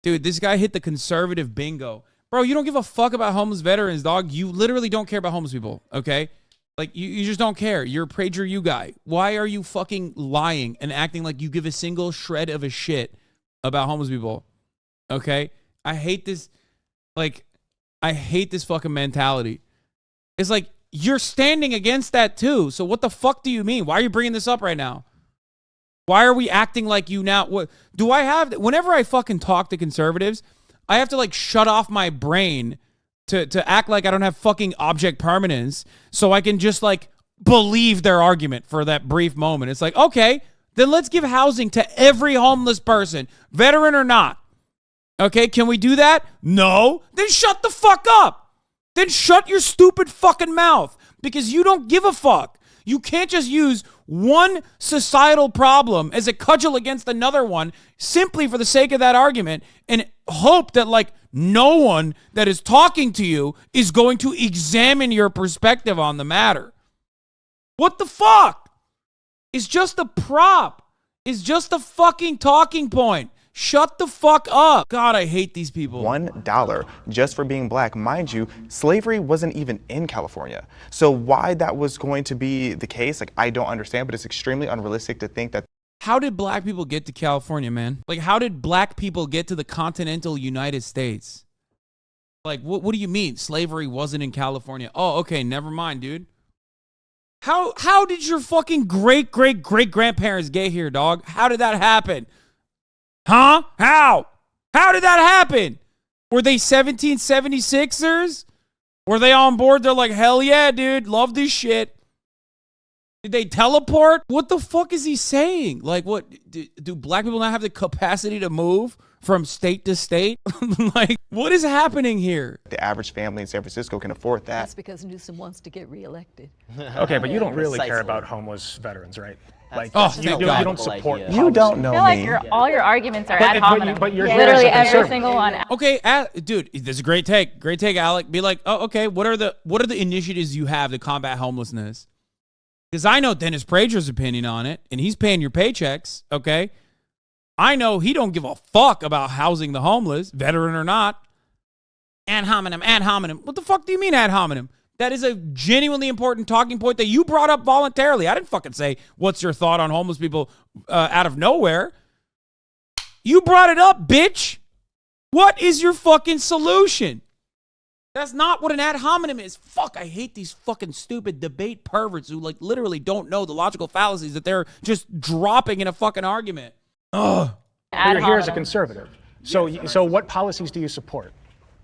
dude, this guy hit the conservative bingo. Bro, you don't give a fuck about homeless veterans, dog. You literally don't care about homeless people, okay? Like, you just don't care. You're a PragerU guy. Why are you fucking lying and acting like you give a single shred of a shit about homeless people? Okay? I hate this. Like, I hate this fucking mentality. It's like, you're standing against that too. So what the fuck do you mean? Why are you bringing this up right now? Why are we acting like you now? What do I have? Whenever I fucking talk to conservatives, I have to like shut off my brain to act like I don't have fucking object permanence so I can just like believe their argument for that brief moment. It's like, okay, then let's give housing to every homeless person, veteran or not. Okay, can we do that? No. Then shut the fuck up. Then shut your stupid fucking mouth because you don't give a fuck. You can't just use one societal problem as a cudgel against another one simply for the sake of that argument and hope that like no one that is talking to you is going to examine your perspective on the matter. What the fuck? It's just a prop. It's just a fucking talking point. Shut the fuck up. God, I hate these people. $1 just for being black. Mind you, slavery wasn't even in California. So why that was going to be the case, like, I don't understand, but it's extremely unrealistic to think that. How did black people get to California, man? Like, how did black people get to the continental United States? Like, what do you mean? Slavery wasn't in California. Oh, okay, never mind, dude. How did your fucking great-great-great-grandparents get here, dog? How did that happen? Huh? How did that happen? Were they 1776ers? Were they on board? They're like, hell yeah, dude. Love this shit. Did they teleport? What the fuck is he saying? Like, what? Do black people not have the capacity to move from state to state? Like, what is happening here? The average family in San Francisco can afford that. That's because Newsom wants to get reelected. Okay, but you don't really care about homeless veterans, right? Like, you don't support. You don't know I feel me. like all your arguments are ad hominem. But you're literally here as a every single one. Okay, dude, this is a great take. Great take, Alec. Be like, oh, okay, what are the initiatives you have to combat homelessness? Because I know Dennis Prager's opinion on it, and he's paying your paychecks, okay? I know he don't give a fuck about housing the homeless, veteran or not. Ad hominem. What the fuck do you mean ad hominem? That is a genuinely important talking point that you brought up voluntarily. I didn't fucking say, what's your thought on homeless people out of nowhere? You brought it up, bitch. What is your fucking solution? That's not what an ad hominem is. Fuck, I hate these fucking stupid debate perverts who like literally don't know the logical fallacies that they're just dropping in a fucking argument. Ugh. You're here as a conservative. So what policies do you support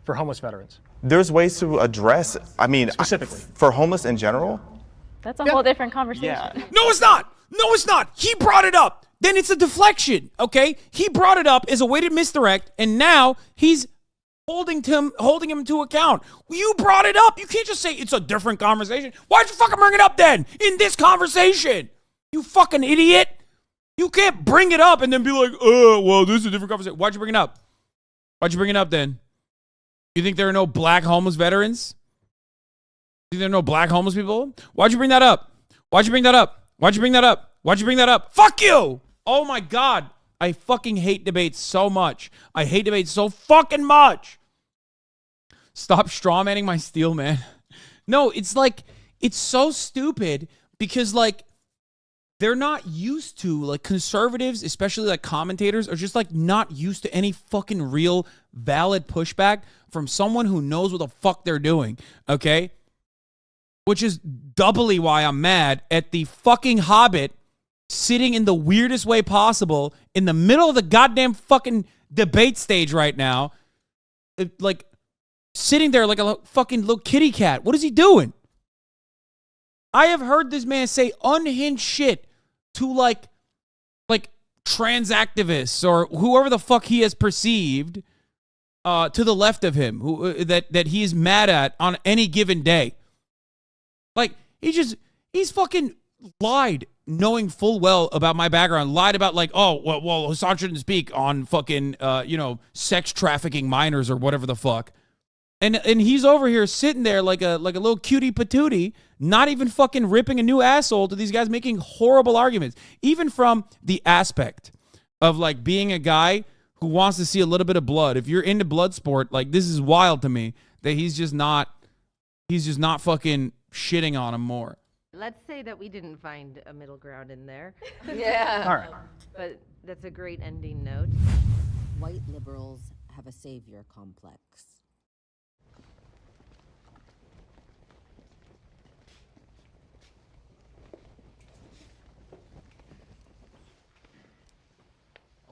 for homeless veterans? There's ways to address, I mean, specifically for homeless in general. That's a whole different conversation. Yeah. No, it's not. No, it's not. He brought it up. Then it's a deflection, okay? He brought it up as a way to misdirect, and now he's holding him to account. You brought it up. You can't just say it's a different conversation. Why'd you fucking bring it up then in this conversation? You fucking idiot. You can't bring it up and then be like, oh, well, this is a different conversation. Why'd you bring it up? Why'd you bring it up then? You think there are no black homeless veterans? You think there are no black homeless people? Why'd you bring that up? Why'd you bring that up? Why'd you bring that up? Why'd you bring that up? Fuck you! Oh my God. I fucking hate debates so much. I hate debates so fucking much. Stop strawmanning my steel, man. No, it's like, it's so stupid because like, they're not used to, like, conservatives, especially like commentators, are just like not used to any fucking real valid pushback from someone who knows what the fuck they're doing, okay? Which is doubly why I'm mad at the fucking Hobbit sitting in the weirdest way possible in the middle of the goddamn fucking debate stage right now, like sitting there like a fucking little kitty cat. What is he doing? I have heard this man say unhinged shit to like trans activists or whoever the fuck he has perceived to the left of him, who that he is mad at on any given day. Like he's fucking lied, knowing full well about my background, lied about like, oh well Hasan shouldn't speak on fucking sex trafficking minors or whatever the fuck. And he's over here sitting there like a little cutie patootie, not even fucking ripping a new asshole to these guys making horrible arguments. Even from the aspect of like being a guy who wants to see a little bit of blood. If you're into blood sport, like this is wild to me that he's just not fucking shitting on him more. Let's say that we didn't find a middle ground in there. Yeah. All right. But that's a great ending note. White liberals have a savior complex.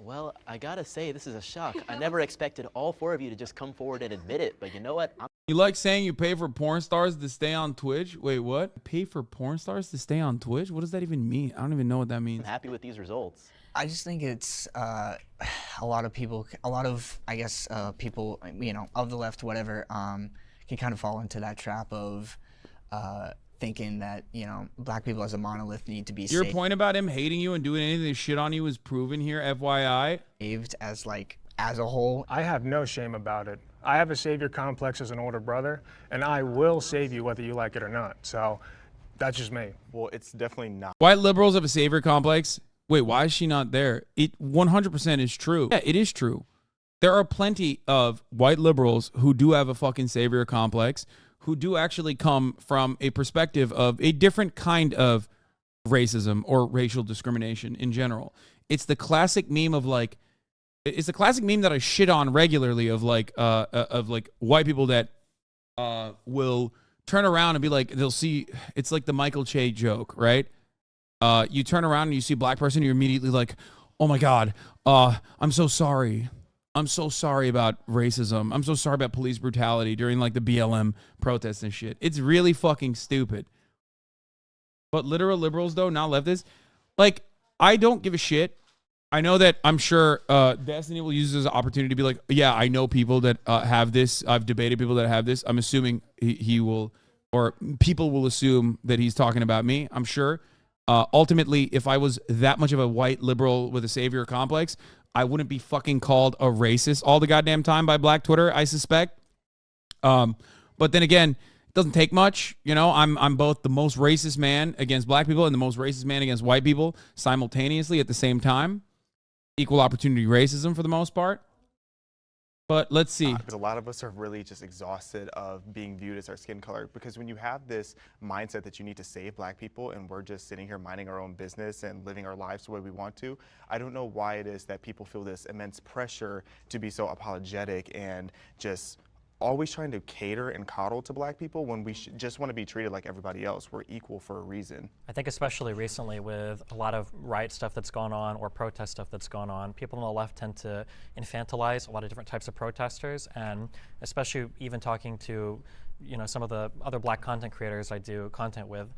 Well, I gotta say, this is a shock. I never expected all 4 of you to just come forward and admit it, but you know what? You like saying you pay for porn stars to stay on Twitch? Wait, what? Pay for porn stars to stay on Twitch? What does that even mean? I don't even know what that means. I'm happy with these results. I just think it's a lot of people, I guess, people, you know, of the left, whatever, can kind of fall into that trap of thinking that, you know, black people as a monolith need to be Your point about him hating you and doing anything to shit on you is proven here, FYI. Saved as a whole. I have no shame about it. I have a savior complex as an older brother, and I will save you whether you like it or not. So that's just me. Well, it's definitely not. White liberals have a savior complex. Wait, why is she not there? It 100% is true. Yeah, it is true. There are plenty of white liberals who do have a fucking savior complex, who do actually come from a perspective of a different kind of racism or racial discrimination in general. It's the classic meme of like, it's the classic meme that I shit on regularly of like white people that will turn around and be like, they'll see, it's like the Michael Che joke, right? You turn around and you see a black person, you're immediately like, oh my God, I'm so sorry. I'm so sorry about racism. I'm so sorry about police brutality during like the BLM protests and shit. It's really fucking stupid. But literal liberals though, not leftists, like I don't give a shit. I know that I'm sure Destiny will use this as an opportunity to be like, yeah, I know people that have this. I've debated people that have this. I'm assuming he will, or people will assume that he's talking about me. I'm sure. Ultimately, if I was that much of a white liberal with a savior complex, I wouldn't be fucking called a racist all the goddamn time by Black Twitter, I suspect. But then again, it doesn't take much. You know, I'm both the most racist man against black people and the most racist man against white people simultaneously at the same time. Equal opportunity racism for the most part. But let's see. Because a lot of us are really just exhausted of being viewed as our skin color. Because when you have this mindset that you need to save black people and we're just sitting here minding our own business and living our lives the way we want to, I don't know why it is that people feel this immense pressure to be so apologetic and just always trying to cater and coddle to black people when we just want to be treated like everybody else. We're equal for a reason. I think especially recently with a lot of riot stuff that's gone on or protest stuff that's gone on, people on the left tend to infantilize a lot of different types of protesters, and especially even talking to, you know, some of the other black content creators I do content with,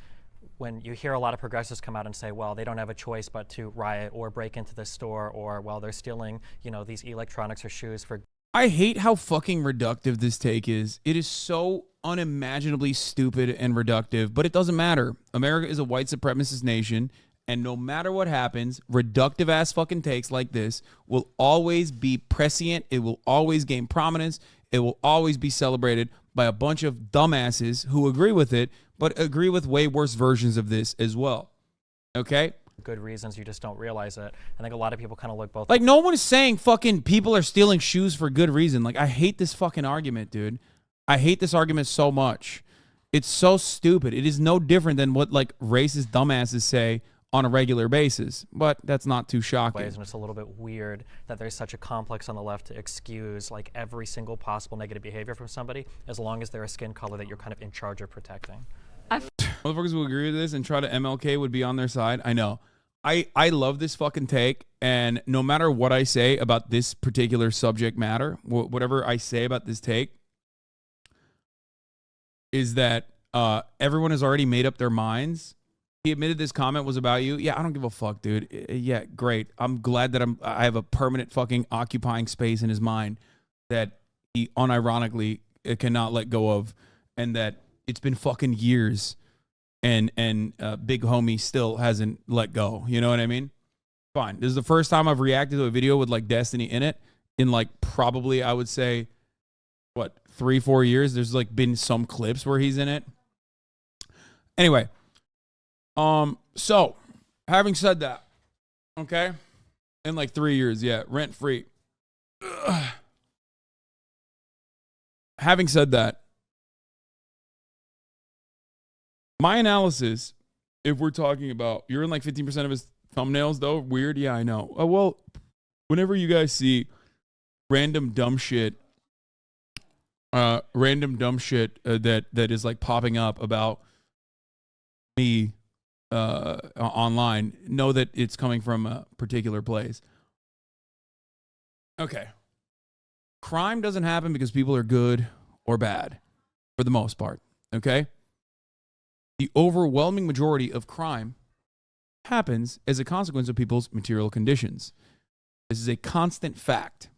when you hear a lot of progressives come out and say, well, they don't have a choice but to riot or break into the store, or, well, they're stealing, you know, these electronics or shoes for... I hate how fucking reductive this take is. It is so unimaginably stupid and reductive, but it doesn't matter. America is a white supremacist nation, and no matter what happens, reductive ass fucking takes like this will always be prescient. It will always gain prominence. It will always be celebrated by a bunch of dumbasses who agree with it, but agree with way worse versions of this as well. Okay? Good reasons, you just don't realize it. I think a lot of people kind of look both... Like, no one is saying fucking people are stealing shoes for good reason. Like, I hate this fucking argument, dude. I hate this argument so much. It's so stupid. It is no different than what, like, racist dumbasses say on a regular basis. But that's not too shocking. And it's a little bit weird that there's such a complex on the left to excuse, like, every single possible negative behavior from somebody as long as they're a skin color that you're kind of in charge of protecting. Motherfuckers will agree with this and try to MLK would be on their side. I know. I love this fucking take, and no matter what I say about this particular subject matter, whatever I say about this take, is that everyone has already made up their minds. He admitted this comment was about you. Yeah, I don't give a fuck, dude. Yeah, great. I'm glad that I have a permanent fucking occupying space in his mind that he unironically cannot let go of, and that it's been fucking years, and big homie still hasn't let go. You know what I mean? Fine. This is the first time I've reacted to a video with like Destiny in it in like probably, I would say, what, 3-4 years. There's like been some clips where he's in it. Anyway, so having said that, okay, in like 3 years, yeah, rent free. Having said that, my analysis, if we're talking about, you're in like 15% of his thumbnails though. Weird. Yeah, I know. Well, whenever you guys see random dumb shit that is like popping up about me online, know that it's coming from a particular place. Okay. Crime doesn't happen because people are good or bad, for the most part. Okay? The overwhelming majority of crime happens as a consequence of people's material conditions. This is a constant fact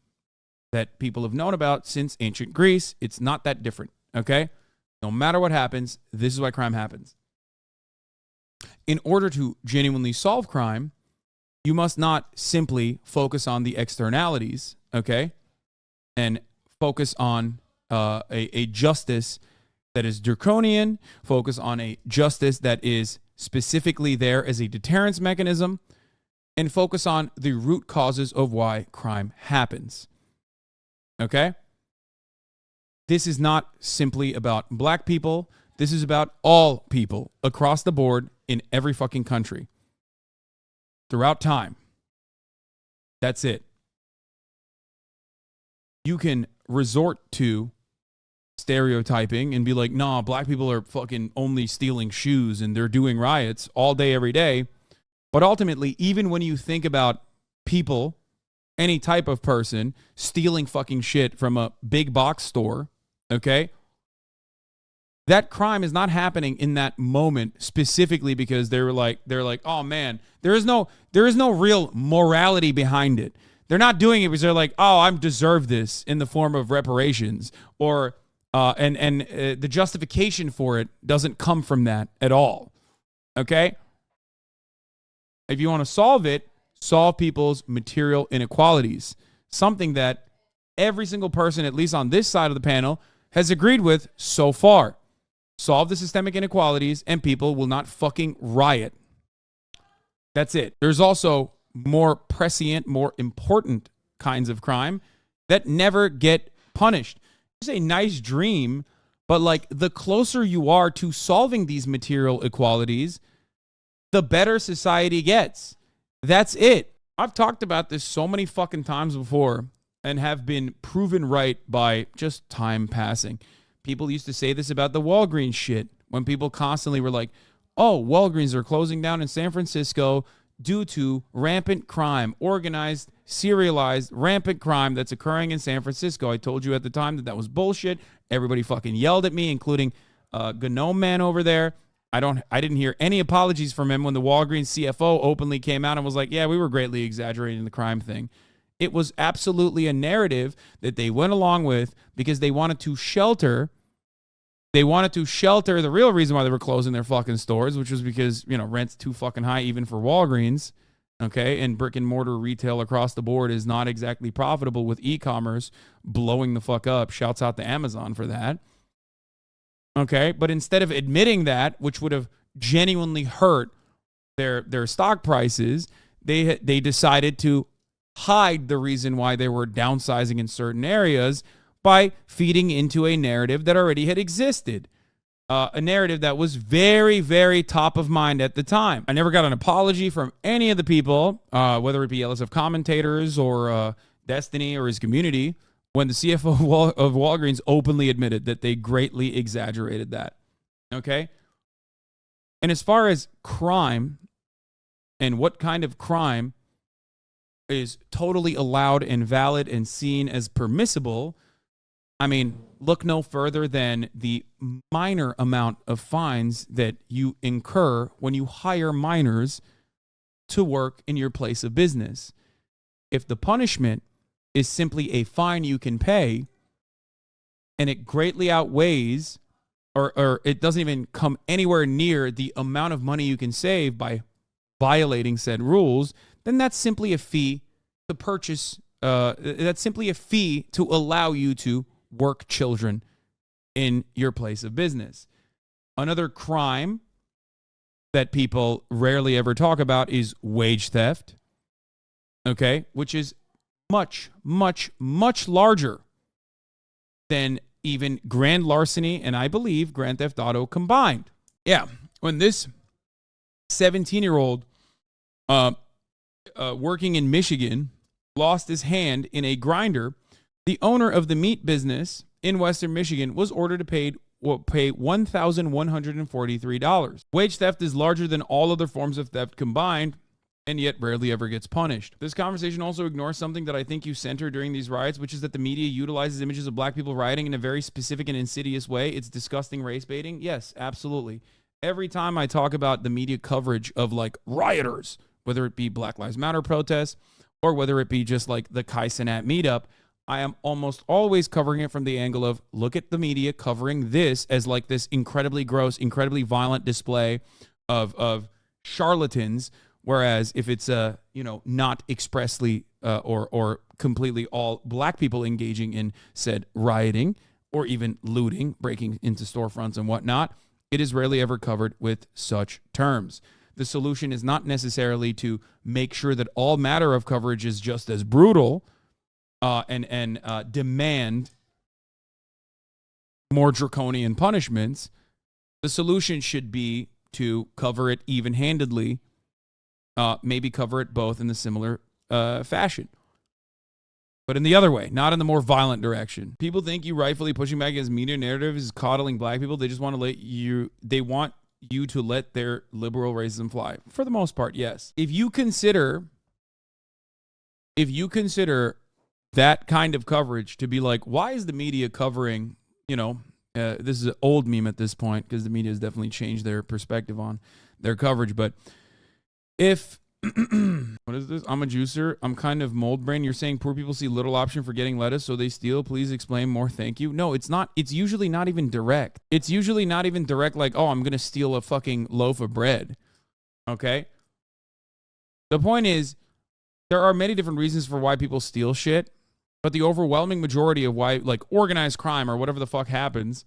that people have known about since ancient Greece. It's not that different, okay? No matter what happens, this is why crime happens. In order to genuinely solve crime, you must not simply focus on the externalities, okay? And focus on a justice that is draconian, focus on a justice that is specifically there as a deterrence mechanism, and focus on the root causes of why crime happens. Okay? This is not simply about black people. This is about all people across the board in every fucking country throughout time. That's it. You can resort to stereotyping and be like, nah, black people are fucking only stealing shoes and they're doing riots all day, every day. But ultimately, even when you think about people, any type of person stealing fucking shit from a big box store, okay, that crime is not happening in that moment specifically because they're like, oh man, there is no real morality behind it. They're not doing it because they're like, oh, I deserve this in the form of reparations, or the justification for it doesn't come from that at all. Okay? If you want to solve it, solve people's material inequalities, something that every single person, at least on this side of the panel, has agreed with so far. Solve the systemic inequalities and people will not fucking riot. That's it. There's also more prescient, more important kinds of crime that never get punished. It's a nice dream, but like the closer you are to solving these material equalities, the better society gets. That's it. I've talked about this so many fucking times before and have been proven right by just time passing. People used to say this about the Walgreens shit when people constantly were like, oh, Walgreens are closing down in San Francisco due to rampant crime, organized, serialized, rampant crime that's occurring in San Francisco. I told you at the time that was bullshit. Everybody fucking yelled at me, including Gnome Man over there. I didn't hear any apologies from him when the Walgreens CFO openly came out and was like, yeah, we were greatly exaggerating the crime thing. It was absolutely a narrative that they went along with because they wanted to shelter. They wanted to shelter the real reason why they were closing their fucking stores, which was because, you know, rent's too fucking high even for Walgreens. Okay. And brick and mortar retail across the board is not exactly profitable with e-commerce blowing the fuck up. Shouts out to Amazon for that. Okay. But instead of admitting that, which would have genuinely hurt their stock prices, they decided to hide the reason why they were downsizing in certain areas by feeding into a narrative that already had existed. A narrative that was very, very top of mind at the time. I never got an apology from any of the people, whether it be LSF commentators or Destiny or his community, when the CFO of Walgreens openly admitted that they greatly exaggerated that. Okay? And as far as crime, and what kind of crime is totally allowed and valid and seen as permissible, I mean, look no further than the minor amount of fines that you incur when you hire minors to work in your place of business. If the punishment is simply a fine you can pay, and it greatly outweighs, or it doesn't even come anywhere near the amount of money you can save by violating said rules, then that's simply a fee to purchase, that's simply a fee to allow you to work children in your place of business. Another crime that people rarely ever talk about is wage theft, okay, which is much, much, much larger than even grand larceny and I believe grand theft auto combined. Yeah, when this 17-year-old working in Michigan lost his hand in a grinder, the owner of the meat business in Western Michigan was ordered to pay $1,143. Wage theft is larger than all other forms of theft combined, and yet rarely ever gets punished. This conversation also ignores something that I think you center during these riots, which is that the media utilizes images of black people rioting in a very specific and insidious way. It's disgusting race baiting. Yes, absolutely. Every time I talk about the media coverage of like rioters, whether it be Black Lives Matter protests or whether it be just like the Kai Cenat meetup, I am almost always covering it from the angle of look at the media covering this as like this incredibly gross, incredibly violent display of charlatans. Whereas if it's not expressly or completely all black people engaging in said rioting or even looting, breaking into storefronts and whatnot, it is rarely ever covered with such terms. The solution is not necessarily to make sure that all matter of coverage is just as brutal and demand more draconian punishments. The solution should be to cover it even-handedly, maybe cover it both in the similar fashion. But in the other way, not in the more violent direction. People think you rightfully pushing back against media narrative is coddling black people. They just want to they want you to let their liberal racism fly. For the most part, yes. If you consider that kind of coverage to be like, why is the media covering, this is an old meme at this point because the media has definitely changed their perspective on their coverage. But if, what is this? I'm a juicer. I'm kind of mold brain. You're saying poor people see little option for getting lettuce, so they steal. Please explain more. Thank you. No, it's not. It's usually not even direct. It's usually not even direct like, oh, I'm going to steal a fucking loaf of bread. Okay? The point is, there are many different reasons for why people steal shit, but the overwhelming majority of why, like, organized crime or whatever the fuck happens,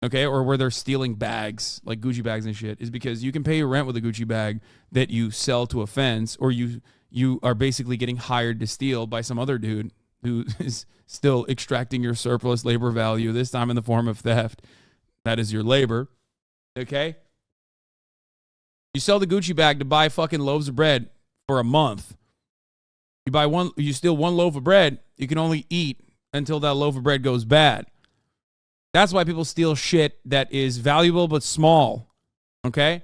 okay, or where they're stealing bags, like Gucci bags and shit, is because you can pay your rent with a Gucci bag that you sell to a fence, or you are basically getting hired to steal by some other dude who is still extracting your surplus labor value, this time in the form of theft. That is your labor, okay? You sell the Gucci bag to buy fucking loaves of bread for a month. You steal one loaf of bread, you can only eat until that loaf of bread goes bad. That's why people steal shit that is valuable but small, okay?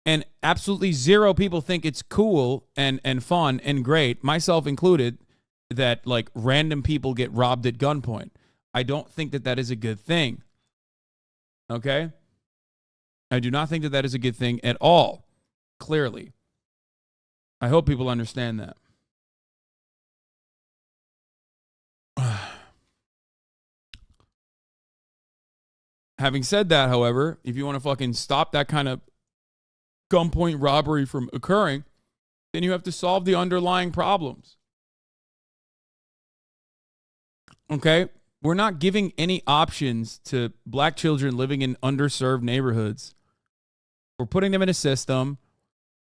And absolutely zero people think it's cool and fun and great, myself included, that like random people get robbed at gunpoint. I don't think that that is a good thing, okay? I do not think that that is a good thing at all, clearly. I hope people understand that. Having said that, however, if you want to fucking stop that kind of gunpoint robbery from occurring, then you have to solve the underlying problems. Okay? We're not giving any options to black children living in underserved neighborhoods. We're putting them in a system.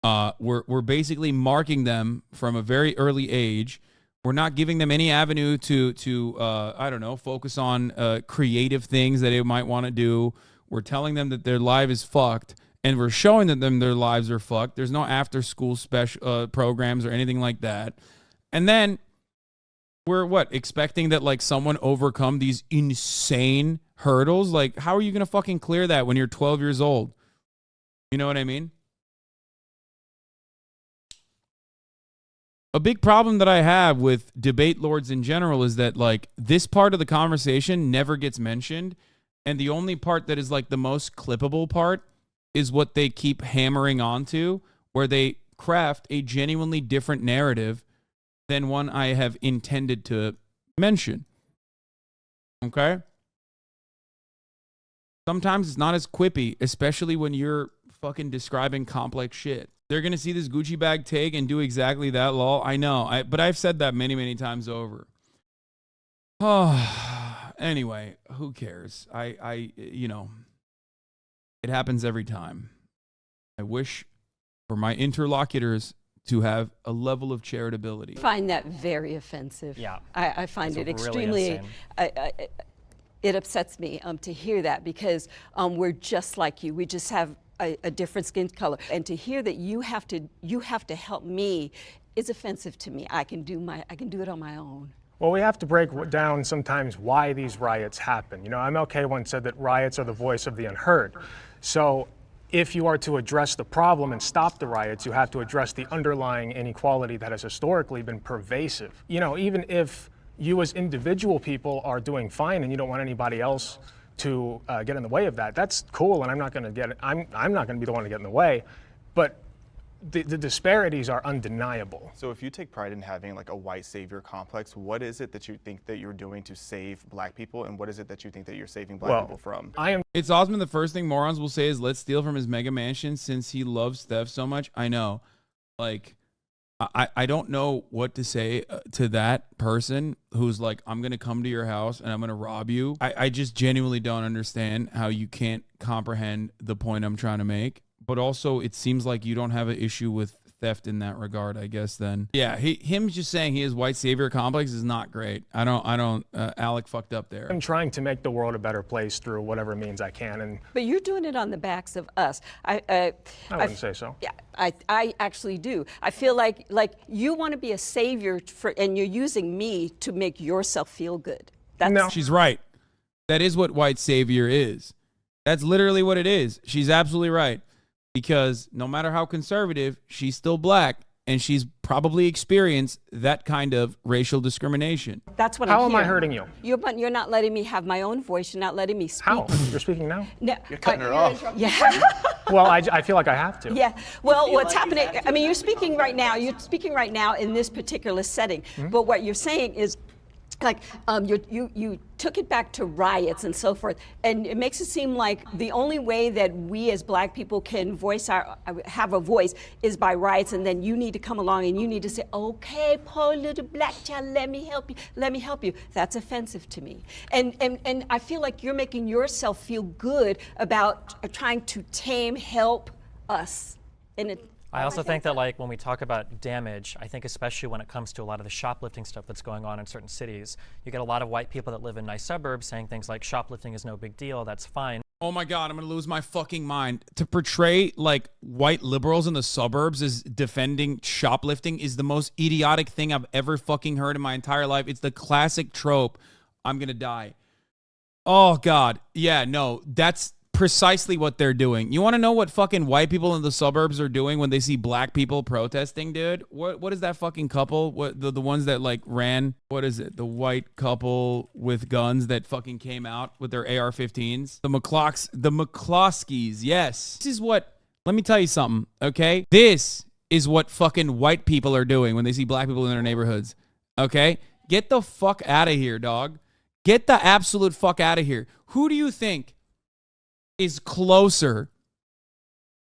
We're basically marking them from a very early age. We're not giving them any avenue to I don't know, focus on creative things that they might want to do. We're telling them that their life is fucked, and we're showing them their lives are fucked. There's no after-school special programs or anything like that. And then we're expecting that like someone overcome these insane hurdles? Like, how are you gonna fucking clear that when you're 12 years old? You know what I mean? A big problem that I have with debate lords in general is that, like, this part of the conversation never gets mentioned, and the only part that is, like, the most clippable part is what they keep hammering onto, where they craft a genuinely different narrative than one I have intended to mention. Okay? Sometimes it's not as quippy, especially when you're fucking describing complex shit. They're going to see this Gucci bag take and do exactly that, lol. I know, but I've said that many, many times over. Oh, anyway, who cares? You know, it happens every time. I wish for my interlocutors to have a level of charitability. I find that very offensive. Yeah. I find it Really extremely, it upsets me to hear that, because we're just like you. We just have a different skin color. And to hear that you have to help me is offensive to me. I can do it on my own. Well, we have to break down sometimes why these riots happen. You know, MLK once said that riots are the voice of the unheard. So if you are to address the problem and stop the riots, you have to address the underlying inequality that has historically been pervasive. You know, even if you as individual people are doing fine and you don't want anybody else to get in the way of that, that's cool, and I'm not going to be the one to get in the way, but the disparities are undeniable. So if you take pride in having like a white savior complex, what is it that you think that you're doing to save black people, and what is it that you think that you're saving black people from? It's awesome. The first thing morons will say is, let's steal from his mega mansion since he loves theft so much. I know. Like, I don't know what to say to that person who's like, I'm going to come to your house and I'm going to rob you. I just genuinely don't understand how you can't comprehend the point I'm trying to make. But also, it seems like you don't have an issue with theft in that regard, I guess, then. Yeah, him just saying he has white savior complex is not great. Alec fucked up there. I'm trying to make the world a better place through whatever means I can. But you're doing it on the backs of us. I wouldn't say so. Yeah, I actually do. I feel like you want to be a savior and you're using me to make yourself feel good. No. She's right. That is what white savior is. That's literally what it is. She's absolutely right. Because no matter how conservative, she's still black, and she's probably experienced that kind of racial discrimination. That's what How I'm am I hearing. hurting you? You're not letting me have my own voice. You're not letting me speak. How? You're speaking now? No, You're cutting her off. Yeah. Well, I feel like I have to. Yeah. Well, what's happening? I mean, you're speaking right now. You're speaking right now in this particular setting. Mm-hmm. But what you're saying is, like, you took it back to riots and so forth, and it makes it seem like the only way that we as black people can have a voice is by riots, and then you need to come along and you need to say, okay, poor little black child, let me help you. That's offensive to me. And I feel like you're making yourself feel good about trying to help us. And I also think that, like, when we talk about damage, I think especially when it comes to a lot of the shoplifting stuff that's going on in certain cities, you get a lot of white people that live in nice suburbs saying things like shoplifting is no big deal, that's fine. Oh my God, I'm going to lose my fucking mind. To portray, like, white liberals in the suburbs as defending shoplifting is the most idiotic thing I've ever fucking heard in my entire life. It's the classic trope. I'm going to die. Oh God. Yeah, no, that's precisely what they're doing. You want to know what fucking white people in the suburbs are doing when they see black people protesting, dude? What is that fucking couple? What the ones that like ran? What is it? The white couple with guns that fucking came out with their AR-15s? The McCloskeys. Yes. This is what. Let me tell you something, okay? This is what fucking white people are doing when they see black people in their neighborhoods. Okay? Get the fuck out of here, dog. Get the absolute fuck out of here. Who do you think is closer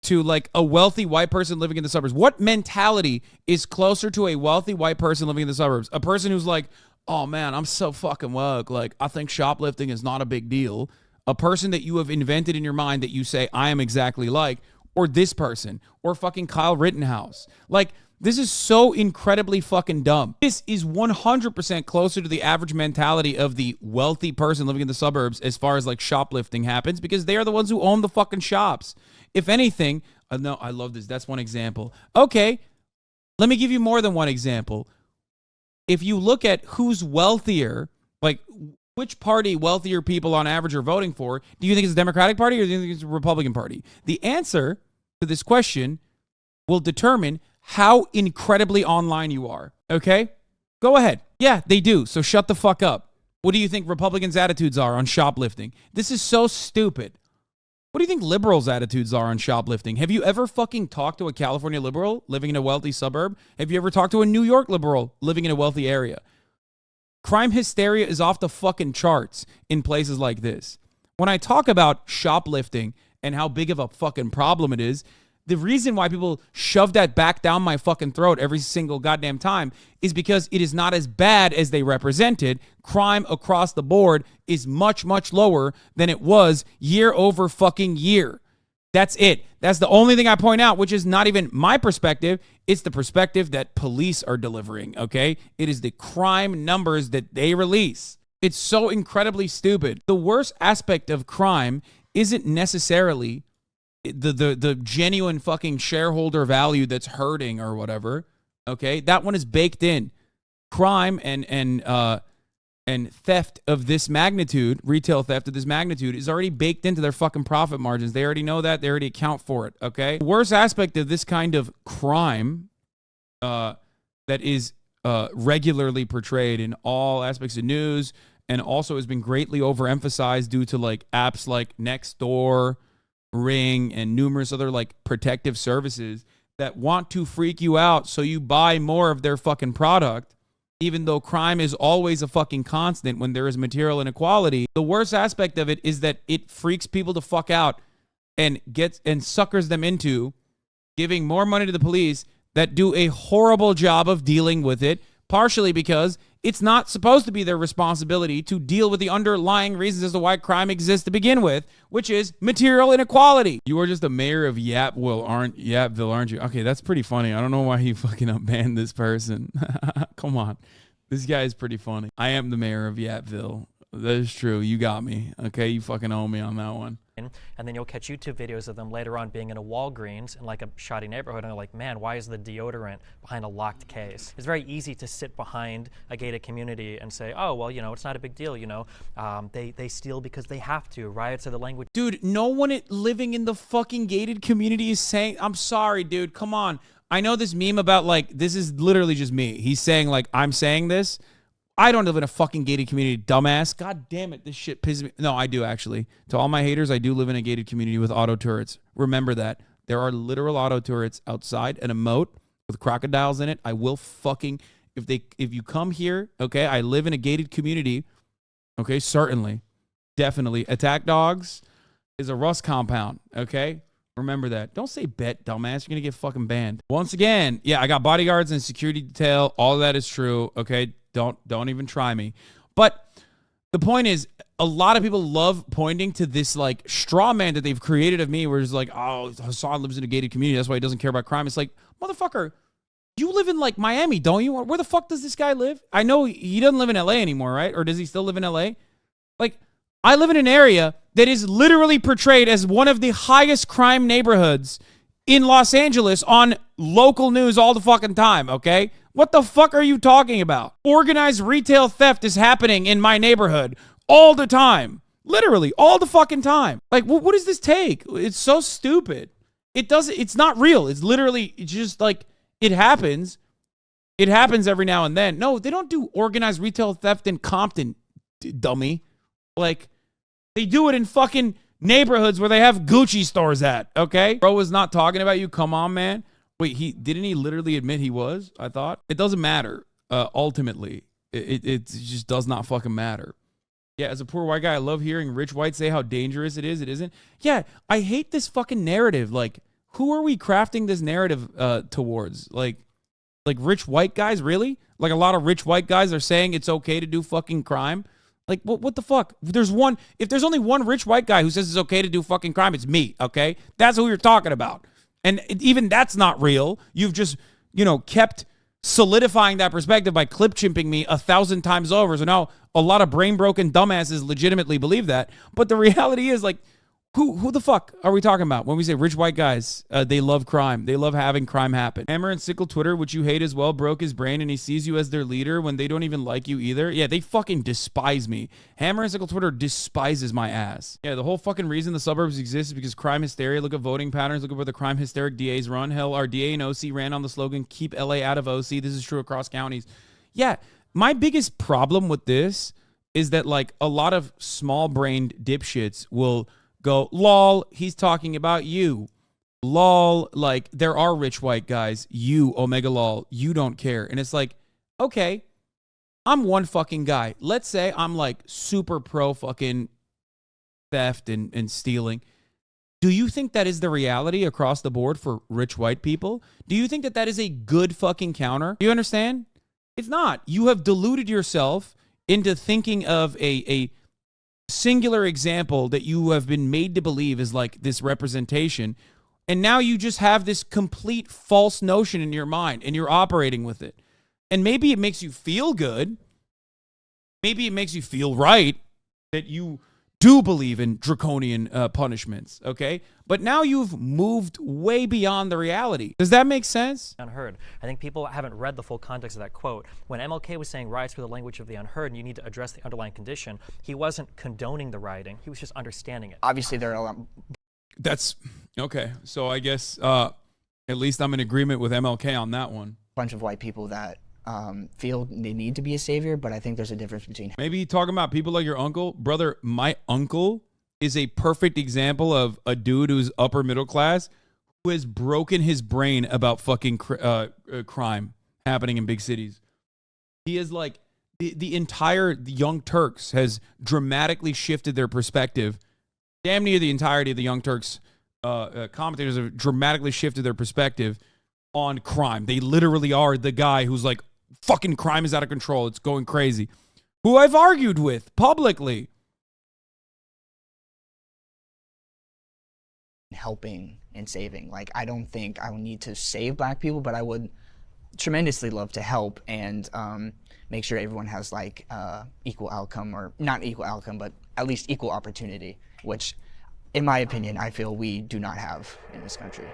to like a wealthy white person living in the suburbs? What mentality is closer to a wealthy white person living in the suburbs? A person who's like, oh man, I'm so fucking woke. Like, I think shoplifting is not a big deal. A person that you have invented in your mind that you say, I am exactly like, or this person, or fucking Kyle Rittenhouse. Like, this is so incredibly fucking dumb. This is 100% closer to the average mentality of the wealthy person living in the suburbs as far as like shoplifting happens, because they are the ones who own the fucking shops. If anything, no, I love this. That's one example. Okay, let me give you more than one example. If you look at who's wealthier, like which party wealthier people on average are voting for, do you think it's the Democratic Party or do you think it's the Republican Party? The answer to this question will determine how incredibly online you are, okay? Go ahead. Yeah, they do, so shut the fuck up. What do you think Republicans' attitudes are on shoplifting? This is so stupid. What do you think liberals' attitudes are on shoplifting? Have you ever fucking talked to a California liberal living in a wealthy suburb? Have you ever talked to a New York liberal living in a wealthy area? Crime hysteria is off the fucking charts in places like this. When I talk about shoplifting and how big of a fucking problem it is, the reason why people shove that back down my fucking throat every single goddamn time is because it is not as bad as they represented. Crime across the board is much, much lower than it was year over fucking year. That's it. That's the only thing I point out, which is not even my perspective. It's the perspective that police are delivering, okay? It is the crime numbers that they release. It's so incredibly stupid. The worst aspect of crime isn't necessarily the genuine fucking shareholder value that's hurting or whatever, okay? That one is baked in. Crime and theft of this magnitude, retail theft of this magnitude, is already baked into their fucking profit margins. They already know that. They already account for it, okay? The worst aspect of this kind of crime that is regularly portrayed in all aspects of news and also has been greatly overemphasized due to like apps like Nextdoor, Ring, and numerous other like protective services that want to freak you out so you buy more of their fucking product, even though crime is always a fucking constant when there is material inequality. The worst aspect of it is that it freaks people the fuck out and suckers them into giving more money to the police that do a horrible job of dealing with it, partially because it's not supposed to be their responsibility to deal with the underlying reasons as to why crime exists to begin with, which is material inequality. You are just the mayor of Yapville, aren't you? Okay, that's pretty funny. I don't know why he fucking unbanned this person. Come on. This guy is pretty funny. I am the mayor of Yapville. That is true. You got me. Okay, you fucking owe me on that one. And then you'll catch YouTube videos of them later on being in a Walgreens in like a shoddy neighborhood, and they're like, man, why is the deodorant behind a locked case? It's very easy to sit behind a gated community and say, oh, well, you know, it's not a big deal, you know. They steal because they have to. Riots are the language. Dude, no one living in the fucking gated community is saying, I'm sorry, dude, come on. I know this meme about like, this is literally just me. He's saying like, I'm saying this. I don't live in a fucking gated community, dumbass. God damn it, this shit pisses me. No, I do actually. To all my haters, I do live in a gated community with auto turrets. Remember that. There are literal auto turrets outside and a moat with crocodiles in it. I will fucking, if you come here, okay, I live in a gated community, okay, certainly, definitely. Attack dogs is a rust compound, okay? Remember that. Don't say bet, dumbass. You're going to get fucking banned. Once again, yeah, I got bodyguards and security detail. All of that is true, okay? Don't even try me. But the point is, a lot of people love pointing to this like straw man that they've created of me where it's like, oh, Hasan lives in a gated community. That's why he doesn't care about crime. It's like, motherfucker, you live in like Miami, don't you? Where the fuck does this guy live? I know he doesn't live in LA anymore, right? Or does he still live in LA? Like, I live in an area that is literally portrayed as one of the highest crime neighborhoods in Los Angeles on local news all the fucking time, okay? What the fuck are you talking about? Organized retail theft is happening in my neighborhood all the time. Literally, all the fucking time. Like, what does this take? It's so stupid. It's not real. It's literally, it's just like, it happens. It happens every now and then. No, they don't do organized retail theft in Compton, dummy. Like, they do it in fucking neighborhoods where they have Gucci stores at, okay? Bro was not talking about you. Come on, man. Wait, didn't he literally admit he was? I thought. It doesn't matter, ultimately. It just does not fucking matter. Yeah, as a poor white guy, I love hearing rich whites say how dangerous it is. It isn't. Yeah, I hate this fucking narrative. Like, who are we crafting this narrative towards? Like rich white guys, really? Like, a lot of rich white guys are saying it's okay to do fucking crime? Like, what the fuck? If there's only one rich white guy who says it's okay to do fucking crime, it's me, okay? That's who you're talking about. And even that's not real. You've just, kept solidifying that perspective by clip chimping me 1,000 times over. So now a lot of brain broken dumbasses legitimately believe that. But the reality is, like, Who the fuck are we talking about when we say rich white guys? They love crime. They love having crime happen. Hammer and Sickle Twitter, which you hate as well, broke his brain and he sees you as their leader when they don't even like you either. Yeah, they fucking despise me. Hammer and Sickle Twitter despises my ass. Yeah, the whole fucking reason the suburbs exist is because crime hysteria. Look at voting patterns. Look at where the crime hysteric DAs run. Hell, our DA and OC ran on the slogan, keep LA out of OC. This is true across counties. Yeah, my biggest problem with this is that like a lot of small-brained dipshits will go, lol, he's talking about you. Lol, like, there are rich white guys. You, omega lol, you don't care. And it's like, okay, I'm one fucking guy. Let's say I'm like super pro fucking theft and stealing. Do you think that is the reality across the board for rich white people? Do you think that that is a good fucking counter? Do you understand? It's not. You have deluded yourself into thinking of a singular example that you have been made to believe is like this representation, and now you just have this complete false notion in your mind and you're operating with it. And maybe it makes you feel good, maybe it makes you feel right that you do believe in draconian punishments, okay? But now you've moved way beyond the reality. Does that make sense? Unheard. I think people haven't read the full context of that quote. When MLK was saying riots were the language of the unheard and you need to address the underlying condition, he wasn't condoning the rioting, he was just understanding it. Obviously, there are a lot. That's okay. So I guess at least I'm in agreement with MLK on that one. Bunch of white people that feel they need to be a savior, but I think there's a difference between. Maybe talking about people like your uncle. Brother, my uncle is a perfect example of a dude who's upper middle class who has broken his brain about fucking crime happening in big cities. He is like, the entire Young Turks has dramatically shifted their perspective. Damn near the entirety of the Young Turks commentators have dramatically shifted their perspective on crime. They literally are the guy who's like, fucking crime is out of control. It's going crazy. Who I've argued with publicly. Helping and saving. Like, I don't think I would need to save black people, but I would tremendously love to help and make sure everyone has like equal outcome, or not equal outcome, but at least equal opportunity, which in my opinion, I feel we do not have in this country.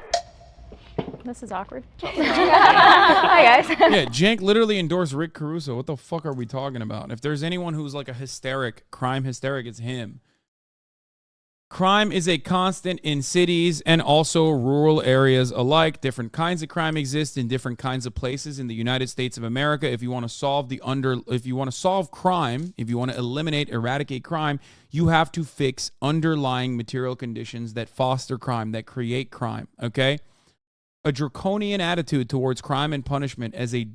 This is awkward. Hi, guys. Yeah, Jank literally endorsed Rick Caruso. What the fuck are we talking about? If there's anyone who's like a hysteric, crime hysteric, it's him. Crime is a constant in cities and also rural areas alike. Different kinds of crime exist in different kinds of places in the United States of America. If you want to solve crime, if you want to eradicate crime, you have to fix underlying material conditions that foster crime, that create crime, okay? A draconian attitude towards crime and punishment as a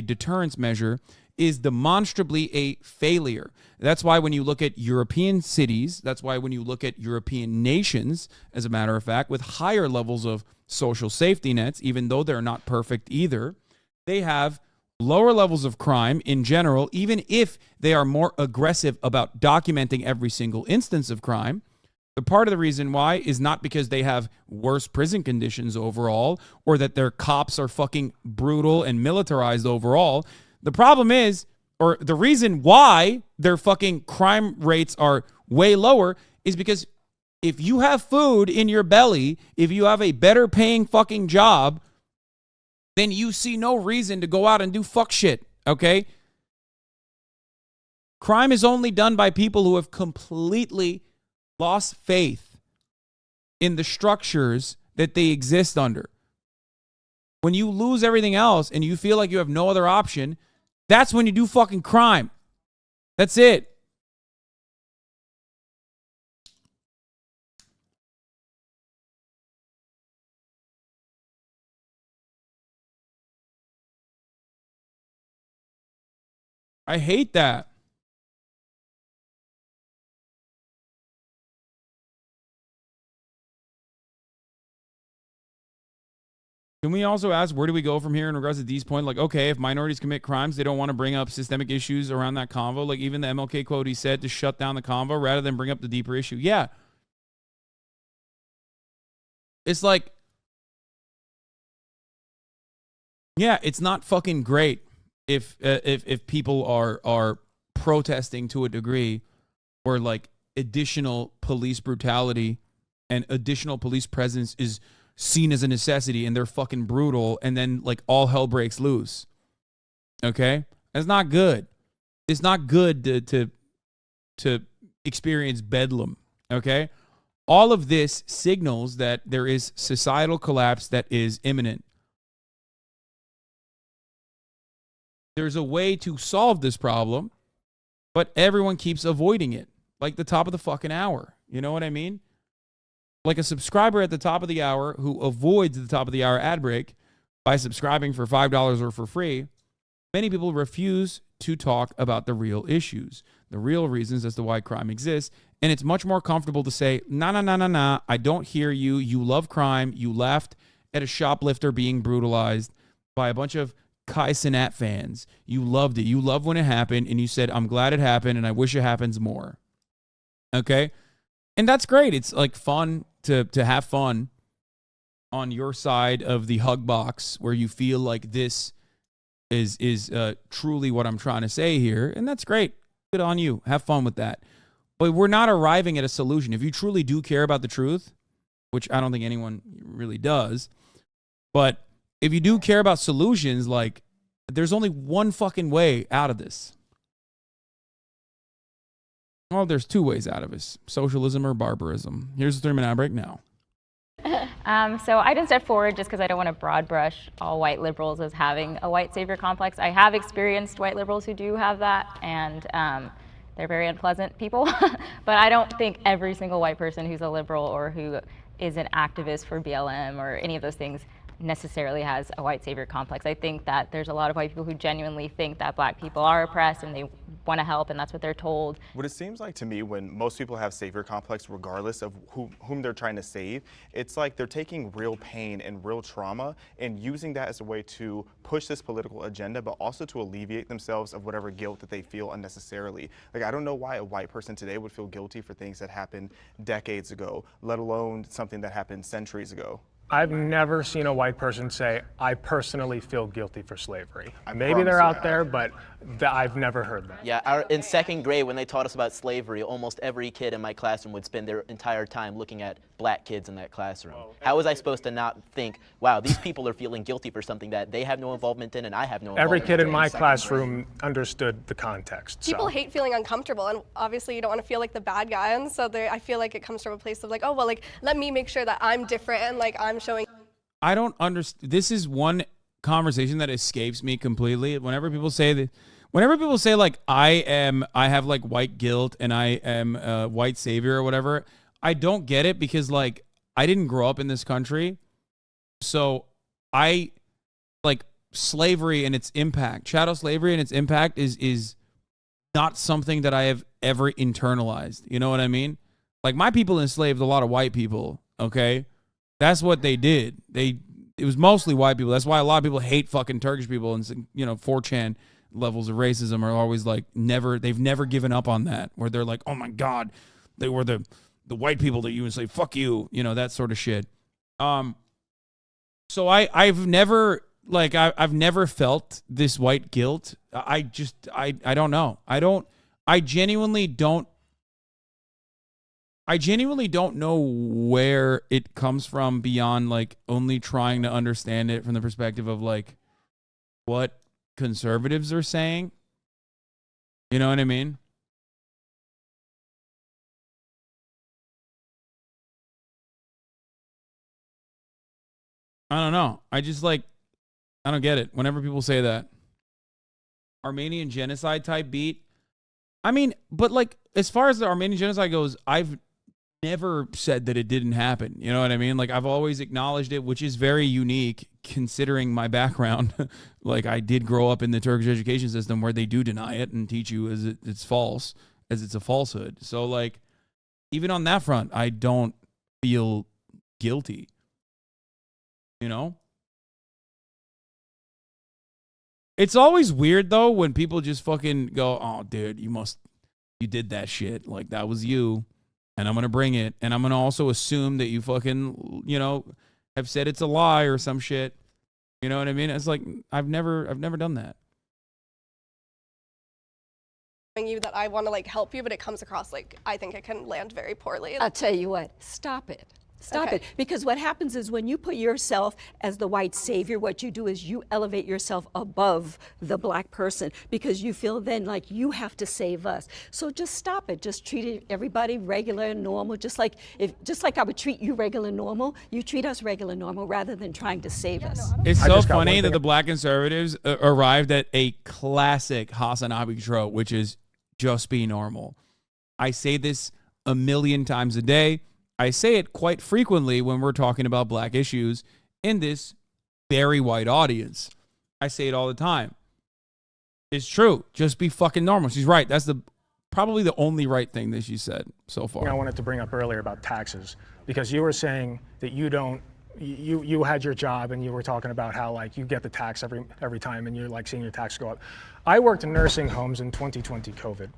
deterrence measure is demonstrably a failure. That's why when you look at European cities, that's why when you look at European nations, as a matter of fact, with higher levels of social safety nets, even though they're not perfect either, they have lower levels of crime in general, even if they are more aggressive about documenting every single instance of crime. The part of the reason why is not because they have worse prison conditions overall or that their cops are fucking brutal and militarized overall. The problem is, or the reason why their fucking crime rates are way lower is because if you have food in your belly, if you have a better paying fucking job, then you see no reason to go out and do fuck shit, okay? Crime is only done by people who have completely lost faith in the structures that they exist under. When you lose everything else and you feel like you have no other option, that's when you do fucking crime. That's it. I hate that. Can we also ask, where do we go from here in regards to Dee's point? Like, okay, if minorities commit crimes, they don't want to bring up systemic issues around that convo. Like, even the MLK quote he said to shut down the convo rather than bring up the deeper issue. Yeah. It's like, yeah, it's not fucking great if people are protesting to a degree or like additional police brutality and additional police presence is seen as a necessity and they're fucking brutal, and then like all hell breaks loose. Okay? That's not good. It's not good to experience bedlam. Okay? All of this signals that there is societal collapse that is imminent. There's a way to solve this problem, but everyone keeps avoiding it. Like the top of the fucking hour. You know what I mean? Like a subscriber at the top of the hour who avoids the top of the hour ad break by subscribing for $5 or for free. Many people refuse to talk about the real issues, the real reasons as to why crime exists. And it's much more comfortable to say, nah, I don't hear you. You love crime. You laughed at a shoplifter being brutalized by a bunch of Kai Cenat fans. You loved it. You loved when it happened. And you said, I'm glad it happened and I wish it happens more. Okay? And that's great. It's like fun to have fun on your side of the hug box where you feel like this is truly what I'm trying to say here. And that's great. Good on you. Have fun with that. But we're not arriving at a solution. If you truly do care about the truth, which I don't think anyone really does, but if you do care about solutions, like there's only one fucking way out of this. Well, there's two ways out of this: socialism or barbarism. Here's the 3-minute break now. So I didn't step forward just because I don't want to broad brush all white liberals as having a white savior complex. I have experienced white liberals who do have that, and they're very unpleasant people. But I don't think every single white person who's a liberal or who is an activist for BLM or any of those things necessarily has a white savior complex. I think that there's a lot of white people who genuinely think that black people are oppressed and they want to help, and that's what they're told. What it seems like to me, when most people have savior complex, regardless of whom they're trying to save, it's like they're taking real pain and real trauma and using that as a way to push this political agenda, but also to alleviate themselves of whatever guilt that they feel unnecessarily. Like, I don't know why a white person today would feel guilty for things that happened decades ago, let alone something that happened centuries ago. I've never seen a white person say, I personally feel guilty for slavery. I Maybe they're promise out there, but I've never heard that. Yeah, in second grade, when they taught us about slavery, almost every kid in my classroom would spend their entire time looking at black kids in that classroom. How was I supposed to not think, wow, these people are feeling guilty for something that they have no involvement in and I have no involvement in? Every kid in my classroom understood the context. People hate feeling uncomfortable, and obviously you don't want to feel like the bad guy, and so I feel like it comes from a place of like, oh, well, like, let me make sure that I'm different and like I'm showing. I don't understand. This is one conversation that escapes me completely. Whenever people say like I have like white guilt and I am a white savior or whatever, I don't get it because like I didn't grow up in this country. So I like slavery and its impact, chattel slavery and its impact is not something that I have ever internalized. You know what I mean? Like my people enslaved a lot of white people. Okay. That's what they did. It was mostly white people. That's why a lot of people hate fucking Turkish people, and 4chan levels of racism are always like they've never given up on that, where they're like, oh my God, they were the white people that you enslaved, fuck you, that sort of shit. So I've never felt this white guilt. I don't know. I genuinely don't know where it comes from beyond like only trying to understand it from the perspective of like what conservatives are saying. You know what I mean? I don't know. I don't get it. Whenever people say that Armenian genocide type beat, I mean, but like as far as the Armenian genocide goes, I've never said that it didn't happen. You know what I mean? Like I've always acknowledged it, which is very unique considering my background. Like I did grow up in the Turkish education system where they do deny it and teach you as it's false, as it's a falsehood. So like even on that front, I don't feel guilty. It's always weird though when people just fucking go, oh dude, you did that shit. Like that was you. And I'm going to bring it. And I'm going to also assume that you fucking, have said it's a lie or some shit. You know what I mean? It's like, I've never done that. You that I want to like help you, but it comes across like I think it can land very poorly. I'll tell you what, stop it. Stop it. Because what happens is when you put yourself as the white savior, what you do is you elevate yourself above the black person because you feel then like you have to save us. So just stop it. Just treat everybody regular and normal. Just like I would treat you regular and normal, you treat us regular and normal rather than trying to save us. It's so funny that the black conservatives arrived at a classic Hasanabi trope, which is just be normal. I say this a million times a day. I say it quite frequently when we're talking about black issues in this very white audience. I say it all the time. It's true. Just be fucking normal. She's right. That's probably the only right thing that she said so far. I wanted to bring up earlier about taxes, because you were saying that you had your job and you were talking about how like you get the tax every time and you're like seeing your tax go up. I worked in nursing homes in 2020 COVID.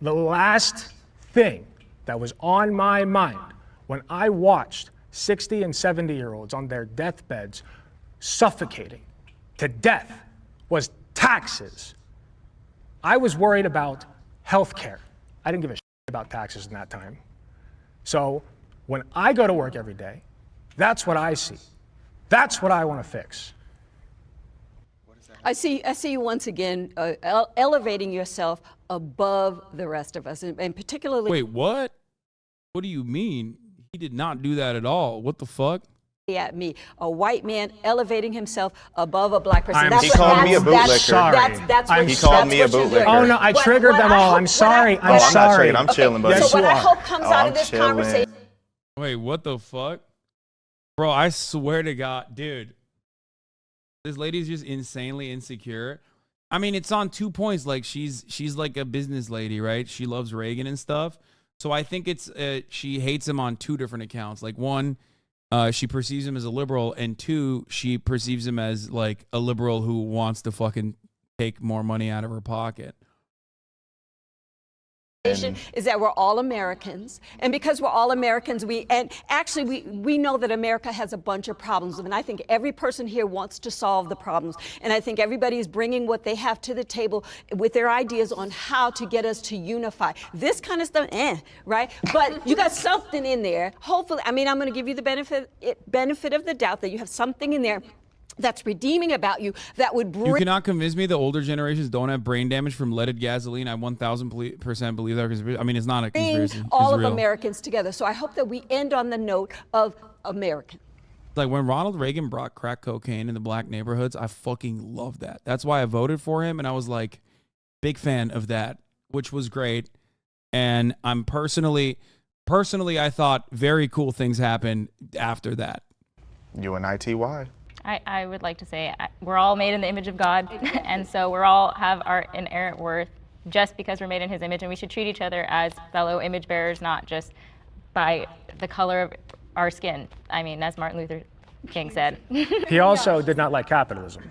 The last thing that was on my mind when I watched 60 and 70-year-olds on their deathbeds suffocating to death was taxes. I was worried about health care. I didn't give a shit about taxes in that time. So when I go to work every day, that's what I see. That's what I want to fix. I see you once again elevating yourself above the rest of us, and particularly. Wait, what? What do you mean? He did not do that at all. What the fuck? At me, a white man elevating himself above a black person. He called me a bootlicker. He called me a bootlicker. Oh no, I triggered them all. I'm sorry. I'm sorry. I'm chilling, buddy. So what I hope comes out of this conversation. Wait, what the fuck? Bro, I swear to God, dude. This lady's just insanely insecure. I mean, it's on 2 points. Like she's like a business lady, right? She loves Reagan and stuff. So I think it's she hates him on 2 different accounts. Like one, she perceives him as a liberal, and 2, she perceives him as like a liberal who wants to fucking take more money out of her pocket. Is that we're all Americans, and because we're all Americans, we know that America has a bunch of problems, and I think every person here wants to solve the problems, and I think everybody is bringing what they have to the table with their ideas on how to get us to unify. This kind of stuff, right? But you got something in there. Hopefully, I mean, I'm going to give you the benefit of the doubt that you have something in there that's redeeming about you that would bring. You cannot convince me the older generations don't have brain damage from leaded gasoline. I 1000% believe that conspiracy. I mean, it's not a conspiracy. All of Americans together. So I hope that we end on the note of American. Like when Ronald Reagan brought crack cocaine in the black neighborhoods, I fucking love that. That's why I voted for him, and I was like, big fan of that, which was great. And I'm personally, I thought very cool things happened after that. UNITY. I would like to say we're all made in the image of God, and so we're all have our inerrant worth just because we're made in his image, and we should treat each other as fellow image bearers, not just by the color of our skin. I mean, as Martin Luther King said. He also did not like capitalism.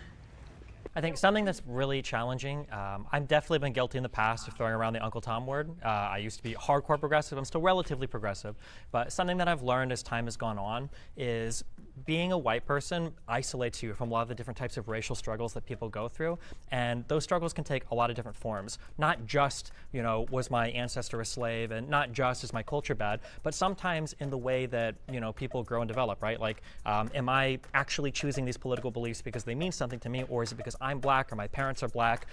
I think something that's really challenging, I've definitely been guilty in the past of throwing around the Uncle Tom word. I used to be hardcore progressive. I'm still relatively progressive. But something that I've learned as time has gone on is being a white person isolates you from a lot of the different types of racial struggles that people go through. And those struggles can take a lot of different forms. Not just, was my ancestor a slave, and not just is my culture bad, but sometimes in the way that, people grow and develop, right? Like, am I actually choosing these political beliefs because they mean something to me, or is it because I'm black or my parents are black?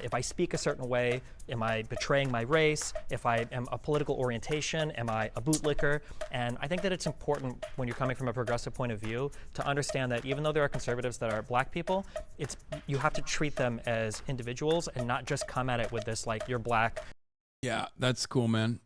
If I speak a certain way, am I betraying my race? If I am a political orientation, am I a bootlicker? And I think that it's important when you're coming from a progressive point of view to understand that even though there are conservatives that are black people, you have to treat them as individuals and not just come at it with this like, you're black. Yeah, that's cool, man.